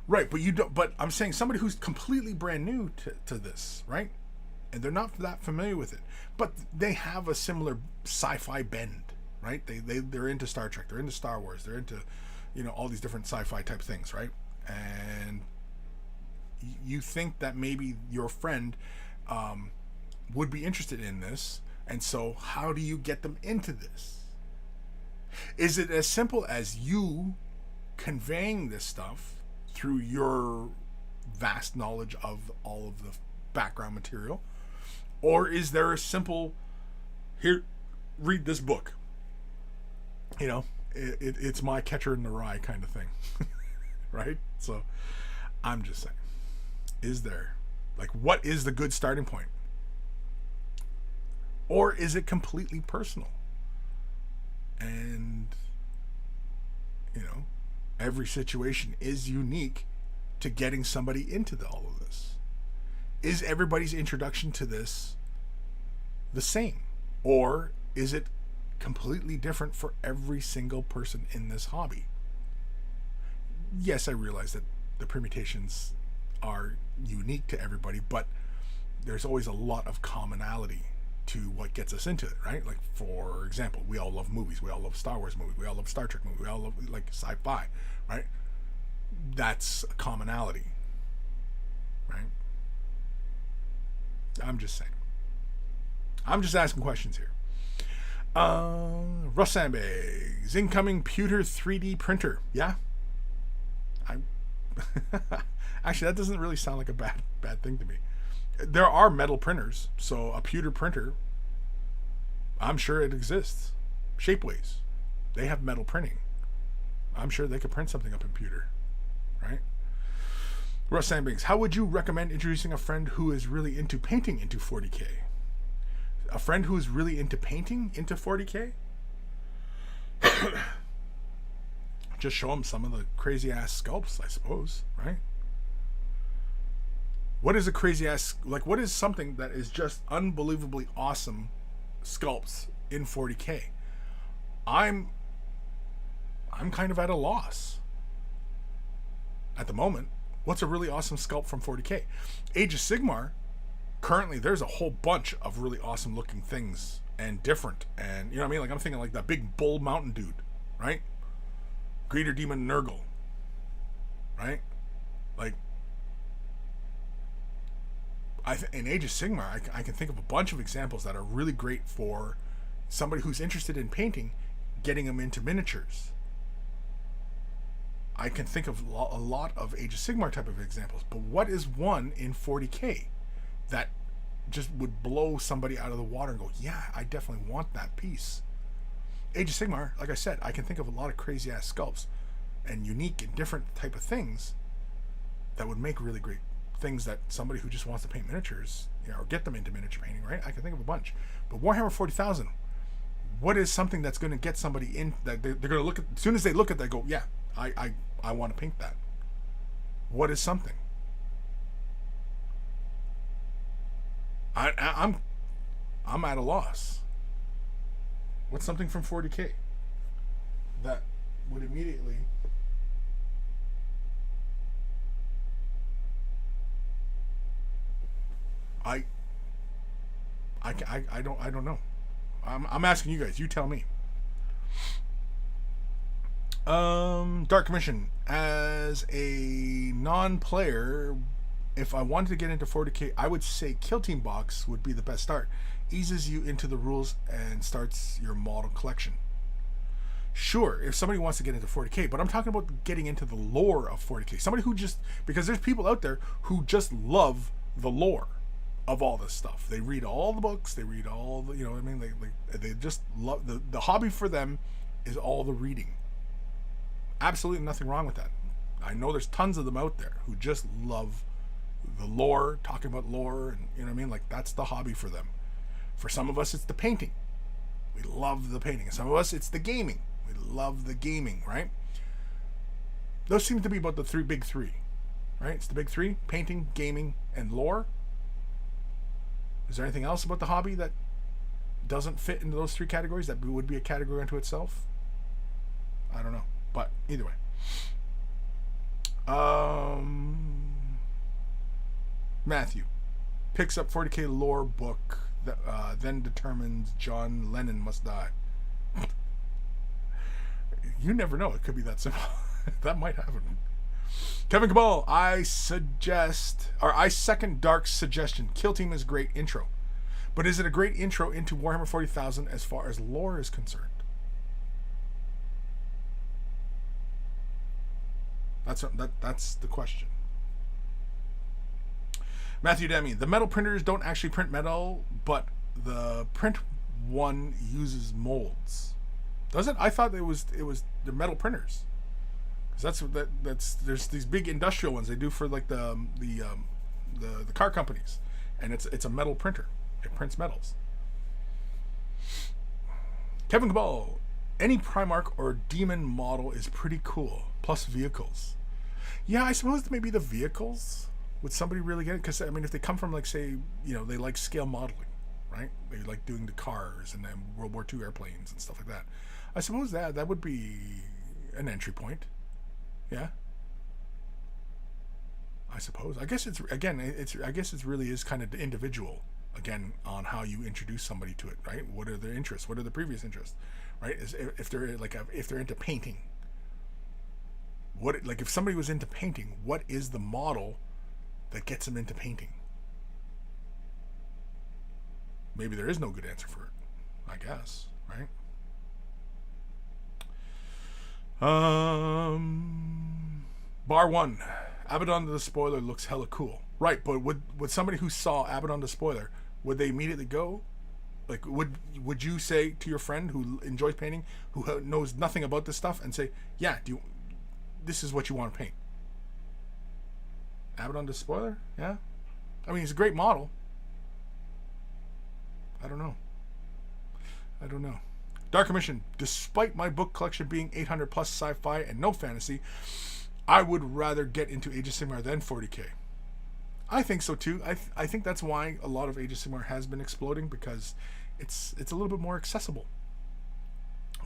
A: Right, but you don't. But I'm saying somebody who's completely brand new to this, right? And they're not that familiar with it, but they have a similar sci-fi bend, right? They're into Star Trek, they're into Star Wars, they're into, all these different sci-fi type things, right? And you think that maybe your friend would be interested in this, and so how do you get them into this? Is it as simple as you conveying this stuff through your vast knowledge of all of the background material, or is there a simple, here, read this book, it's my Catcher in the Rye kind of thing? Right? So I'm just saying, is there, what is the good starting point? Or is it completely personal? And, every situation is unique to getting somebody into all of this. Is everybody's introduction to this the same? Or is it completely different for every single person in this hobby? Yes, I realize that the permutations are unique to everybody, but there's always a lot of commonality to what gets us into it, right? Like, for example, we all love movies. We all love Star Wars movies. We all love Star Trek movies. We all love, sci-fi, right? That's a commonality, right? I'm just saying. I'm just asking questions here. Russ Sandbags, incoming pewter 3D printer. Yeah? Actually, that doesn't really sound like a bad thing to me. There are metal printers, so a pewter printer, I'm sure it exists. Shapeways, they have metal printing. I'm sure they could print something up in pewter, right? Russ Sandbanks, how would you recommend introducing a friend who is really into painting into 40K? A friend who is really into painting into 40K? Just show them some of the crazy ass sculpts, I suppose, right? What is a crazy ass, what is something that is just unbelievably awesome sculpts in 40K? I'm kind of at a loss at the moment. What's a really awesome sculpt from 40K? Age of Sigmar, currently there's a whole bunch of really awesome looking things and different, and I'm thinking that big bull mountain dude, right? Greater Demon Nurgle, right? In Age of Sigmar, I can think of a bunch of examples that are really great for somebody who's interested in painting, getting them into miniatures. I can think of a lot of Age of Sigmar type of examples, but what is one in 40K that just would blow somebody out of the water and go, yeah, I definitely want that piece? Age of Sigmar, like I said, I can think of a lot of crazy ass sculpts and unique and different type of things that would make really great things that somebody who just wants to paint miniatures, or get them into miniature painting, right? I can think of a bunch. But Warhammer 40,000, what is something that's going to get somebody in, that they're going to look at, as soon as they look at that, go, yeah, I want to paint that? What is something? I'm at a loss. What's something from 40K that would immediately I don't know. I'm asking you guys. You tell me. Dark Commission, as a non-player, if I wanted to get into 40K, I would say Kill Team Box would be the best start. Eases you into the rules and starts your model collection. Sure, if somebody wants to get into 40K, but I'm talking about getting into the lore of 40K. Somebody who just, because there's people out there who just love the lore of all this stuff. They read all the books, they read all the, they just love, the hobby for them is all the reading. Absolutely nothing wrong with that. I know there's tons of them out there who just love the lore, talking about lore, and you know what I mean. Like that's the hobby for them. For some of us, it's the painting. We love the painting. And some of us, it's the gaming. We love the gaming, right? Those seem to be about the big three, right? It's the big three: painting, gaming, and lore. Is there anything else about the hobby that doesn't fit into those three categories that would be a category unto itself? I don't know, but either way. Matthew picks up 40k lore book that then determines John Lennon must die. You never know. It could be that simple. That might happen. Kevin Cabal, I second Dark's suggestion. Kill Team is great intro. But is it a great intro into Warhammer 40,000 as far as lore is concerned? That's the question. Matthew Demi, the metal printers don't actually print metal, but the print one uses molds. Does it? I thought it was the metal printers. Because that's there's these big industrial ones they do for like the car companies, and it's a metal printer. It prints metals. Kevin Cabal, any Primarch or Demon model is pretty cool. Plus vehicles. Yeah, I suppose maybe the vehicles. Would somebody really get it? Because, I mean, if they come from, like, say, you know, they like scale modeling, right? They like doing the cars and then World War II airplanes and stuff like that. I suppose that would be an entry point. Yeah. I suppose. I guess it's really is kind of individual, again, on how you introduce somebody to it, right? What are their interests? What are the previous interests, right? If they're into painting. If somebody was into painting, what is the model that gets them into painting? Maybe there is no good answer for it, I guess, right? Bar 1, Abaddon the Spoiler looks hella cool. Right, but would somebody who saw Abaddon the Spoiler, would they immediately go? Like, would you say to your friend who enjoys painting, who knows nothing about this stuff, and say, yeah, this is what you want to paint? Abaddon the Spoiler? Yeah. I mean, he's a great model. I don't know. Dark Commission. Despite my book collection being 800 plus sci-fi and no fantasy, I would rather get into Age of Sigmar than 40k. I think so too. I think that's why a lot of Age of Sigmar has been exploding, because it's a little bit more accessible.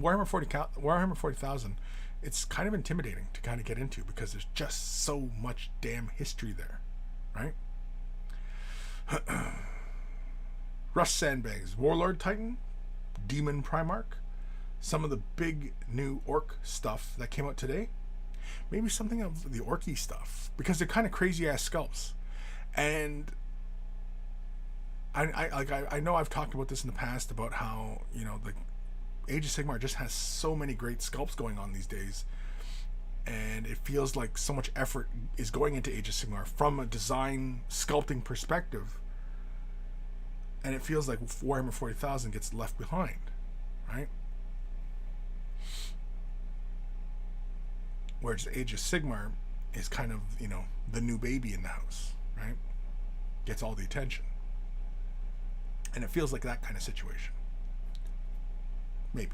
A: Warhammer 40,000, it's kind of intimidating to kind of get into because there's just so much damn history there, right? Russ Sandbags, Warlord Titan, Demon Primarch, some of the big new Orc stuff that came out today. Maybe something of the Orky stuff, because they're kind of crazy ass sculpts. And I know I've talked about this in the past about how, you know, the Age of Sigmar just has so many great sculpts going on these days, and it feels like so much effort is going into Age of Sigmar from a design sculpting perspective, and it feels like Warhammer 40,000 gets left behind, right? Whereas Age of Sigmar is kind of, you know, the new baby in the house, right? Gets all the attention. And it feels like that kind of situation. Maybe.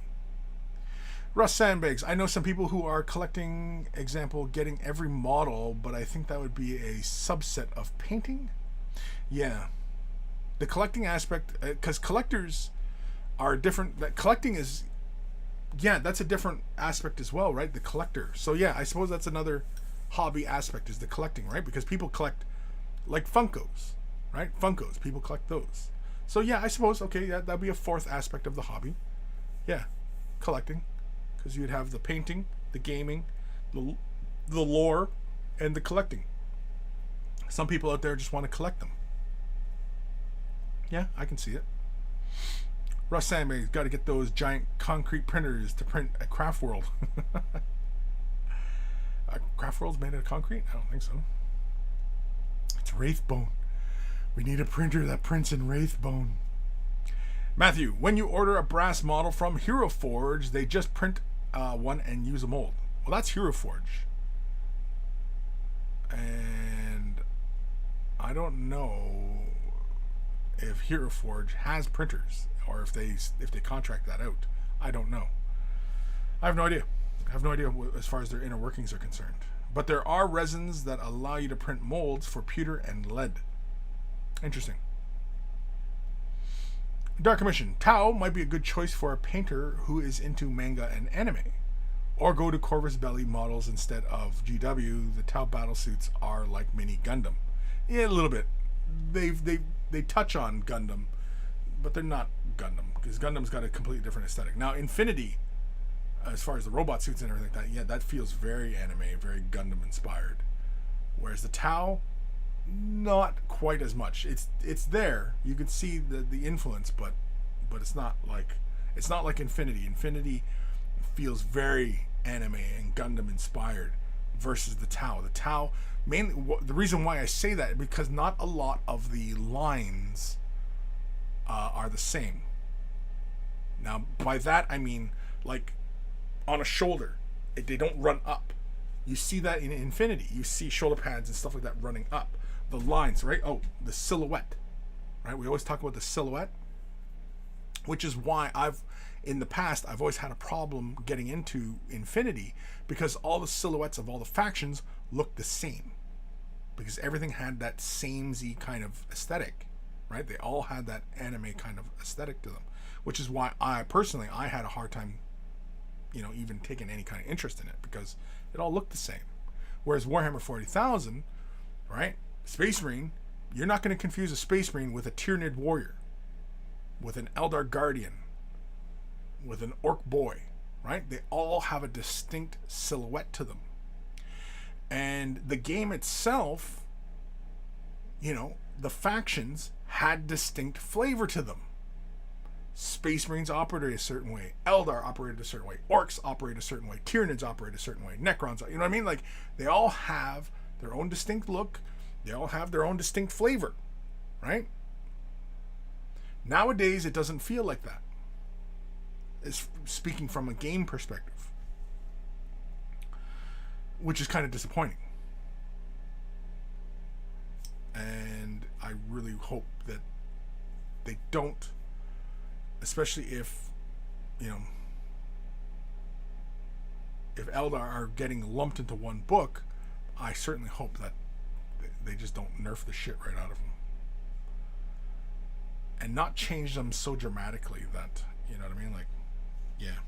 A: Russ Sandbags. I know some people who are collecting, example, getting every model, but I think that would be a subset of painting. Yeah. The collecting aspect, because collectors are different. That collecting is, yeah, that's a different aspect as well, right? The collector. So yeah, I suppose that's another hobby aspect, is the collecting, right? Because people collect like Funkos, right? Funkos, people collect those. So yeah, I suppose, okay, that'd be a fourth aspect of the hobby. Yeah, collecting, because you'd have the painting, the gaming, the lore, and the collecting. Some people out there just want to collect them. Yeah, I can see it. Russ Sandbags, got to get those giant concrete printers to print at Craft World. Craft World's made out of concrete? I don't think so. It's Wraithbone. We need a printer that prints in Wraithbone. Matthew, when you order a brass model from Hero Forge, they just print one and use a mold. Well, that's Hero Forge. And I don't know if Hero Forge has printers or if they contract that out. I don't know. I have no idea. I have no idea as far as their inner workings are concerned. But there are resins that allow you to print molds for pewter and lead. Interesting. Dark Commission. Tau might be a good choice for a painter who is into manga and anime. Or go to Corvus Belli models instead of GW. The Tau battle suits are like mini Gundam. Yeah, a little bit. They touch on Gundam, but they're not Gundam, because Gundam's got a completely different aesthetic. Now, Infinity, as far as the robot suits and everything like that, yeah, that feels very anime, very Gundam inspired. Whereas the Tau, not quite as much. It's there. You can see the influence, but it's not like Infinity. Infinity feels very anime and Gundam inspired versus the Tau. The Tau, mainly the reason why I say that is because not a lot of the lines are the same. Now, by that I mean, like, on a shoulder, they don't run up. You see that in Infinity. You see shoulder pads and stuff like that running up. The lines, right? Oh, the silhouette, right? We always talk about the silhouette, which is why in the past, I've always had a problem getting into Infinity, because all the silhouettes of all the factions look the same, because everything had that samey kind of aesthetic, right? They all had that anime kind of aesthetic to them, which is why I had a hard time, even taking any kind of interest in it, because it all looked the same. Whereas Warhammer 40,000, right? Space Marine, you're not going to confuse a Space Marine with a Tyranid Warrior, with an Eldar Guardian, with an Orc Boy, right? They all have a distinct silhouette to them. And the game itself, the factions had distinct flavor to them. Space Marines operated a certain way. Eldar operated a certain way. Orcs operate a certain way. Tyranids operate a certain way. Necrons, you know what I mean? Like, they all have their own distinct look. They all have their own distinct flavor, right? Nowadays, it doesn't feel like that. It's speaking from a game perspective, which is kind of disappointing. And I really hope that they don't, especially if Eldar are getting lumped into one book. I certainly hope that they just don't nerf the shit right out of them and not change them so dramatically that, you know what I mean? Like, yeah.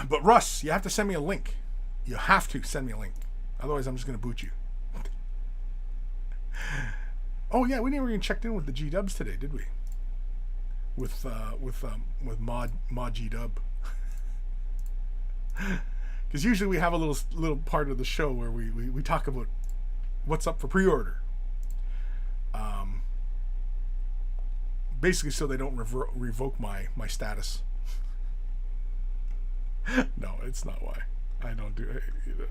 A: But Russ, you have to send me a link. You have to send me a link. Otherwise, I'm just going to boot you. Oh yeah, we never even checked in with the G-dubs today, did we? With Mod G-dub. Because usually we have a little part of the show where we talk about what's up for pre-order. Basically so they don't revoke my status. No, it's not why. I don't do it.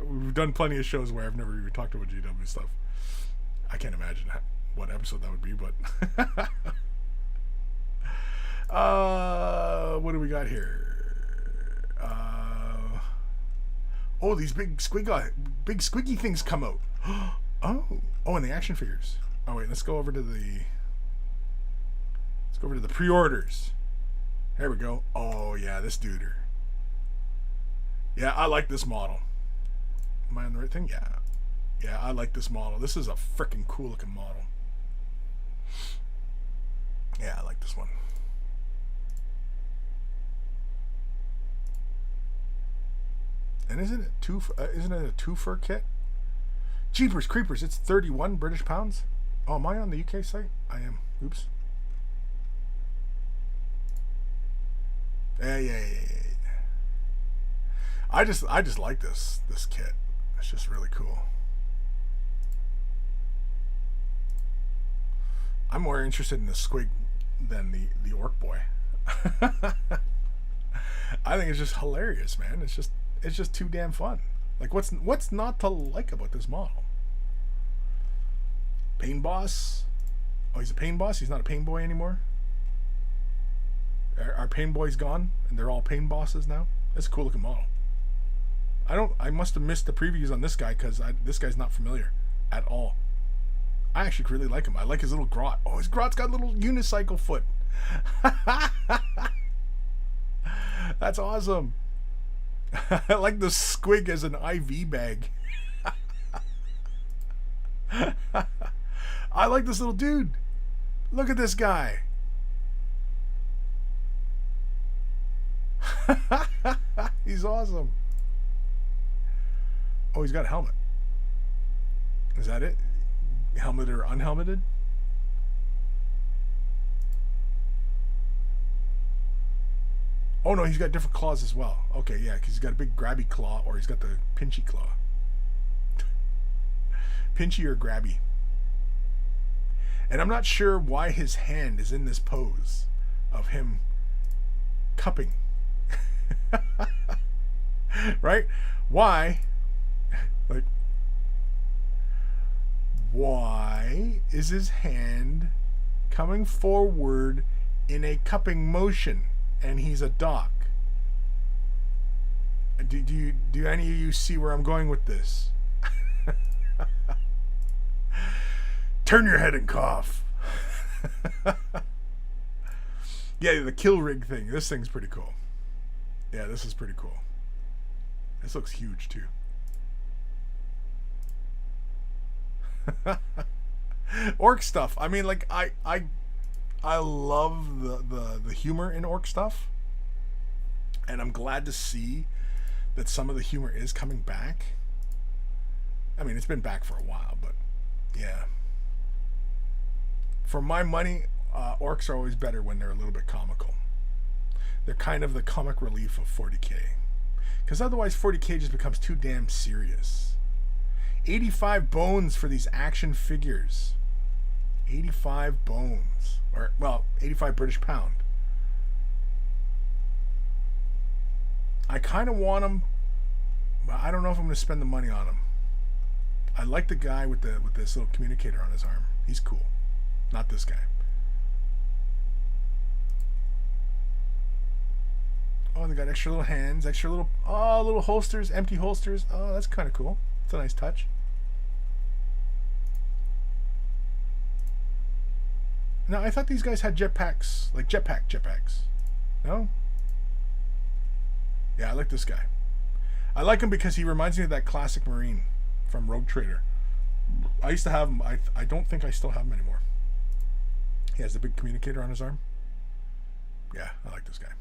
A: We've done plenty of shows where I've never even talked about GW and stuff. I can't imagine what episode that would be, but what do we got here? Oh, these big squiggy things come out. Oh, and the action figures. Oh wait, let's go over to the pre-orders. There we go. Oh yeah, this dude. Yeah, I like this model. Am I on the right thing? Yeah. Yeah, I like this model. This is a freaking cool looking model. Yeah, I like this one. And isn't it a two fur kit? Jeepers creepers, it's 31 British pounds. Oh, am I on the UK site? I am. Oops. Yeah. I just like this kit. It's just really cool. I'm more interested in the squig than the Orc Boy. I think it's just hilarious, man. It's just too damn fun. Like, what's not to like about this model? Pain Boss. Oh, he's a Pain Boss. He's not a Pain Boy anymore. Are Pain Boys gone and they're all Pain Bosses now? That's a cool looking model. I must have missed the previews on this guy because this guy's not familiar at all. I actually really like him. I like his little grot. Oh, his grot's got a little unicycle foot. That's awesome. I like the squig as an IV bag. I like this little dude. Look at this guy. He's awesome. Oh, he's got a helmet. Is that it? Helmeted or unhelmeted? Oh no, he's got different claws as well. Okay, yeah, because he's got a big grabby claw, or he's got the pinchy claw. Pinchy or grabby. And I'm not sure why his hand is in this pose of him cupping. Right? Why? Like, why is his hand coming forward in a cupping motion? And he's a doc. Do any of you see where I'm going with this? Turn your head and cough. Yeah, the kill rig thing. This thing's pretty cool. Yeah, this is pretty cool. This looks huge too. Orc stuff. I mean, like I love the humor in orc stuff, and I'm glad to see that some of the humor is coming back. I mean, it's been back for a while, but yeah. For my money, orcs are always better when they're a little bit comical. They're kind of the comic relief of 40K. Because otherwise 40K just becomes too damn serious. 85 bones for these action figures. 85 bones. Or, well, 85 British pound. I kind of want them, but I don't know if I'm going to spend the money on them. I like the guy with this little communicator on his arm. He's cool. Not this guy. Oh, they got extra little hands, extra little, little holsters, empty holsters. Oh, that's kind of cool. It's a nice touch. Now, I thought these guys had jetpacks, like jetpacks. No? Yeah, I like this guy. I like him because he reminds me of that classic Marine from Rogue Trader. I used to have him. I don't think I still have him anymore. He has the big communicator on his arm. Yeah, I like this guy.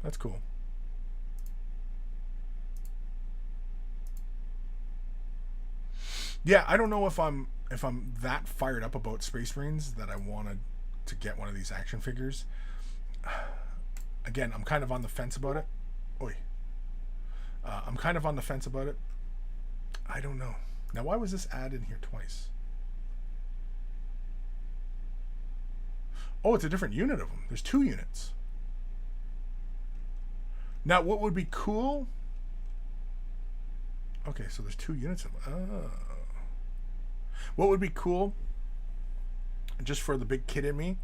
A: That's cool. Yeah, I don't know if I'm that fired up about Space Marines that I wanted to get one of these action figures. Again, I'm kind of on the fence about it. Oi. I'm kind of on the fence about it. I don't know. Now, why was this ad in here twice? Oh, it's a different unit of them. There's 2 units. Now, what would be cool? Okay, so there's 2 units of them. Oh. What would be cool, just for the big kid in me,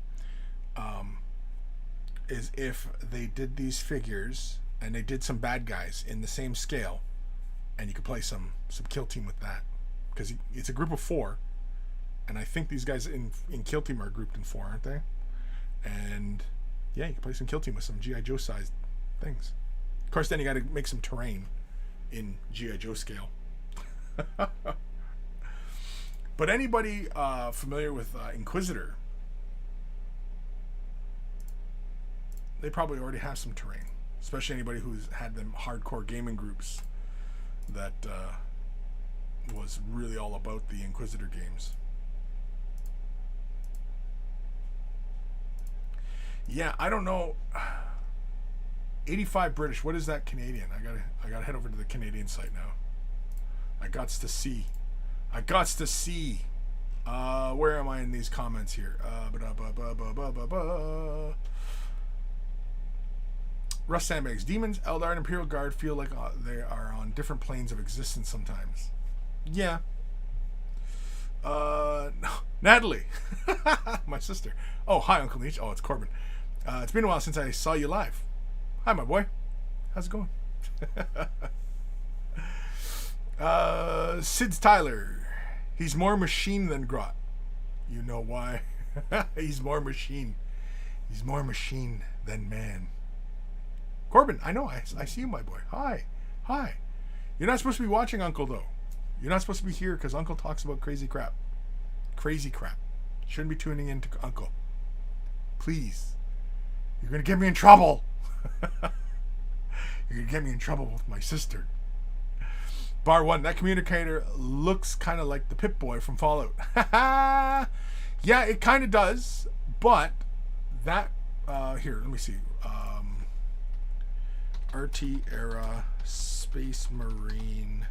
A: is if they did these figures and they did some bad guys in the same scale, and you could play some kill team with that, because it's a group of 4, and I think these guys in kill team are grouped in 4, aren't they? And yeah, you can play some kill team with some G.I. Joe sized things. Of course, then you got to make some terrain in G.I. Joe scale. But anybody familiar with Inquisitor, they probably already have some terrain. Especially anybody who's had them hardcore gaming groups that was really all about the Inquisitor games. Yeah, I don't know. 85 British. What is that Canadian? I gotta head over to the Canadian site now. I gots to see. Where am I in these comments here? Russ Sandbags. Demons, Eldar, and Imperial Guard feel like they are on different planes of existence sometimes. Yeah. No. Natalie. My sister. Oh, hi, Uncle Leach. Oh, it's Corbin. It's been a while since I saw you live. Hi, my boy. How's it going? Sid's Tyler. He's more machine than Grot. You know why? He's more machine. He's more machine than man. Corbin, I know. I see you, my boy. Hi. Hi. You're not supposed to be watching Uncle, though. You're not supposed to be here because Uncle talks about crazy crap. Crazy crap. You shouldn't be tuning in to Uncle. Please. You're going to get me in trouble. You're going to get me in trouble with my sister. Bar 1, that communicator looks kind of like the Pip-Boy from Fallout. Yeah, it kind of does, but that, here, let me see. RT era Space Marine.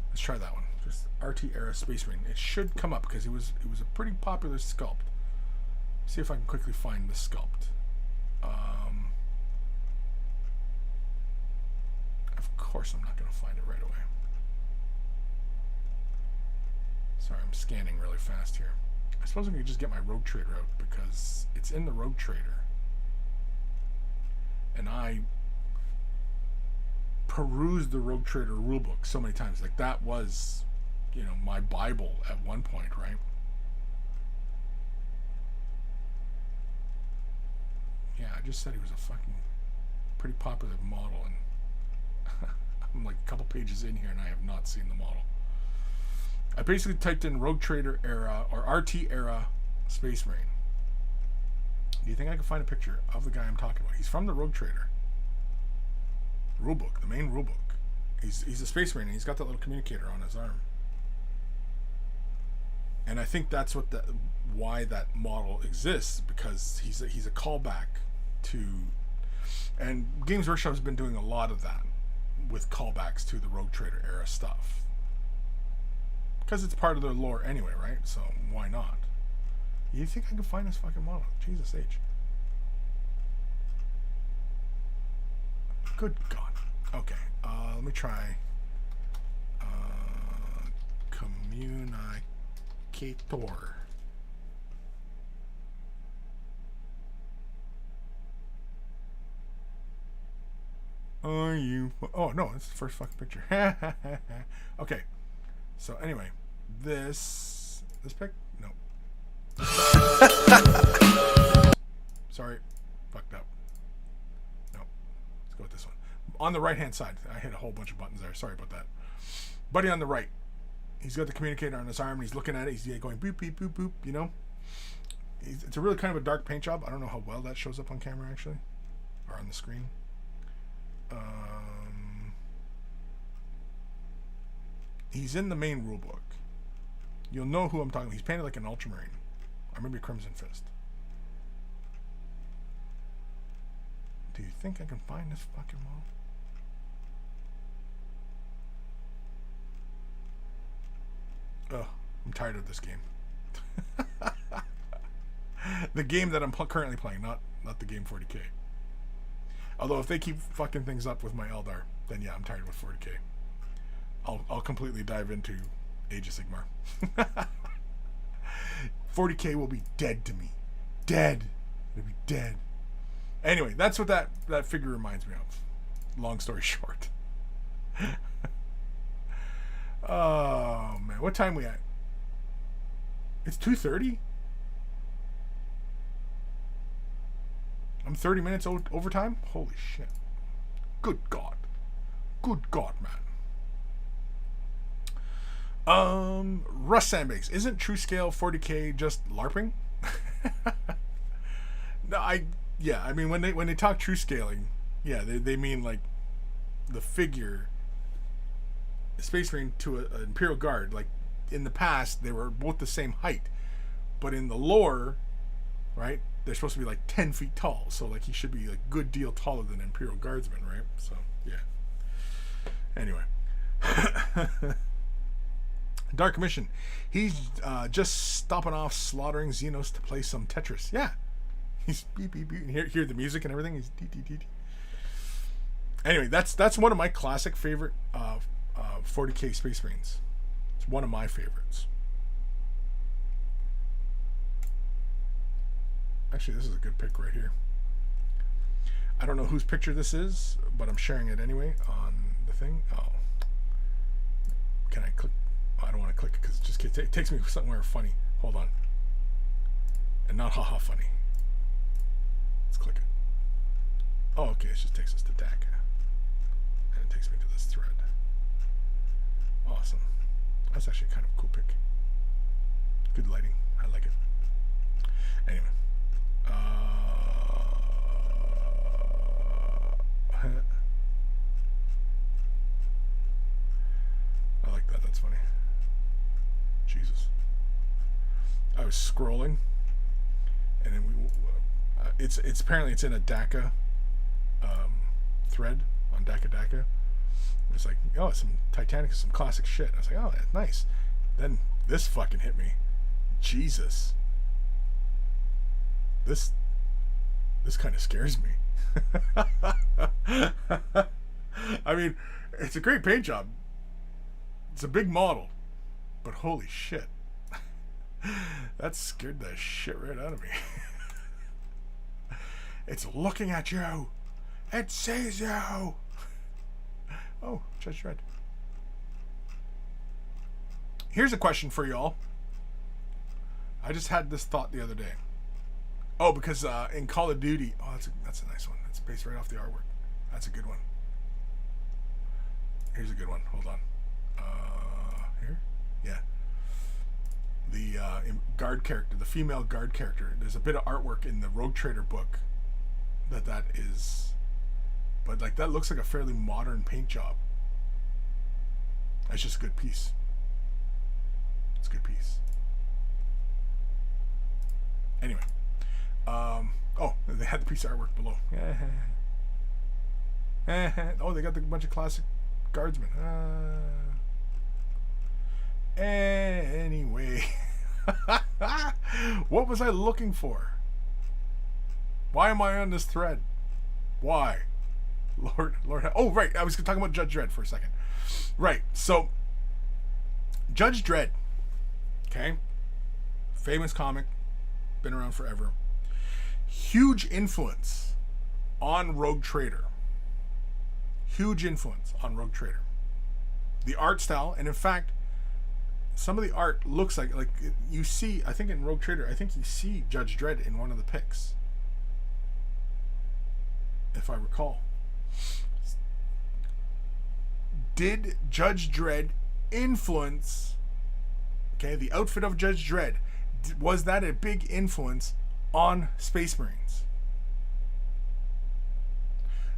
A: Let's try that one. Just RT era Space Marine. It should come up because it was a pretty popular sculpt. See if I can quickly find the sculpt. Of course, I'm not going to find it right away. Sorry, I'm scanning really fast here. I suppose I could just get my Rogue Trader out because it's in the Rogue Trader. And I perused the Rogue Trader rulebook so many times. Like, that was, you know, my Bible at one point, right? Yeah, I just said he was a fucking pretty popular model, and I'm like a couple pages in here and I have not seen the model. I basically typed in Rogue Trader era or RT era Space Marine. Do you think I can find a picture of the guy I'm talking about? He's from the Rogue Trader rulebook, the main rulebook. He's a Space Marine and he's got that little communicator on his arm. And I think that's what why that model exists, because he's a callback to, and Games Workshop has been doing a lot of that with callbacks to the Rogue Trader era stuff. Because it's part of their lore anyway, right? So why not? You think I can find this fucking model? Jesus H. Good God. Okay. Let me try. Communicator. Are you? Oh no, it's the first fucking picture. Okay. So anyway, this pic? No. Sorry, fucked up. No, let's go with this one. On the right hand side, I hit a whole bunch of buttons there. Sorry about that. Buddy on the right, he's got the communicator on his arm and he's looking at it. He's going boop beep boop boop. You know, it's a really kind of a dark paint job. I don't know how well that shows up on camera actually, or on the screen. He's in the main rulebook. You'll know who I'm talking about. He's painted like an Ultramarine. Or maybe a Crimson Fist. Do you think I can find this fucking model? Ugh, I'm tired of this game. The game that I'm currently playing, not the game 40K. Although if they keep fucking things up with my Eldar, then yeah, I'm tired with 40K. I'll completely dive into Age of Sigmar. 40K will be dead to me. Dead. It'll be dead. Anyway, that's what that figure reminds me of. Long story short. Oh man, what time we at? It's 2:30. I'm 30 minutes overtime. Holy shit! Good God! Good God, man. Russ Sandbags, isn't True Scale 40K just LARPing? No, I mean when they talk true scaling, yeah, they mean like the figure Space Marine to an Imperial Guard. Like in the past, they were both the same height, but in the lore, right, they're supposed to be like 10 feet tall. So like he should be a good deal taller than an Imperial Guardsman, right? So yeah. Anyway. Dark Mission. He's just stopping off slaughtering Xenos to play some Tetris. Yeah. He's beep beep beep. Hear the music and everything. He's dee dee dee dee. Anyway, that's one of my classic favorite 40K Space Marines. It's one of my favorites. Actually, this is a good pick right here. I don't know whose picture this is, but I'm sharing it anyway on the thing. Oh, can I click? Oh, I don't want to click it because it takes me somewhere funny. Hold on. And not haha funny. Let's click it. Oh, okay. It just takes us to DACA. And it takes me to this thread. Awesome. That's actually kind of a cool pic. Good lighting. I like it. Anyway. I like that. That's funny. Jesus. I was scrolling, and then it's apparently it's in a DACA thread on DACA. It's like, oh, some Titanic, some classic shit. I was like, oh, that's nice. Then this fucking hit me. Jesus. This kind of scares me. I mean, it's a great paint job. It's a big model, but holy shit. That scared the shit right out of me. It's looking at you. It sees you. Oh, Judge Dredd. Here's a question for y'all. I just had this thought the other day. Oh, because in Call of Duty, oh, that's a nice one. It's based right off the artwork. That's a good one. Here's a good one. Hold on. Here? Yeah. The guard character, the female guard character. There's a bit of artwork in the Rogue Trader book that is, but like that looks like a fairly modern paint job. It's just a good piece. It's a good piece. Anyway. Oh, they had the piece of artwork below. Oh, they got the bunch of classic guardsmen. Anyway. What was I looking for? Why am I on this thread? Why? Lord. Oh, right. I was talking about Judge Dredd for a second. Right. So, Judge Dredd. Okay. Famous comic. Been around forever. Huge influence on Rogue Trader. Huge influence on Rogue Trader. The art style, and in fact, some of the art looks like you see, I think in Rogue Trader, I think you see Judge Dredd in one of the pics. If I recall. Did Judge Dredd influence, okay, the outfit of Judge Dredd, was that a big influence on Space Marines?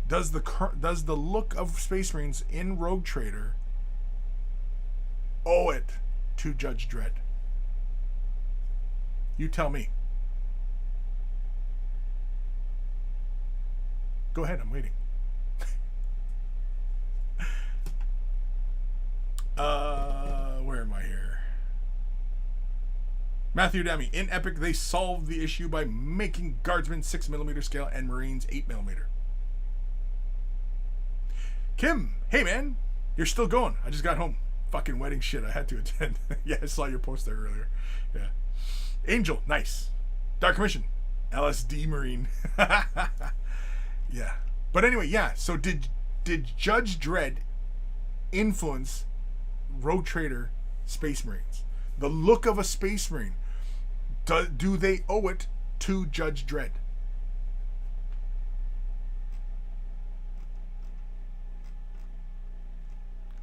A: Does the look of Space Marines in Rogue Trader owe it to Judge Dredd? You tell me. Go ahead, I'm waiting. Where am I here? Matthew Demi. In Epic, they solved the issue by making Guardsmen 6mm scale and Marines 8mm. Kim, hey man, you're still going. I just got home. Fucking wedding shit I had to attend. Yeah, I saw your post there earlier. Yeah. Angel, nice. Dark Commission, LSD Marine. Yeah. But anyway, yeah. So did Judge Dredd influence Rogue Trader Space Marines? The look of a Space Marine. Do they owe it to Judge Dredd?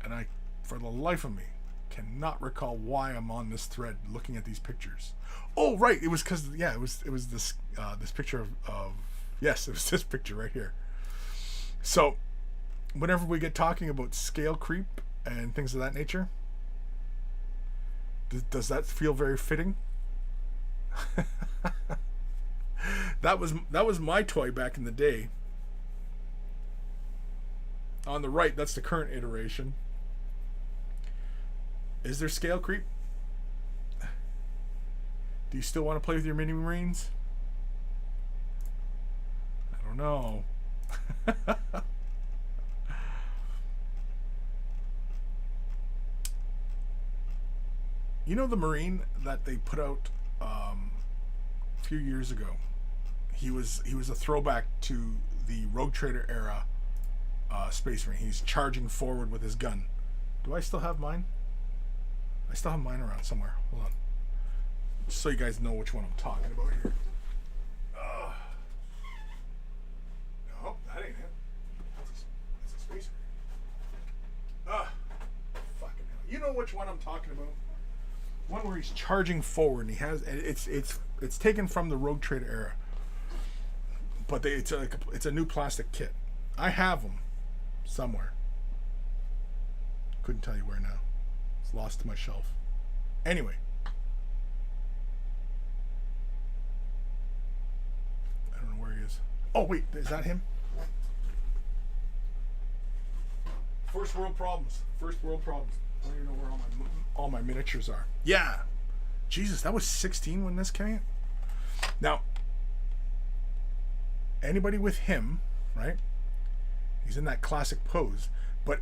A: And I, for the life of me, cannot recall why I'm on this thread looking at these pictures. Oh, right. It was because, yeah, it was this picture of yes, it was this picture right here. So, whenever we get talking about scale creep and things of that nature, does that feel very fitting? That was my toy back in the day. On the right, that's the current iteration. Is there scale creep? Do you still want to play with your mini Marines? I don't know. You know the Marine that they put out a few years ago? He was a throwback to the Rogue Trader era Space Marine. He's charging forward with his gun. Do I still have mine? I still have mine around somewhere. Hold on. Just so you guys know which one I'm talking about here. No, that ain't it. That's a Space Marine. Fucking hell. You know which one I'm talking about? One where he's charging forward and he has it's taken from the Rogue Trader era. But it's a new plastic kit. I have them somewhere. Couldn't tell you where now. It's lost to my shelf. Anyway. I don't know where he is. Oh, wait. Is that him? First world problems. First world problems. I don't even know where all my miniatures are. Yeah. Jesus, that was 16 when this came out. Now, anybody with him, right? He's in that classic pose. But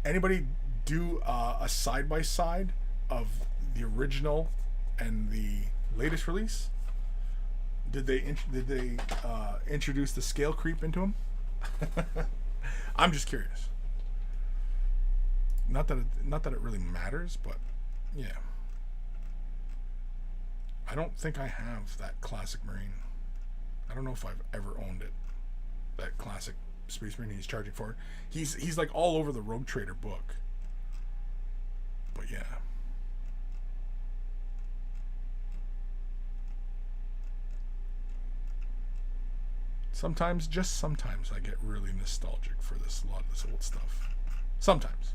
A: anybody do a side-by-side of the original and the latest release? Did they introduce the scale creep into him? I'm just curious. Not that it really matters, but yeah. I don't think I have that classic Marine. I don't know if I've ever owned it. That classic Space Marine he's charging for. He's like all over the Rogue Trader book. But yeah. Sometimes, just sometimes, I get really nostalgic for a lot of this old stuff. Sometimes.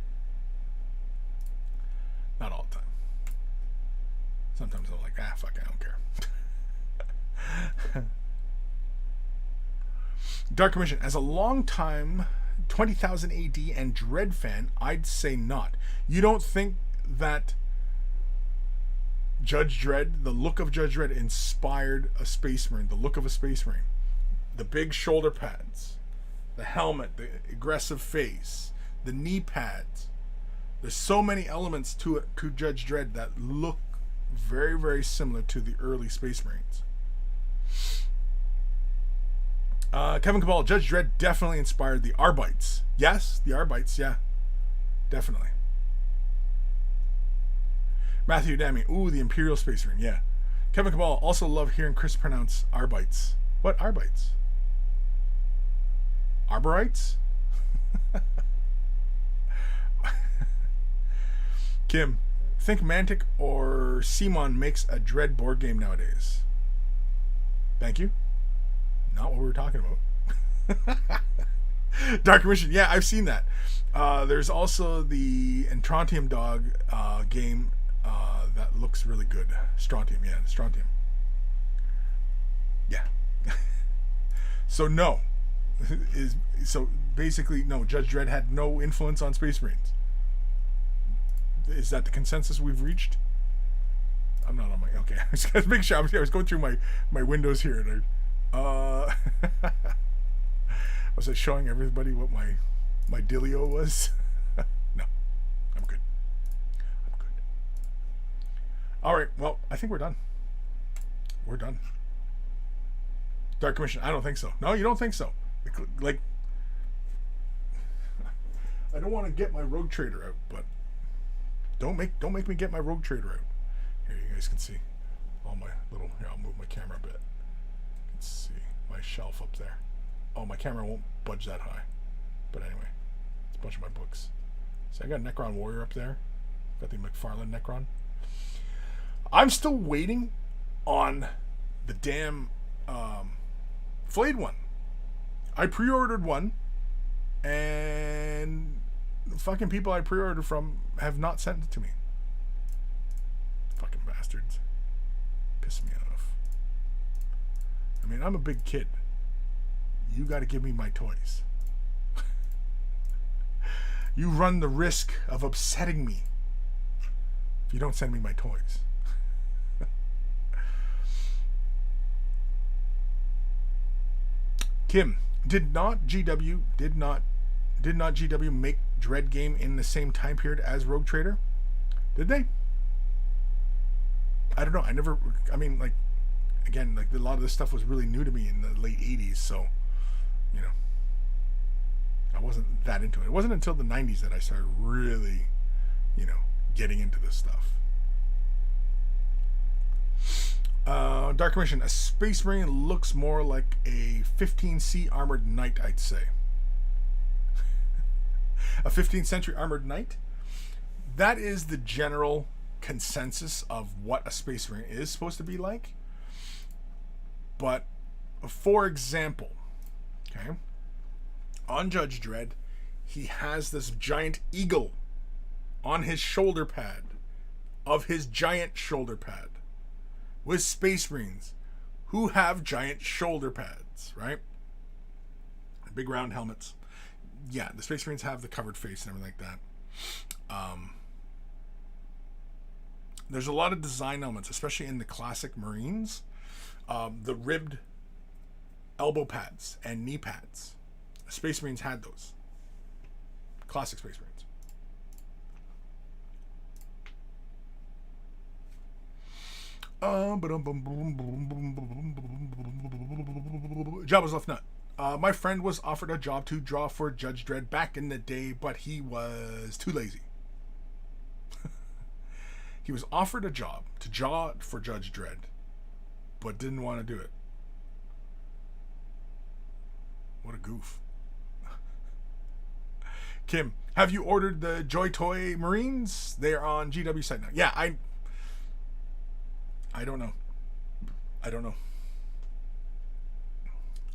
A: Not all the time. Sometimes I'm like, fuck it, I don't care. Dark Commission, as a long time 20,000 AD and Dread fan, I'd say not. You don't think that Judge Dredd, the look of Judge Dredd inspired a Space Marine, the look of a Space Marine? The big shoulder pads, the helmet, the aggressive face, the knee pads. There's so many elements to it, to Judge Dredd, that look very, very similar to the early Space Marines. Kevin Cabal, Judge Dredd definitely inspired the Arbites. Yes, the Arbites, yeah. Definitely. Matthew Dami, ooh, the Imperial Space Marine, yeah. Kevin Cabal, also love hearing Kris pronounce Arbites. What Arbites? Arborites? Kim, think Mantic or Simon makes a Dread board game nowadays. Thank you. Not what we were talking about. Dark Commission, yeah, I've seen that. There's also the Entrantium Dog game that looks really good. Strontium, yeah, Strontium. Yeah. So no. So basically, no, Judge Dredd had no influence on Space Marines. Is that the consensus we've reached? I'm not on my... Okay, I was going to make sure. I was going through my windows here. And was I showing everybody what my dealio was? No. I'm good. All right, well, I think we're done. We're done. Dark Commission, I don't think so. No, you don't think so. Like, I don't want to get my Rogue Trader out, but don't make me get my Rogue Trader out. Here, you guys can see all my little... Here, I'll move my camera a bit. You can see my shelf up there. Oh, my camera won't budge that high. But anyway, it's a bunch of my books. See, I got Necron Warrior up there. Got the McFarlane Necron. I'm still waiting on the damn Flayed one. I pre-ordered one, and the fucking people I pre-ordered from have not sent it to me. Fucking bastards. Piss me off. I mean, I'm a big kid. You gotta give me my toys. You run the risk of upsetting me if you don't send me my toys. Kim, did not GW make Dread game in the same time period as Rogue Trader? Did they? I don't know. I mean, like, again, like, a lot of this stuff was really new to me in the late 80s, so you know, I wasn't that into it. It wasn't until the 90s that I started really, getting into this stuff. Dark Commission, a Space Marine looks more like a 15C armored knight, I'd say. A 15th century armored knight? That is the general consensus of what a Space Marine is supposed to be like. But, for example, okay, on Judge Dredd, he has this giant eagle on his shoulder pad of his giant shoulder pad with Space Marines who have giant shoulder pads, right? Big round helmets. Yeah, the Space Marines have the covered face and everything like that. There's a lot of design elements, especially in the classic Marines. The ribbed elbow pads and knee pads. Space Marines had those. Classic Space Marines. Jabba's left nut. My friend was offered a job to draw for Judge Dredd back in the day, but he was too lazy. He was offered a job to draw for Judge Dredd, but didn't want to do it. What a goof. Kim, have you ordered the Joy Toy Marines? They're on GW site now. Yeah, I don't know. I don't know.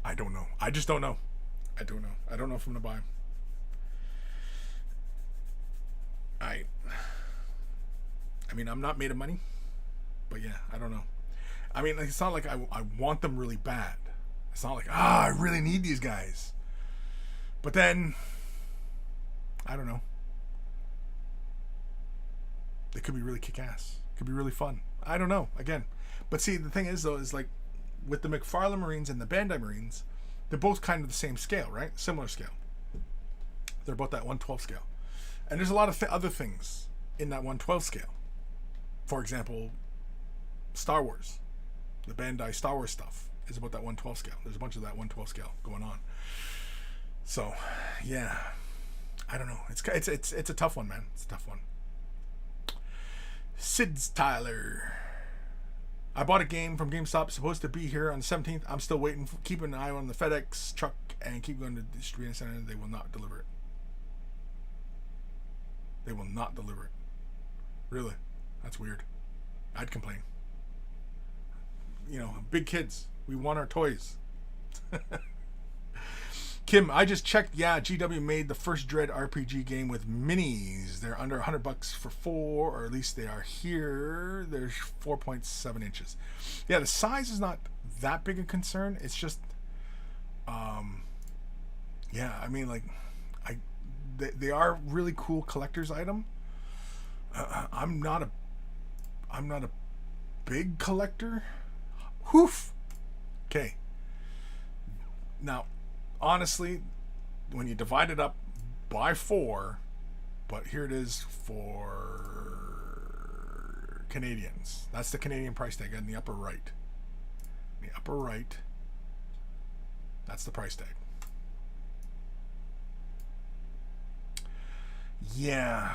A: I just don't know. I don't know if I'm going to buy them. I mean, I'm not made of money, but yeah, I don't know. I mean, it's not like I want them really bad. It's not like, I really need these guys. But then, I don't know. They could be really kick-ass. Could be really fun. I don't know. Again. But see, the thing is, though, is like, with the McFarlane Marines and the Bandai Marines, they're both kind of the same scale, right? Similar scale. They're about that 1/12 scale. And there's a lot of other things in that 1/12 scale. For example, Star Wars. The Bandai Star Wars stuff is about that 1/12 scale. There's a bunch of that 1/12 scale going on. So, yeah. I don't know. It's a tough one, man. It's a tough one. Sid's Tyler. I bought a game from GameStop, supposed to be here on the 17th. I'm still waiting. Keep an eye on the FedEx truck and keep going to the distribution center. They will not deliver it. They will not deliver it. Really? That's weird. I'd complain. Big kids. We want our toys. Kim, I just checked. Yeah, GW made the first Dread RPG game with minis. They're under $100 for 4, or at least they are here. They're 4.7 inches. Yeah, the size is not that big a concern. It's just, yeah. I mean, like, they are really cool collector's item. I'm not a big collector. Whoof. Okay. Now, honestly, when you divide it up by 4, but here it is for Canadians. That's the Canadian price tag in the upper right. In the upper right, that's the price tag. Yeah.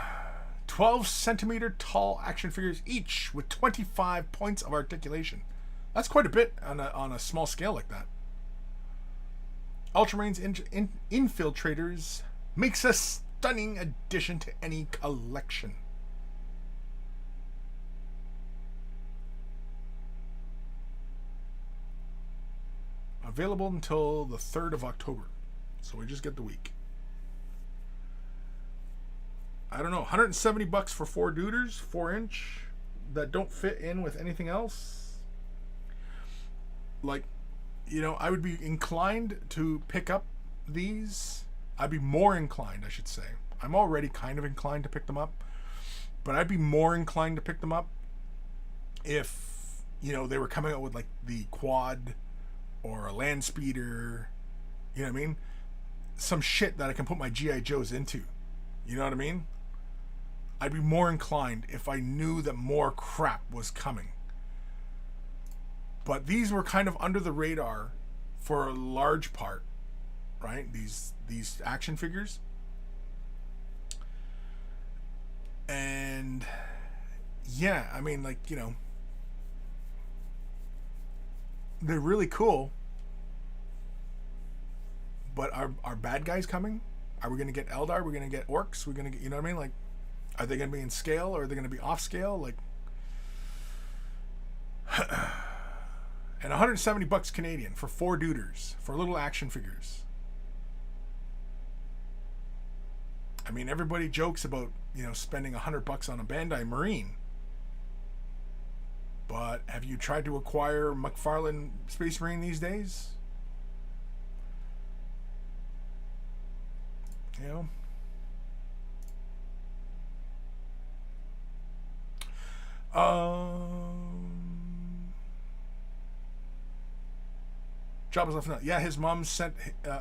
A: 12 centimeter tall action figures each with 25 points of articulation. That's quite a bit on a small scale like that. Ultramarines Infiltrators makes a stunning addition to any collection. Available until the 3rd of October. So we just get the week. I don't know, $170 for 4 Duders, 4-inch, that don't fit in with anything else. Like, I would be inclined to pick up these. I'd be more inclined, I should say. I'm already kind of inclined to pick them up. But I'd be more inclined to pick them up if, they were coming out with, like, the quad or a land speeder. You know what I mean? Some shit that I can put my G.I. Joes into. You know what I mean? I'd be more inclined if I knew that more crap was coming. But these were kind of under the radar for a large part right? These action figures. And yeah, I mean, like, you know, they're really cool. But are bad guys coming? Are we going to get Eldar? Are we going to get orcs? We're going to get, you know what I mean? Like, are they going to be in scale or are they going to be off scale? Like, and $170 Canadian for 4 duders, for little action figures. I mean, everybody jokes about, you know, spending $100 on a Bandai Marine. But have you tried to acquire McFarlane Space Marine these days? You know? Job was left out. Yeah, his mom sent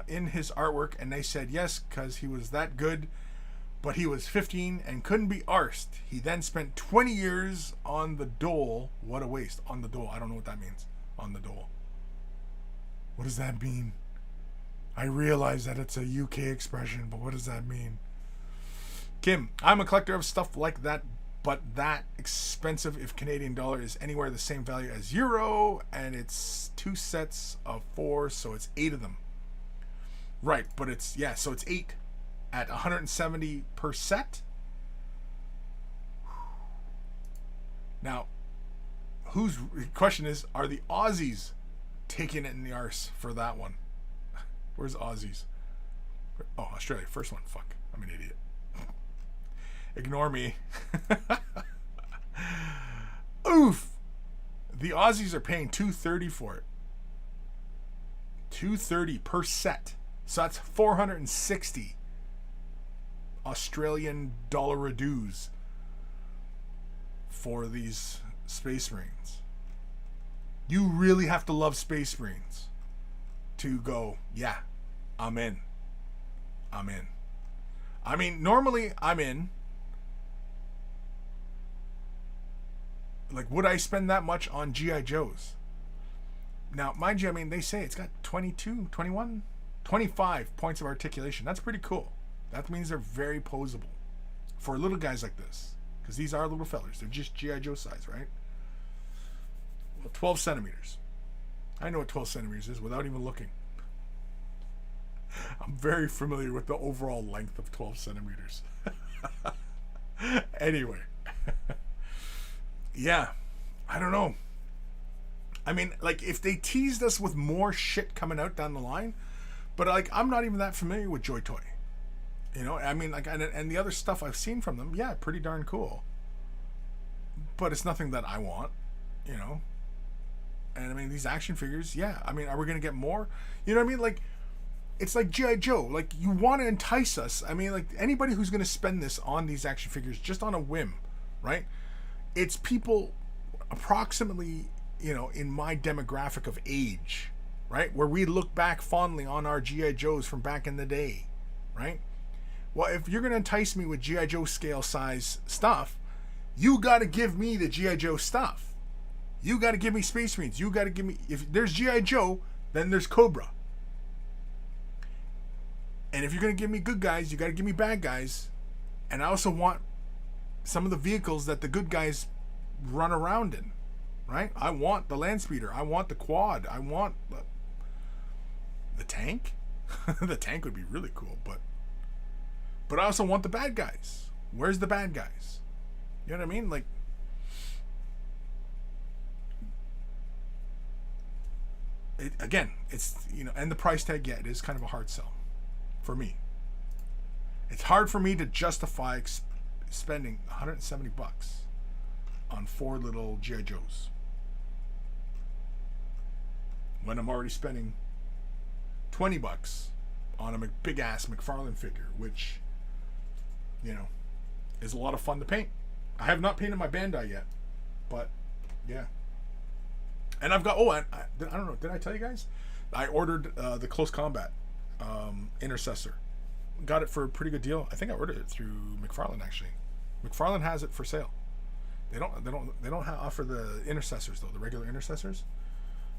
A: in his artwork, and they said yes because he was that good. But he was 15 and couldn't be arsed. He then spent 20 years on the dole. What a waste. On the dole. I don't know what that means. On the dole. What does that mean? I realize that it's a UK expression, but what does that mean? Kim, I'm a collector of stuff like that, but that expensive if Canadian dollar is anywhere the same value as euro, and it's 2 sets of 4, so it's 8 of them. Right, but it's, yeah, so it's 8 at 170 per set. Now, whose question is, are the Aussies taking it in the arse for that one? Where's Aussies? Oh, Australia. First one. Fuck. I'm an idiot. Ignore me. Oof. The Aussies are paying $230 for it. $230 per set. So that's 460 Australian dollar dues for these Space Marines. You really have to love Space Marines to go, yeah, I'm in. I'm in. I mean, normally I'm in. Like, would I spend that much on G.I. Joes? Now, mind you, I mean, they say it's got 22, 21, 25 points of articulation. That's pretty cool. That means they're very posable for little guys like this. Because these are little fellers. They're just G.I. Joe size, right? Well, 12 centimeters. I know what 12 centimeters is without even looking. I'm very familiar with the overall length of 12 centimeters. Anyway. Yeah. I don't know. I mean, like, if they teased us with more shit coming out down the line, but, like, I'm not even that familiar with Joy Toy. You know, I mean, like, and the other stuff I've seen from them, yeah, pretty darn cool. But it's nothing that I want, you know. And I mean, these action figures, yeah. I mean, are we going to get more? You know what I mean? Like, it's like G.I. Joe. Like, you want to entice us. I mean, like, anybody who's going to spend this on these action figures just on a whim, right? It's people approximately, you know, in my demographic of age, right? Where we look back fondly on our G.I. Joes from back in the day, right? Well, if you're going to entice me with G.I. Joe scale size stuff, you got to give me the G.I. Joe stuff. You got to give me Space Marines. You got to give me... If there's G.I. Joe, then there's Cobra. And if you're going to give me good guys, you got to give me bad guys. And I also want some of the vehicles that the good guys run around in. Right? I want the land speeder. I want the quad. I want the tank. The tank would be really cool, but I also want the bad guys. Where's the bad guys? You know what I mean? Like, again, it's, you know, and the price tag, yeah, it is kind of a hard sell for me. It's hard for me to justify spending $170 on 4 little G.I. Joes when I'm already spending $20 on a big ass McFarlane figure, which, you know, is a lot of fun to paint. I have not painted my Bandai yet, but yeah. And I've got, I don't know, did I tell you guys? I ordered the Close Combat Intercessor. Got it for a pretty good deal. I think I ordered it through McFarlane, actually. McFarlane has it for sale. They don't offer the Intercessors though, the regular Intercessors,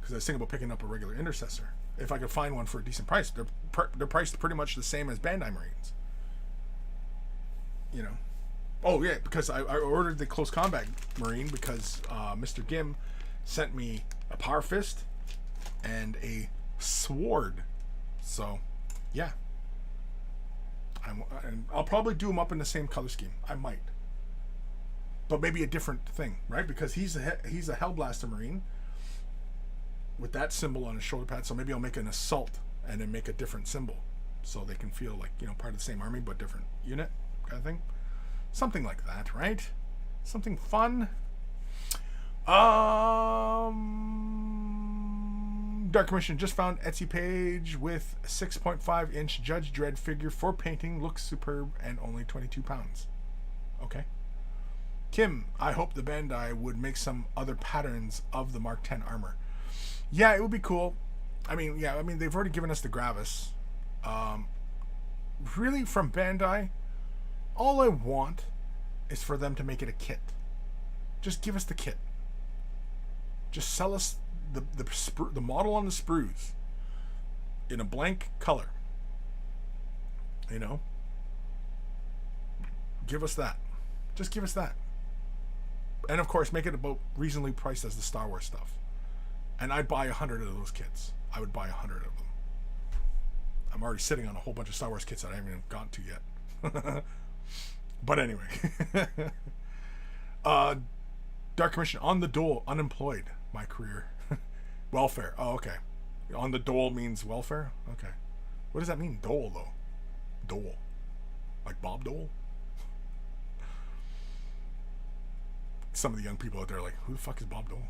A: because I was thinking about picking up a regular intercessor if I could find one for a decent price. They're priced pretty much the same as Bandai Marines. You know. Oh yeah, because I ordered the close combat Marine because Mr. Gim sent me a Power Fist and a Sword. So, yeah. And I'll probably do them up in the same color scheme. I might. But maybe a different thing, right? Because he's a Hellblaster Marine with that symbol on his shoulder pad. So maybe I'll make an Assault and then make a different symbol so they can feel like, part of the same army but different unit kind of thing. Something like that, right? Something fun. Dark Commission just found Etsy page with a 6.5 inch Judge Dredd figure for painting. Looks superb and only 22 pounds. Okay. Kim, I hope the Bandai would make some other patterns of the Mark 10 armor. Yeah, it would be cool. I mean, they've already given us the Gravis. Really, from Bandai, all I want is for them to make it a kit. Just give us the kit. Just sell us the model on the sprues in a blank color. Give us that. Just give us that. And of course, make it about reasonably priced as the Star Wars stuff. And I'd buy 100 of those kits. I would buy 100 of them. I'm already sitting on a whole bunch of Star Wars kits that I haven't even gotten to yet. But anyway. Dark Commission, on the dole, unemployed, my career. Welfare. Oh, okay. On the dole means welfare? Okay. What does that mean, dole, though? Dole. Like Bob Dole? Some of the young people out there are like, who the fuck is Bob Dole?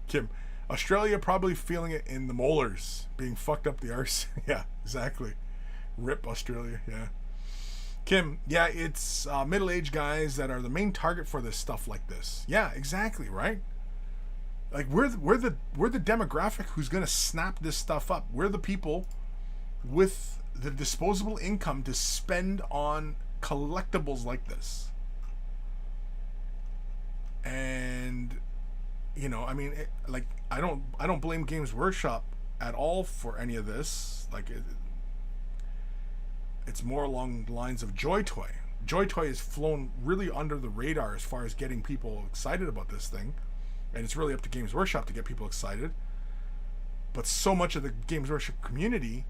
A: Kim, Australia probably feeling it in the molars, being fucked up the arse. Yeah, exactly. Rip Australia, yeah. Kim, yeah, it's middle-aged guys that are the main target for this stuff like this. Yeah, exactly, right? Like we're the demographic who's gonna snap this stuff up. We're the people with the disposable income to spend on collectibles like this. And I don't blame Games Workshop at all for any of this. Like it's more along the lines of Joy Toy. Joy Toy has flown really under the radar as far as getting people excited about this thing. And it's really up to Games Workshop to get people excited. But so much of the Games Workshop community,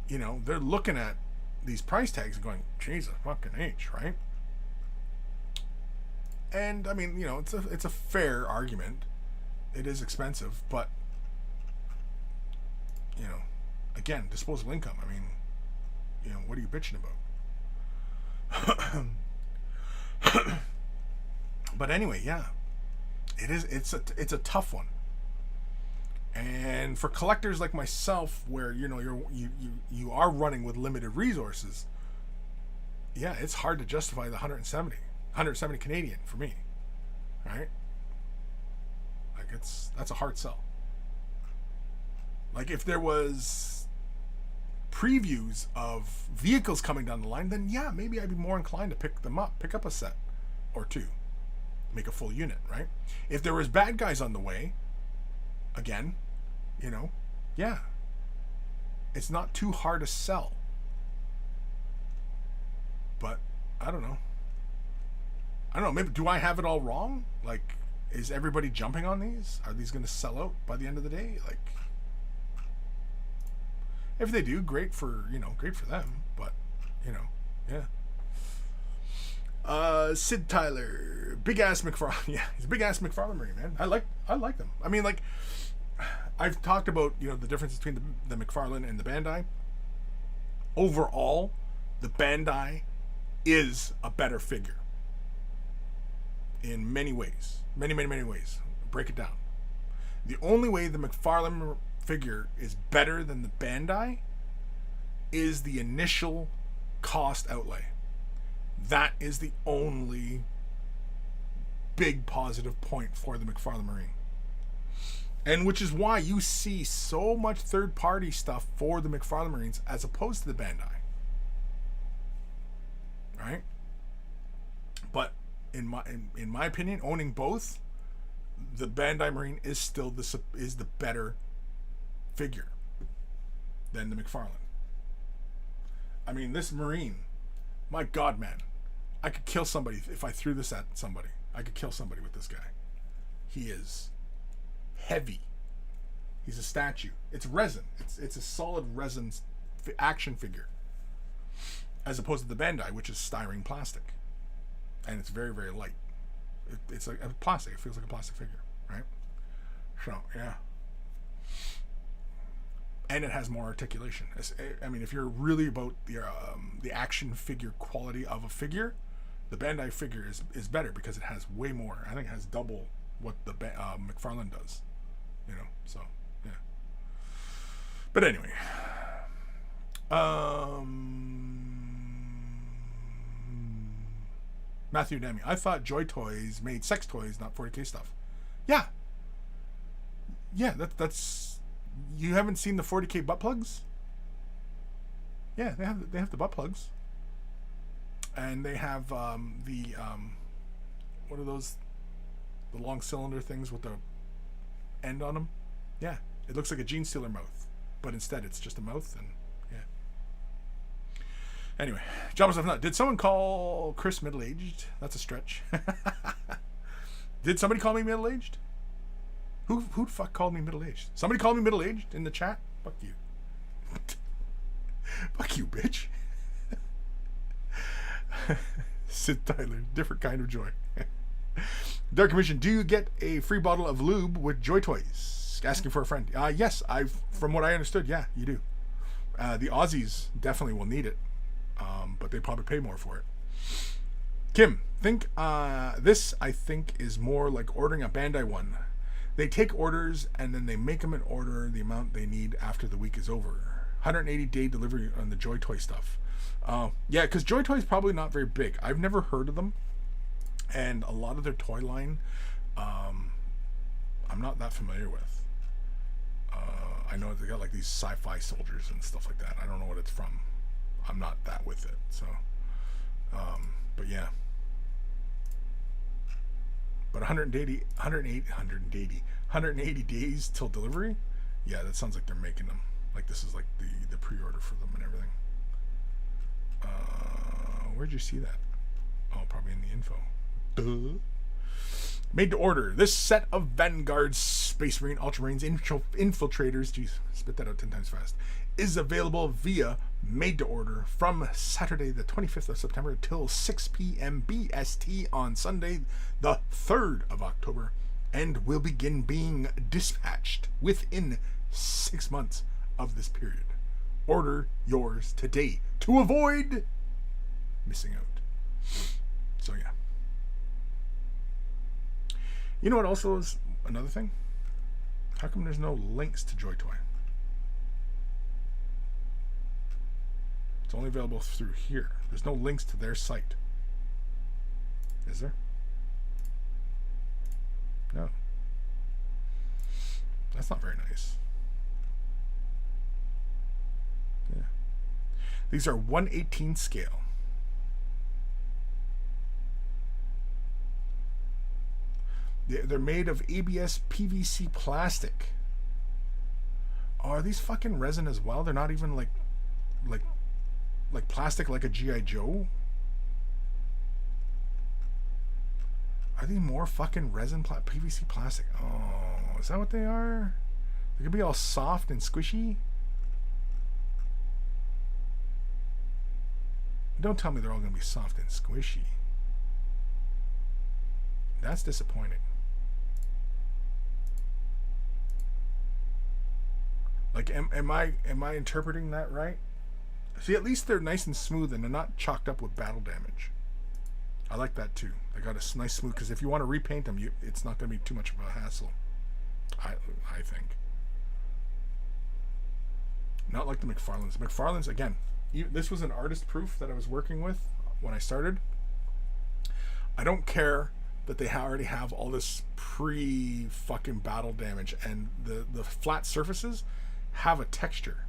A: they're looking at these price tags and going, Jesus fucking H, right? And I mean, it's a fair argument. It is expensive, but again, disposable income. I mean, what are you bitching about? But anyway, yeah. It's a tough one. And for collectors like myself, where you are running with limited resources, yeah, it's hard to justify the 170 Canadian for me, right? Like that's a hard sell. Like if there was previews of vehicles coming down the line, then yeah, maybe I'd be more inclined to pick up a set or two. Make a full unit, right? If there was bad guys on the way, again, yeah, it's not too hard to sell. But I don't know. Maybe do I have it all wrong? Like, is everybody jumping on these? Are these going to sell out by the end of the day? Like, if they do, great for them. But yeah. Sid Tyler, big ass McFarlane. Yeah, he's a big ass McFarlane Marine, man. I like them. I mean, like, I've talked about the difference between the McFarlane and the Bandai. Overall, the Bandai is a better figure in many ways, many ways. Break it down. The only way the McFarlane figure is better than the Bandai is the initial cost outlay. That is the only big positive point for the McFarlane Marine. And which is why you see so much third-party stuff for the McFarlane Marines as opposed to the Bandai. Right? But in my opinion, owning both, the Bandai Marine is still the better figure than the McFarlane. I mean, this Marine, my God, man, I could kill somebody if I threw this at somebody. I could kill somebody with this guy. He is heavy. He's a statue. It's resin. It's a solid resin action figure, as opposed to the Bandai, which is styrene plastic, and it's very, very light. It's like a plastic. It feels like a plastic figure, right? So yeah, and it has more articulation. I mean, if you're really about the action figure quality of a figure, the Bandai figure is better because it has way more. I think it has double what the McFarlane does. You know, so yeah. But anyway, Matthew Demi, I thought Joy Toys made sex toys, not 40K stuff. Yeah. Yeah, that's you haven't seen the 40K butt plugs? Yeah, they have the butt plugs. And they have what are those? The long cylinder things with the end on them? Yeah. It looks like a gene stealer mouth, but instead it's just a mouth, and yeah. Anyway, Jobber Stuff Nut. Did someone call Kris middle-aged? That's a stretch. Did somebody call me middle-aged? Who the fuck called me middle-aged? Somebody called me middle-aged in the chat? Fuck you. Fuck you, bitch. Sid Tyler. Different kind of joy. Dark Commission. Do you get a free bottle of lube with Joy Toys? Asking for a friend. Yes, from what I understood, yeah, you do. The Aussies definitely will need it. But they probably pay more for it. Kim, this I think is more like ordering a Bandai one. They take orders and then they make them in order the amount they need after the week is over. 180-day delivery on the Joy Toy stuff. Yeah, because Joy Toy is probably not very big. I've never heard of them, and a lot of their toy line, I'm not that familiar with. I know they got like these sci-fi soldiers and stuff like that. I don't know what it's from. I'm not that with it, so but yeah. But 180 days till delivery? Yeah, that sounds like they're making them. Like this is like the pre-order for them and everything. Where'd you see that? Oh, probably in the info. Duh. Made to order. This set of Vanguard Space Marine Ultramarines Infiltrators, geez, spit that out 10 times fast, is available via made to order from Saturday the 25th of September till 6 p.m. BST on Sunday the 3rd of October, and will begin being dispatched within 6 months of this period. Order yours today to avoid missing out. So yeah. You know what also is another thing? How come there's no links to Joy Toy? It's only available through here. There's no links to their site. Is there? No. That's not very nice. Yeah. These are 1/18 scale. They're made of ABS PVC plastic. Oh, are these fucking resin as well? They're not even like plastic like a G.I. Joe? Are they more fucking resin PVC plastic? Oh, is that what they are? They could be all soft and squishy. Don't tell me they're all going to be soft and squishy. That's disappointing. Like, am I interpreting that right? See, at least they're nice and smooth and they're not chalked up with battle damage. I like that too. They got a nice smooth, because if you want to repaint them, it's not going to be too much of a hassle. I think. Not like the McFarlanes. McFarlanes, again, this was an artist proof that I was working with when I started. I don't care that they already have all this pre-fucking battle damage, and the flat surfaces have a texture.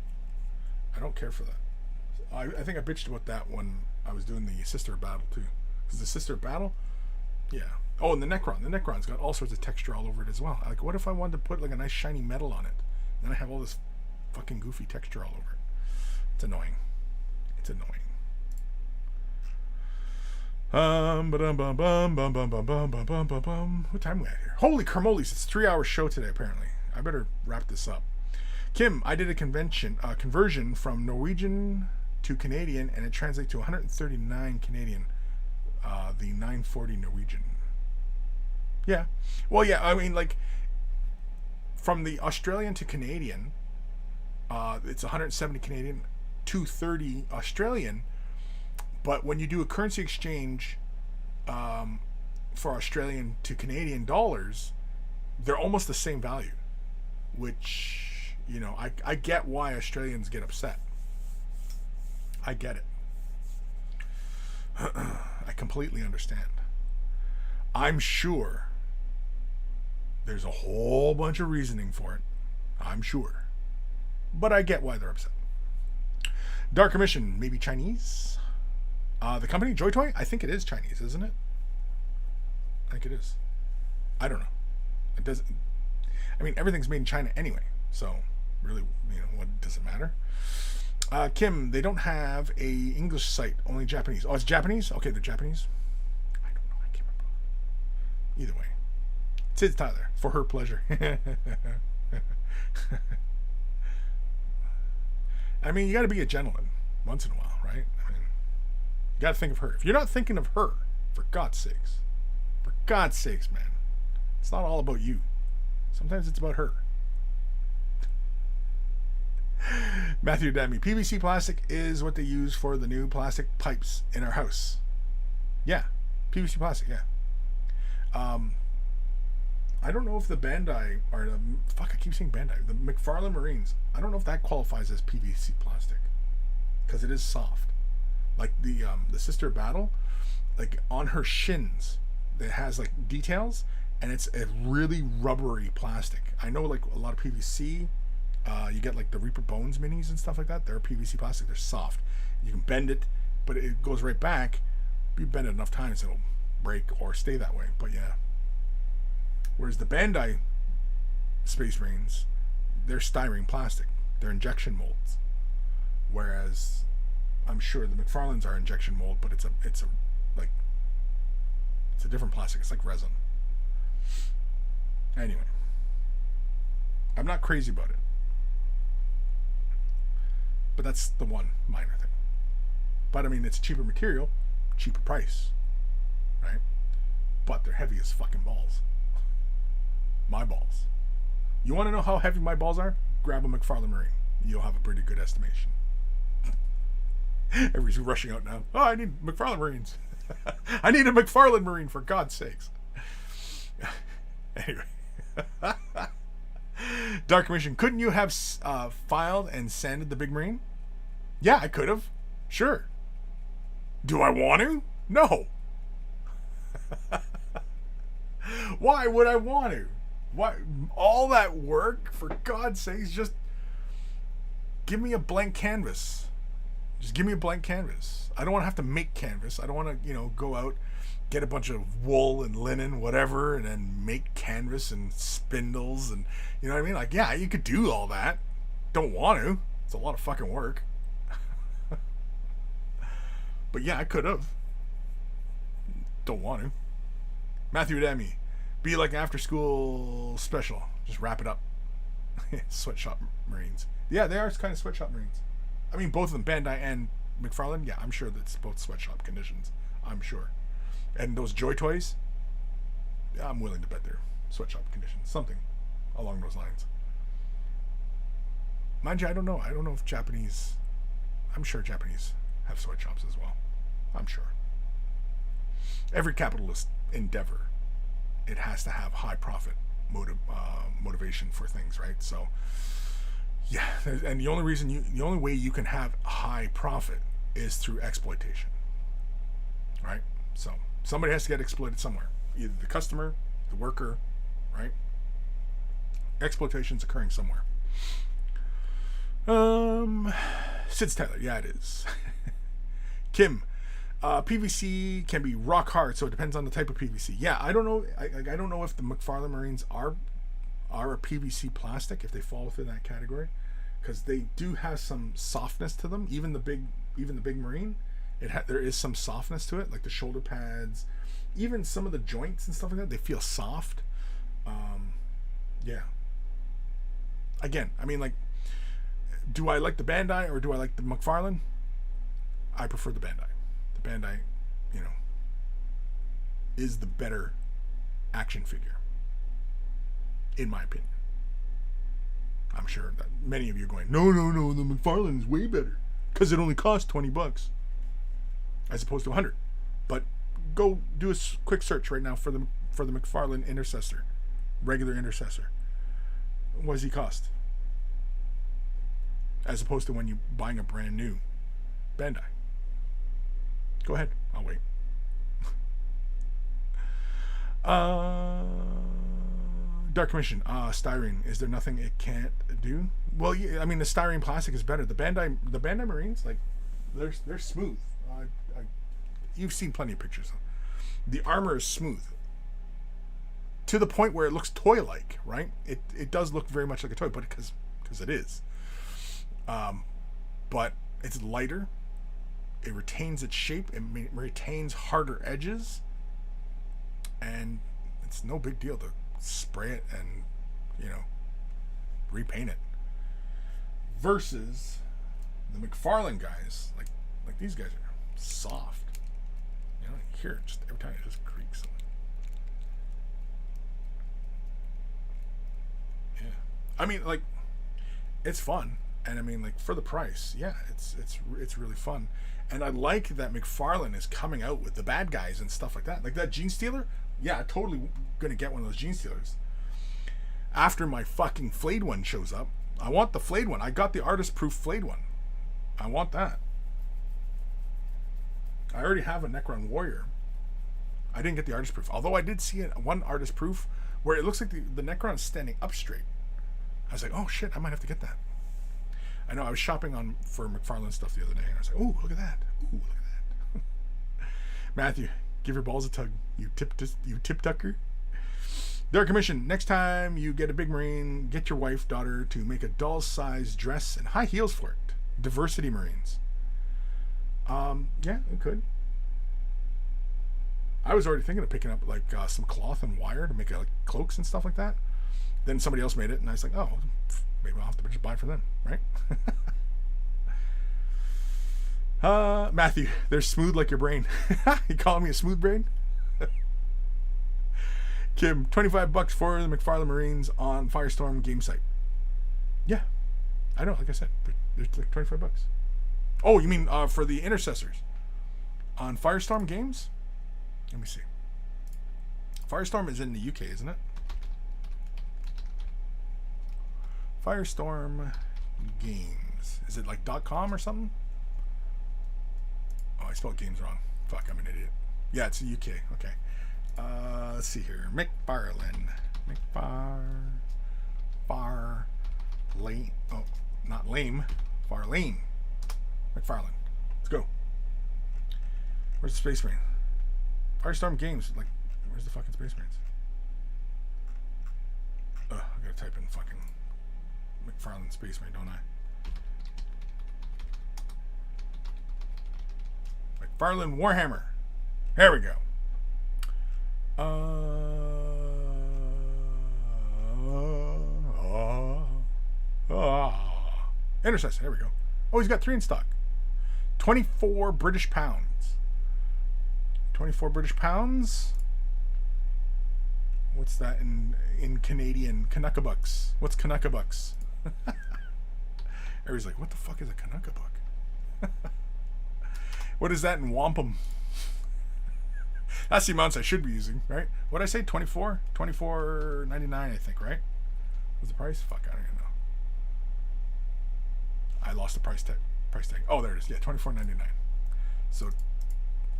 A: I don't care for that. I think I bitched about that when I was doing the Sister Battle too. Because the Sister Battle, yeah, Oh, and the Necron. The Necron's got all sorts of texture all over it as well. Like, what if I wanted to put like a nice shiny metal on it? Then I have all this fucking goofy texture all over it. It's annoying. It's annoying. What time are we at here? Holy carmoles! It's a 3-hour show today. Apparently, I better wrap this up. Kim, I did a conversion from Norwegian to Canadian, and it translates to 139 Canadian. The 940 Norwegian. Yeah. Well, yeah. I mean, like, from the Australian to Canadian, it's 170 Canadian, 230 Australian. But when you do a currency exchange for Australian to Canadian dollars, they're almost the same value. Which, you know, I get why Australians get upset. I get it. I completely understand. I'm sure there's a whole bunch of reasoning for it. I'm sure. But I get why they're upset. Dark Commission, maybe Chinese? The company, Joy Toy? I think it is Chinese, isn't it? I think it is. I don't know. It doesn't. I mean, everything's made in China anyway. So, really, you know, what does it matter? Kim, they don't have a English site, only Japanese. Oh, it's Japanese? Okay, they're Japanese. I don't know. I can't remember. Either way. It's Tyler, for her pleasure. I mean, you got to be a gentleman once in a while, right? I mean, you got to think of her. If you're not thinking of her, for God's sakes, man, it's not all about you. Sometimes it's about her. Matthew Demi, PVC plastic is what they use for the new plastic pipes in our house. Yeah, PVC plastic, yeah. I don't know if the Bandai, or the, I keep saying Bandai, the McFarlane Marines, I don't know if that qualifies as PVC plastic. Because it is soft. Like the Sister Battle, like on her shins, it has like details, and it's a really rubbery plastic. I know like a lot of PVC, you get like the Reaper Bones minis and stuff like that. They're PVC plastic. They're soft. You can bend it, but it goes right back. You bend it enough times, it'll break or stay that way. But yeah. Whereas the Bandai Space Marines, they're styrene plastic. They're injection molds. Whereas I'm sure the McFarlanes are injection mold, but it's a different plastic. It's like resin. Anyway, I'm not crazy about it. But that's the one minor thing. But I mean, it's a cheaper material, cheaper price, right? But they're heavy as fucking balls. My balls. You want to know how heavy my balls are? Grab a McFarlane Marine. You'll have a pretty good estimation. Everybody's rushing out now. Oh, I need McFarlane Marines. I need a McFarlane Marine, for God's sakes. Anyway. Dark Commission, couldn't you have filed and sanded the big Marine? Yeah, I could have. Sure. Do I want to? No. Why would I want to? Why all that work, for God's sakes? Just give me a blank canvas. Just give me a blank canvas. I don't want to have to make canvas. I don't want to, go out, get a bunch of wool and linen, whatever, and then make canvas and spindles and, you know what I mean? Like, yeah, you could do all that. Don't want to. It's a lot of fucking work. But yeah, I could have. Don't want to. Matthew Demi, be like an after school special. Just wrap it up. Sweatshop Marines. Yeah, they are kind of sweatshop Marines. I mean, both of them, Bandai and McFarlane. Yeah, I'm sure that's both sweatshop conditions. I'm sure. And those Joy Toys, yeah, I'm willing to bet they're sweatshop conditions. Something along those lines. Mind you, I don't know. I don't know if Japanese... I'm sure Japanese have sweatshops as well. I'm sure. Every capitalist endeavor, it has to have high profit motivation for things, right? So, yeah. And the only way you can have high profit is through exploitation, right? So somebody has to get exploited somewhere, either the customer, the worker, right? Exploitation's occurring somewhere. Sid's Tyler, yeah, it is. Kim, PVC can be rock hard, so it depends on the type of PVC. Yeah, I don't know. I don't know if the McFarlane Marines are a PVC plastic, if they fall within that category, because they do have some softness to them. Even the big Marine, there is some softness to it, like the shoulder pads, even some of the joints and stuff like that. They feel soft. Yeah. Again, I mean, like, do I like the Bandai or do I like the McFarlane? I prefer the Bandai. The Bandai, is the better action figure, in my opinion. I'm sure that many of you are going, no, the McFarlane is way better because it only costs $20 as opposed to $100. But go do a quick search right now for the McFarlane Intercessor, regular Intercessor. What does he cost? As opposed to when you're buying a brand new Bandai. Go ahead, I'll wait. Dark Commission, styrene. Is there nothing it can't do? Well, yeah, I mean, the styrene plastic is better. The Bandai Marines, like, they're smooth. You've seen plenty of pictures. The armor is smooth to the point where it looks toy-like, right? It does look very much like a toy, but because it is. But it's lighter. It retains its shape. It retains harder edges, and it's no big deal to spray it and repaint it. Versus the McFarlane guys, like these guys are soft. You hear it just every time it just creaks. Yeah, I mean, like, it's fun, and I mean, like, for the price, yeah, it's really fun. And I like that McFarlane is coming out with the bad guys and stuff like that. Like that Gene Stealer, yeah, I'm totally gonna get one of those Gene Stealers. After my fucking flayed one shows up, I want the flayed one. I got the artist proof flayed one. I want that. I already have a Necron Warrior. I didn't get the artist proof, although I did see one artist proof where it looks like the Necron is standing up straight. I was like, oh shit, I might have to get that. I know, I was shopping for McFarlane stuff the other day, and I was like, ooh, look at that. Ooh, look at that. Matthew, give your balls a tug. You tip tucker. Dark Commission, next time you get a big Marine, get your wife, daughter to make a doll-sized dress and high heels for it. Diversity Marines. Yeah, it could. I was already thinking of picking up like some cloth and wire to make like cloaks and stuff like that. Then somebody else made it, and I was like, oh, maybe I'll have to just buy it for them, right? Matthew, they're smooth like your brain. You calling me a smooth brain? Kim, $25 for the McFarlane Marines on Firestorm game site. Yeah, I know. Like I said, they're like $25. Oh, you mean for the Intercessors on Firestorm Games? Let me see. Firestorm is in the UK, isn't it? Firestorm Games. Is it like .com or something? Oh, I spelled games wrong. Fuck, I'm an idiot. Yeah, it's the UK. Okay. Let's see here. McFarlane. Farlane. Oh, not lame. Farlane. McFarlane. Let's go. Where's the Space Marine? Firestorm Games. Like, where's the fucking Space Marines? I gotta type in fucking McFarlane Space Marine, don't I? McFarlane Warhammer. There we go. Intercessor. There we go. Oh, he's got 3 in stock. 24 British pounds. 24 British pounds. What's that in Canadian? Canucka bucks. What's Canucka bucks? Everybody's like, what the fuck is a Canucka buck? What is that in wampum? That's the amounts I should be using, right? What did I say? 24? $24.99, I think, right? Was the price? Fuck, I don't even know. I lost the price tag. Oh, there it is. Yeah, $24.99. So,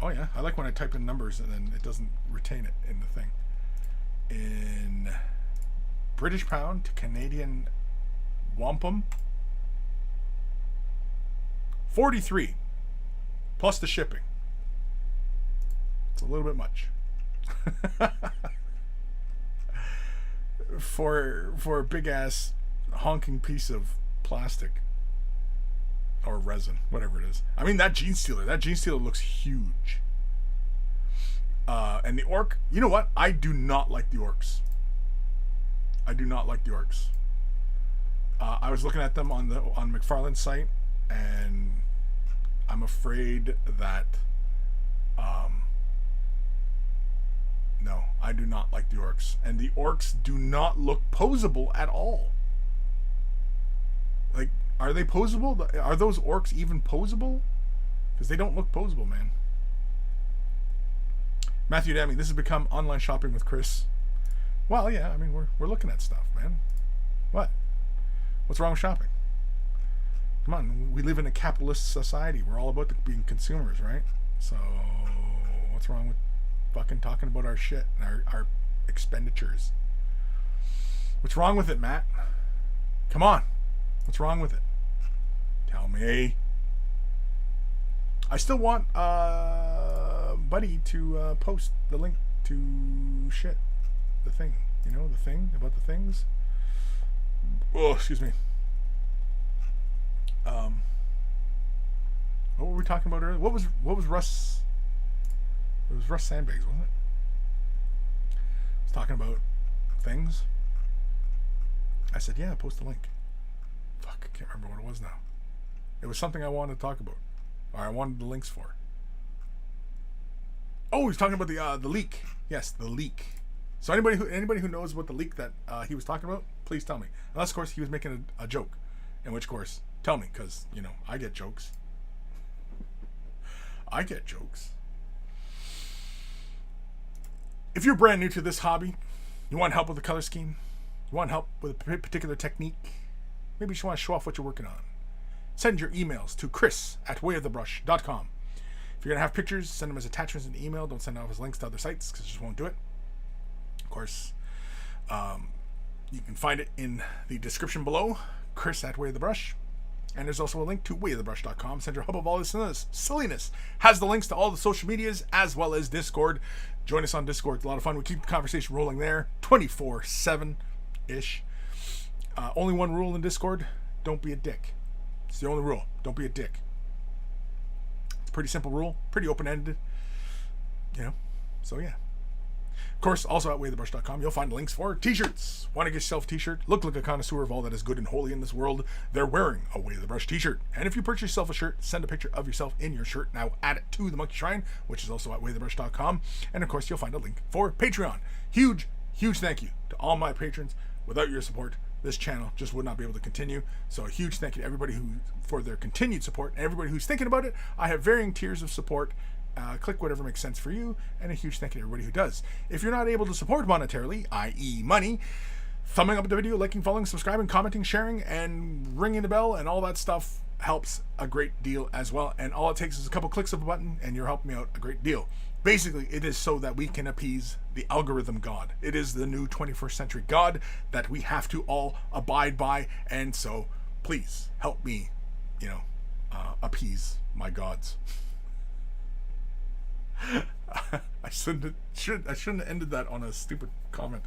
A: oh yeah, I like when I type in numbers and then it doesn't retain it in the thing. In British pound to Canadian wampum, 43 plus the shipping. It's a little bit much. for a big ass honking piece of plastic or resin, whatever it is. I mean, that gene stealer looks huge. And the orc, you know what? I do not like the orcs. I was looking at them on McFarlane's site, and I'm afraid that no, I do not like the orcs. And the orcs do not look posable at all. Like, are they posable? Are those orcs even posable? Because they don't look posable, man. Matthew Demi, this has become online shopping with Kris. Well, yeah, I mean, we're looking at stuff, man. What? What's wrong with shopping? Come on, we live in a capitalist society. We're all about being consumers, right? So, what's wrong with fucking talking about our shit and our expenditures? What's wrong with it, Matt? Come on. What's wrong with it? Tell me. I still want Buddy to post the link to shit. The thing. You know, the thing about the things. Oh, excuse me. What were we talking about earlier? What was Russ? It was Russ Sandbags, wasn't it? I was talking about things. I said, yeah, post the link. Fuck, I can't remember what it was now. It was something I wanted to talk about, or I wanted the links for. Oh, he's talking about the leak. Yes, the leak. So anybody who knows about the leak that he was talking about, please tell me. Unless, of course, he was making a joke. In which, course, tell me, because, you know, I get jokes. If you're brand new to this hobby, you want help with the color scheme, you want help with a particular technique, maybe you just want to show off what you're working on, send your emails to Kris@wayofthebrush.com. If you're going to have pictures, send them as attachments in the email. Don't send out as links to other sites, because it just won't do it. Of course, you can find it in the description below, Kris@wayofthebrush. And there's also a link to wayofthebrush.com, center hub of all this silliness. Has the links to all the social medias as well as Discord. Join us on Discord. It's a lot of fun. We keep the conversation rolling there 24/7-ish. Only one rule in Discord: don't be a dick. It's the only rule. Don't be a dick. It's a pretty simple rule, pretty open-ended. You know, so yeah. Of course, also at wayofthebrush.com, you'll find links for t-shirts. Want to get yourself a t-shirt? Look like a connoisseur of all that is good and holy in this world. They're wearing a Way of the Brush t-shirt. And if you purchase yourself a shirt, send a picture of yourself in your shirt. Now add it to the Monkey Shrine, which is also at wayofthebrush.com. And of course, you'll find a link for Patreon. Huge thank you to all my patrons. Without your support, this channel just would not be able to continue. So a huge thank you to everybody for their continued support, and everybody who's thinking about it. I have varying tiers of support. Click whatever makes sense for you, and a huge thank you to everybody who does. If you're not able to support monetarily, i.e. money, thumbing up the video, liking, following, subscribing, commenting, sharing, and ringing the bell, and all that stuff helps a great deal as well. And all it takes is a couple clicks of a button, and you're helping me out a great deal. Basically, it is so that we can appease the algorithm god. It is the new 21st century god that we have to all abide by, and so please help me, appease my gods. I shouldn't have ended that on a stupid comment.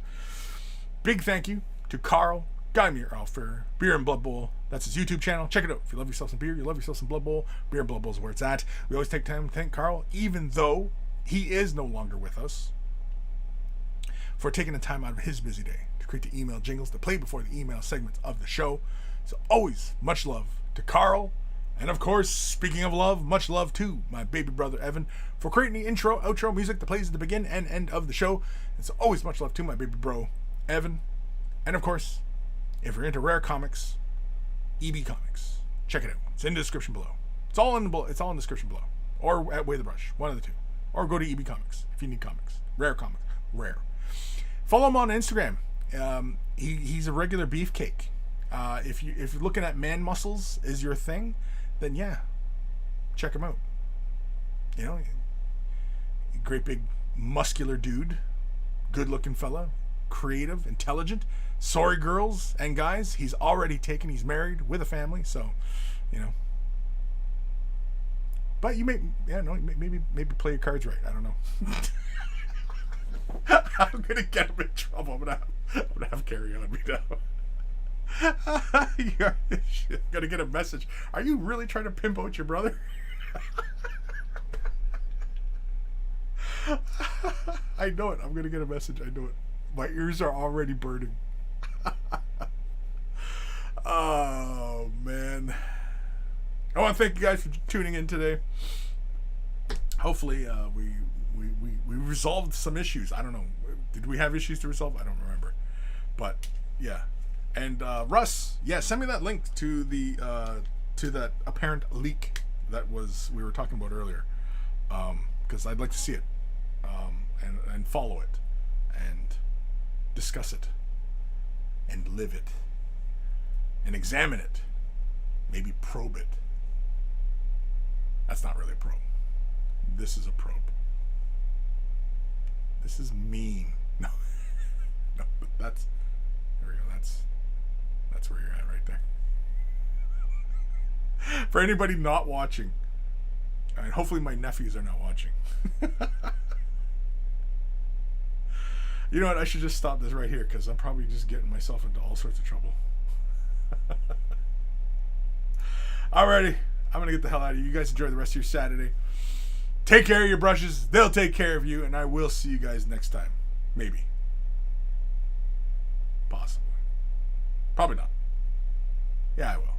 A: Big thank you to Carl, Guy Mere Alfer, Beer and Blood Bowl. That's his YouTube channel. Check it out. If you love yourself some beer, you love yourself some Blood Bowl. Beer and Blood Bowl is where it's at. We always take time to thank Carl, even though he is no longer with us, for taking the time out of his busy day to create the email jingles to play before the email segments of the show. So always much love to Carl. And of course, speaking of love, much love to my baby brother Evan for creating the intro, outro music that plays at the begin and end of the show. And so always much love to my baby bro Evan. And of course, if you're into rare comics, EB Comics, check it out. It's in the description below. It's all in the description below, or at Way of the Brush, one of the two. Or go to EB Comics if you need comics, rare comics, rare. Follow him on Instagram. He's a regular beefcake. If you're looking at man muscles is your thing, then yeah, check him out. Great big muscular dude, good looking fella, creative, intelligent. Sorry girls and guys, he's already taken, he's married with a family, so, But But you maybe play your cards right. I don't know. I'm gonna get him in trouble. I'm gonna have Carrie on me now. You're gonna get a message. Are you really trying to pimp out your brother? I know it. I'm gonna get a message. I know it. My ears are already burning. Oh man. I want to thank you guys for tuning in today. Hopefully we resolved some issues. I don't know. Did we have issues to resolve? I don't remember. But yeah. And Russ, yeah, send me that link to the to that apparent leak that we were talking about earlier. Because I'd like to see it. And follow it. And discuss it. And live it. And examine it. Maybe probe it. That's not really a probe. This is a probe. This is mean. No. No, that's... There we go. That's where you're at right there. For anybody not watching, and hopefully my nephews are not watching. You know what? I should just stop this right here because I'm probably just getting myself into all sorts of trouble. Alrighty. I'm going to get the hell out of you. You guys enjoy the rest of your Saturday. Take care of your brushes. They'll take care of you. And I will see you guys next time. Maybe. Possibly. Probably not. Yeah, I will.